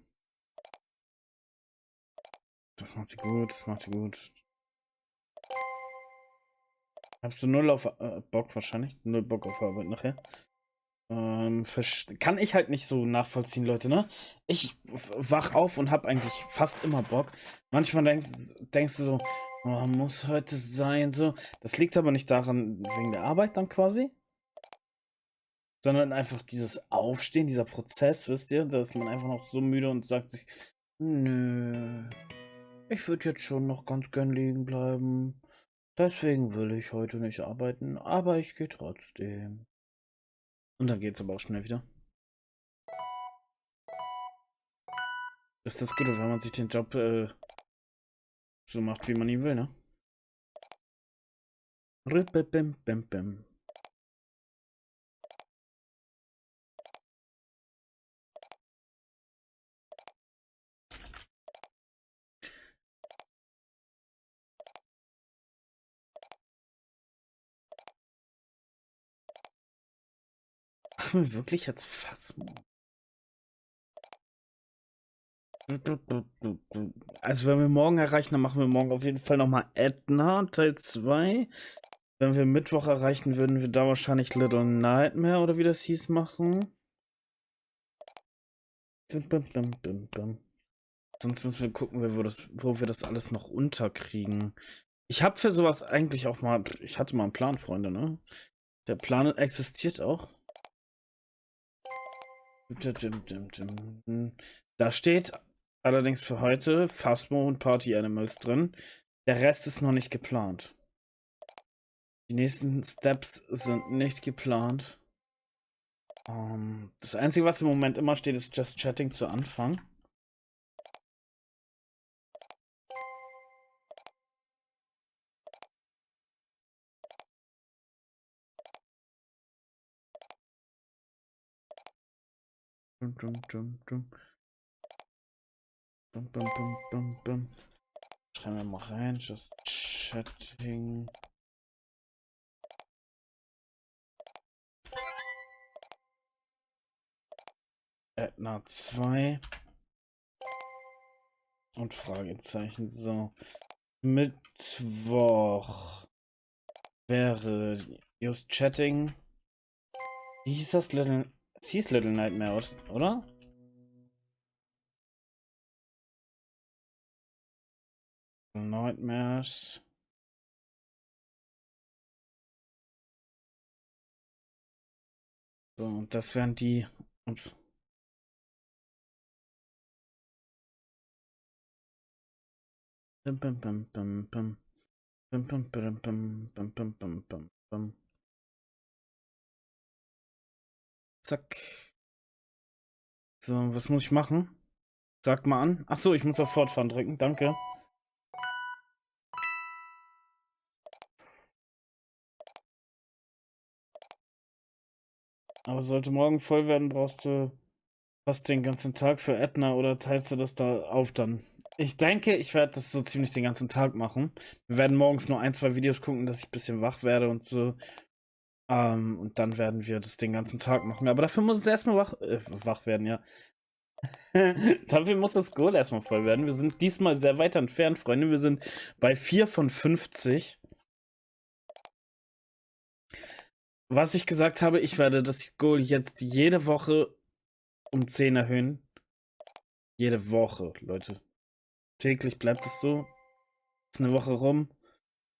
Das macht sie gut, das macht sie gut. Hast du null auf Bock wahrscheinlich? Null Bock auf Arbeit nachher. Kann ich halt nicht so nachvollziehen, Leute, ne? Ich wach auf und hab eigentlich fast immer Bock. Manchmal denkst du so, oh, muss heute sein, so. Das liegt aber nicht daran, wegen der Arbeit dann quasi. Sondern einfach dieses Aufstehen, dieser Prozess, wisst ihr? Da ist man einfach noch so müde und sagt sich, nö, ich würde jetzt schon noch ganz gern liegen bleiben. Deswegen will ich heute nicht arbeiten, aber ich gehe trotzdem. Und dann geht's aber auch schnell wieder. Das ist das Gute, wenn man sich den Job so macht, wie man ihn will, ne? Machen wir wirklich jetzt Phasmo? Also wenn wir morgen erreichen, dann machen wir morgen auf jeden Fall nochmal Edna, Teil 2. Wenn wir Mittwoch erreichen, würden wir da wahrscheinlich Little Nightmare oder wie das hieß machen. Sonst müssen wir gucken, wo wir das alles noch unterkriegen. Ich habe für sowas eigentlich auch mal, ich hatte mal einen Plan, Freunde, ne? Der Plan existiert auch. Da steht allerdings für heute Phasmo und Party Animals drin. Der Rest ist noch nicht geplant. Die nächsten Steps sind nicht geplant. Das Einzige, was im Moment immer steht, ist Just Chatting zu Anfang. Schreiben wir mal rein, Just Chatting. Edna 2. Und Fragezeichen. So. Mittwoch wäre Just Chatting. Wie hieß das Little? Es hieß Little Nightmare, oder? Nightmares. So, und das wären die. Ups. Zack. So, was muss ich machen? Sag mal an. Achso, ich muss auf Fortfahren drücken. Danke. Aber sollte morgen voll werden, brauchst du fast den ganzen Tag für Edna oder teilst du das da auf dann? Ich denke, ich werde das so ziemlich den ganzen Tag machen. Wir werden morgens nur 1, 2 Videos gucken, dass ich ein bisschen wach werde und so. Und dann werden wir das den ganzen Tag machen. Aber dafür muss es erstmal wach werden, ja. Dafür muss das Goal erstmal voll werden. Wir sind diesmal sehr weit entfernt, Freunde. Wir sind bei 4 von 50. Was ich gesagt habe, ich werde das Goal jetzt jede Woche um 10 erhöhen. Jede Woche, Leute. Täglich bleibt es so. Ist eine Woche rum,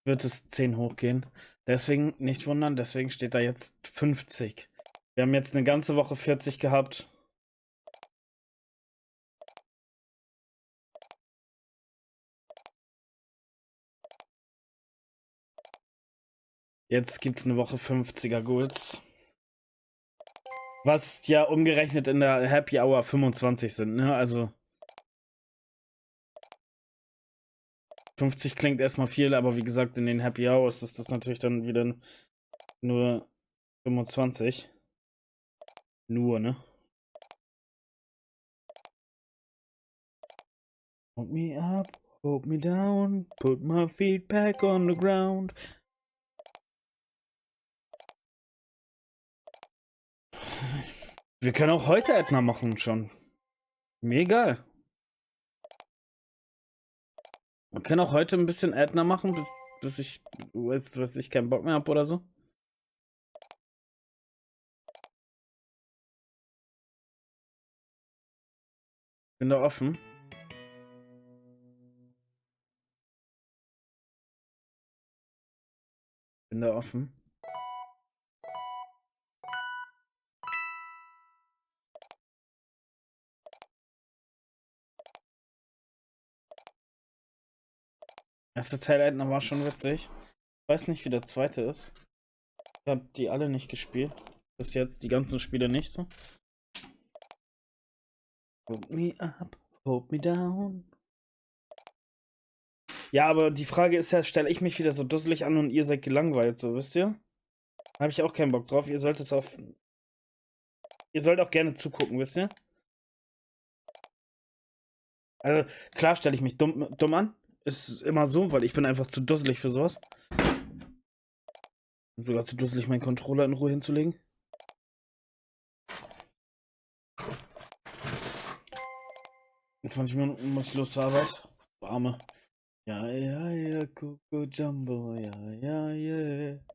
wird es 10 hochgehen. Deswegen nicht wundern, deswegen steht da jetzt 50. Wir haben jetzt eine ganze Woche 40 gehabt. Jetzt gibt's eine Woche 50er Goals. Was ja umgerechnet in der Happy Hour 25 sind, ne? Also 50 klingt erstmal viel, aber wie gesagt, in den Happy Hours ist das natürlich dann wieder nur 25. Nur, ne? Hold me up, hold me down, put my feet back on the ground. Wir können auch heute Ätna machen schon. Mir egal. Wir können auch heute ein bisschen Ätna machen, bis ich, weiß ich, keinen Bock mehr habe oder so. Bin da offen. Bin da offen. Erster Teil Ätna war schon witzig. Ich weiß nicht, wie der zweite ist. Ich habe die alle nicht gespielt. Bis jetzt die ganzen Spiele nicht so. Hold me up, hold me down. Ja, aber die Frage ist ja, stelle ich mich wieder so dusselig an und ihr seid gelangweilt, so, wisst ihr? Habe ich auch keinen Bock drauf. Ihr sollt es auch. Ihr sollt auch gerne zugucken, wisst ihr? Also, klar stelle ich mich dumm an. Ist immer so, weil ich bin einfach zu dusselig für sowas. Bin sogar zu dusselig, meinen Controller in Ruhe hinzulegen. In 20 Minuten muss ich los zur Arbeit. Arme. Ja, ja, ja, Coco Jumbo, ja, ja, yeah.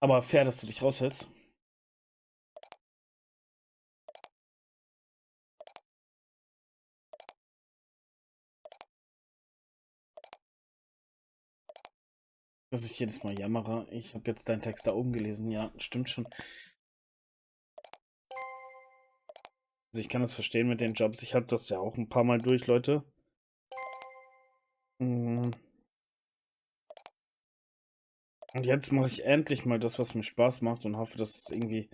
Aber fair, dass du dich raushältst. Dass ich jedes Mal jammere. Ich habe jetzt deinen Text da oben gelesen. Ja, stimmt schon. Also ich kann das verstehen mit den Jobs. Ich habe das ja auch ein paar Mal durch, Leute. Und jetzt mache ich endlich mal das, was mir Spaß macht und hoffe, dass es irgendwie...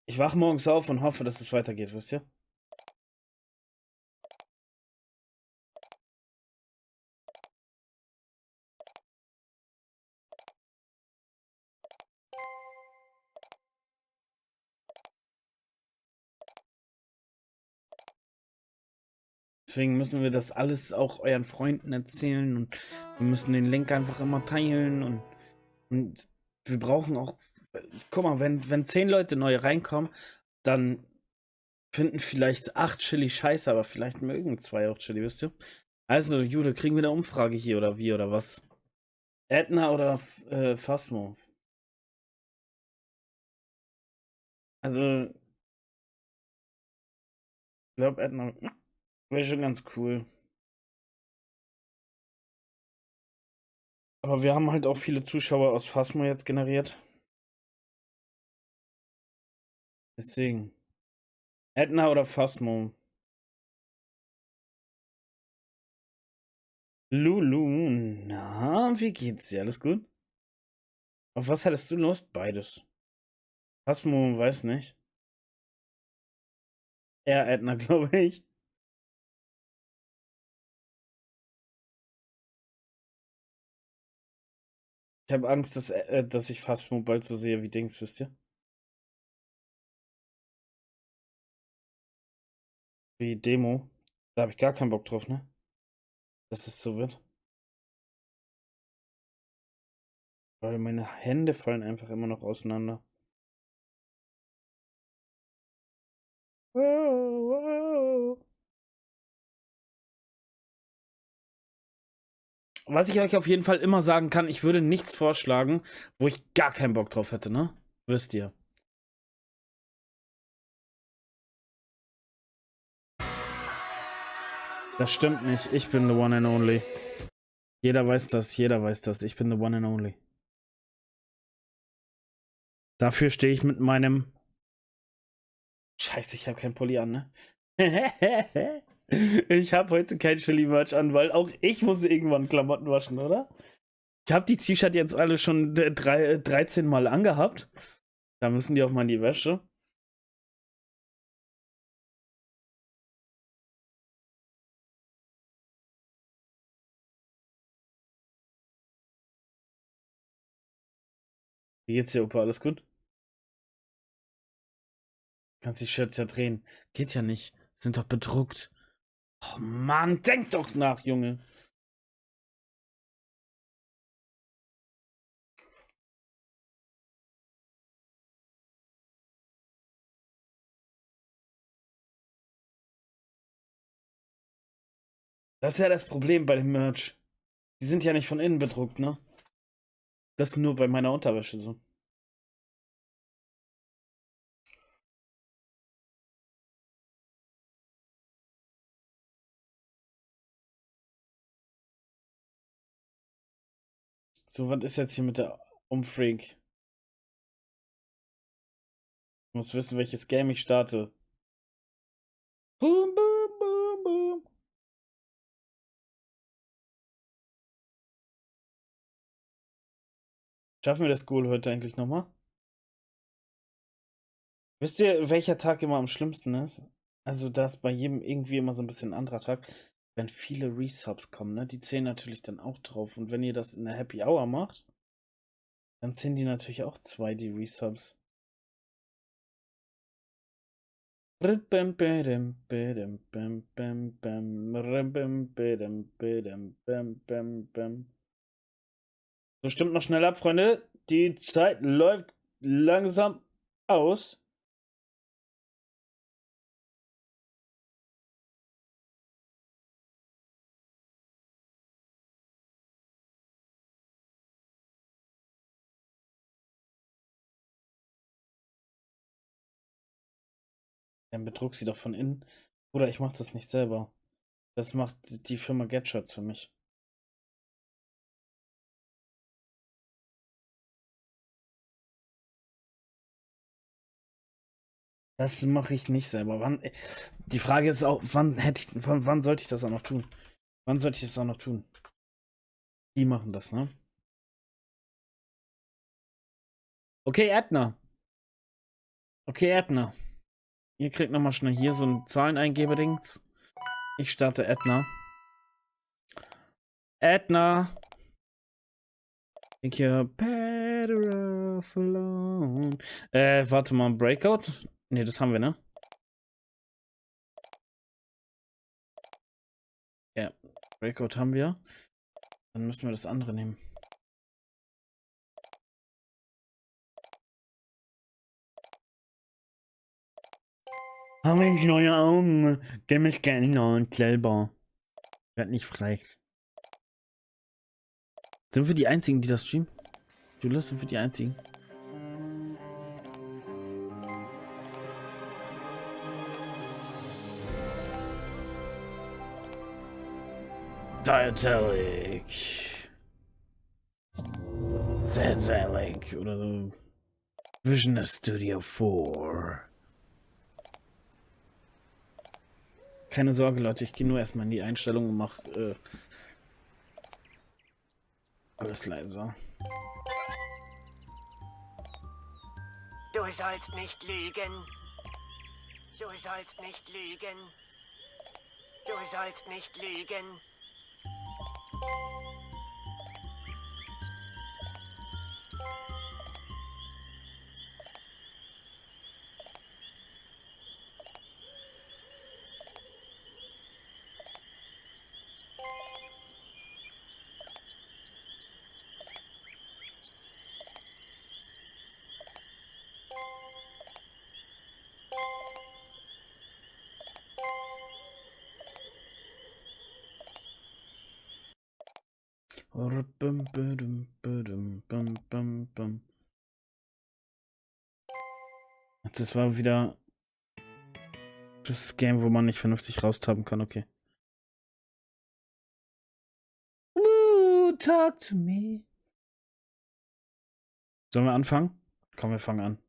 Ich wache morgens auf und hoffe, dass es weitergeht, wisst ihr? Deswegen müssen wir das alles auch euren Freunden erzählen und wir müssen den Link einfach immer teilen und wir brauchen auch, guck mal, wenn 10 Leute neu reinkommen, dann finden vielleicht 8 Chili scheiße, aber vielleicht mögen 2 auch Chili, wisst ihr? Also, Jude, kriegen wir eine Umfrage hier oder wie oder was? Ätna oder Phasmo? Also, ich glaube, Ätna wäre schon ganz cool. Aber wir haben halt auch viele Zuschauer aus Phasmo jetzt generiert. Deswegen. Ätna oder Phasmo? Lulu, na, wie geht's dir? Alles gut? Auf was hattest du Lust? Beides. Phasmo, weiß nicht. Eher Ätna, glaube ich. Ich habe Angst, dass ich Phasmo bald so sehe wie Dings, wisst ihr? Wie Demo. Da habe ich gar keinen Bock drauf, ne? Dass es so wird. Weil meine Hände fallen einfach immer noch auseinander. Was ich euch auf jeden Fall immer sagen kann, ich würde nichts vorschlagen, wo ich gar keinen Bock drauf hätte, ne? Wisst ihr. Das stimmt nicht. Ich bin the one and only. Jeder weiß das, jeder weiß das. Ich bin the one and only. Dafür stehe ich mit meinem... Scheiße, ich habe kein Pulli an, ne? Ich habe heute kein Chili-Merch an, weil auch ich muss irgendwann Klamotten waschen, oder? Ich habe die T-Shirt jetzt alle schon 13 Mal angehabt. Da müssen die auch mal in die Wäsche. Wie geht's dir, Opa? Alles gut? Kannst die Shirts ja drehen. Geht ja nicht. Sind doch bedruckt. Oh Mann, denk doch nach, Junge. Das ist ja das Problem bei dem Merch. Die sind ja nicht von innen bedruckt, ne? Das ist nur bei meiner Unterwäsche so. So, was ist jetzt hier mit der Umfreak? Ich muss wissen, welches Game ich starte. Boom, boom, boom, boom. Schaffen wir das Goal heute eigentlich nochmal? Wisst ihr, welcher Tag immer am schlimmsten ist? Also, da ist bei jedem irgendwie immer so ein bisschen ein anderer Tag. Wenn viele Resubs kommen, ne? Die zählen natürlich dann auch drauf. Und wenn ihr das in der Happy Hour macht, dann zählen die natürlich auch 2, die Resubs. So, stimmt noch schnell ab, Freunde. Die Zeit läuft langsam aus. Dann bedruck sie doch von innen. Oder ich mach das nicht selber. Das macht die Firma Getshirts für mich. Das mache ich nicht selber. Die Frage ist auch, wann sollte ich das auch noch tun? Wann sollte ich das auch noch tun? Die machen das, ne? Okay, Edna. Okay, Edna. Ihr kriegt nochmal schnell hier so ein Zahleneingeber-Dings. Ich starte Edna. Edna. Think you're better off alone. Warte mal, Breakout? Ne, das haben wir, ne? Ja, Breakout haben wir. Dann müssen wir das andere nehmen. Habe ich neue Augen? Geh mich geändert selber. Werd nicht frech. Sind wir die Einzigen, die das streamen? Julius, sind wir die Einzigen? Diatelic. Diatelic oder so. Vision Studio 4. Keine Sorge, Leute, ich gehe nur erstmal in die Einstellungen und mach alles leiser. Du sollst nicht lügen. Du sollst nicht lügen. Du sollst nicht lügen. Das war wieder das Game, wo man nicht vernünftig raustappen kann, okay. Talk to me. Sollen wir anfangen? Komm, wir fangen an.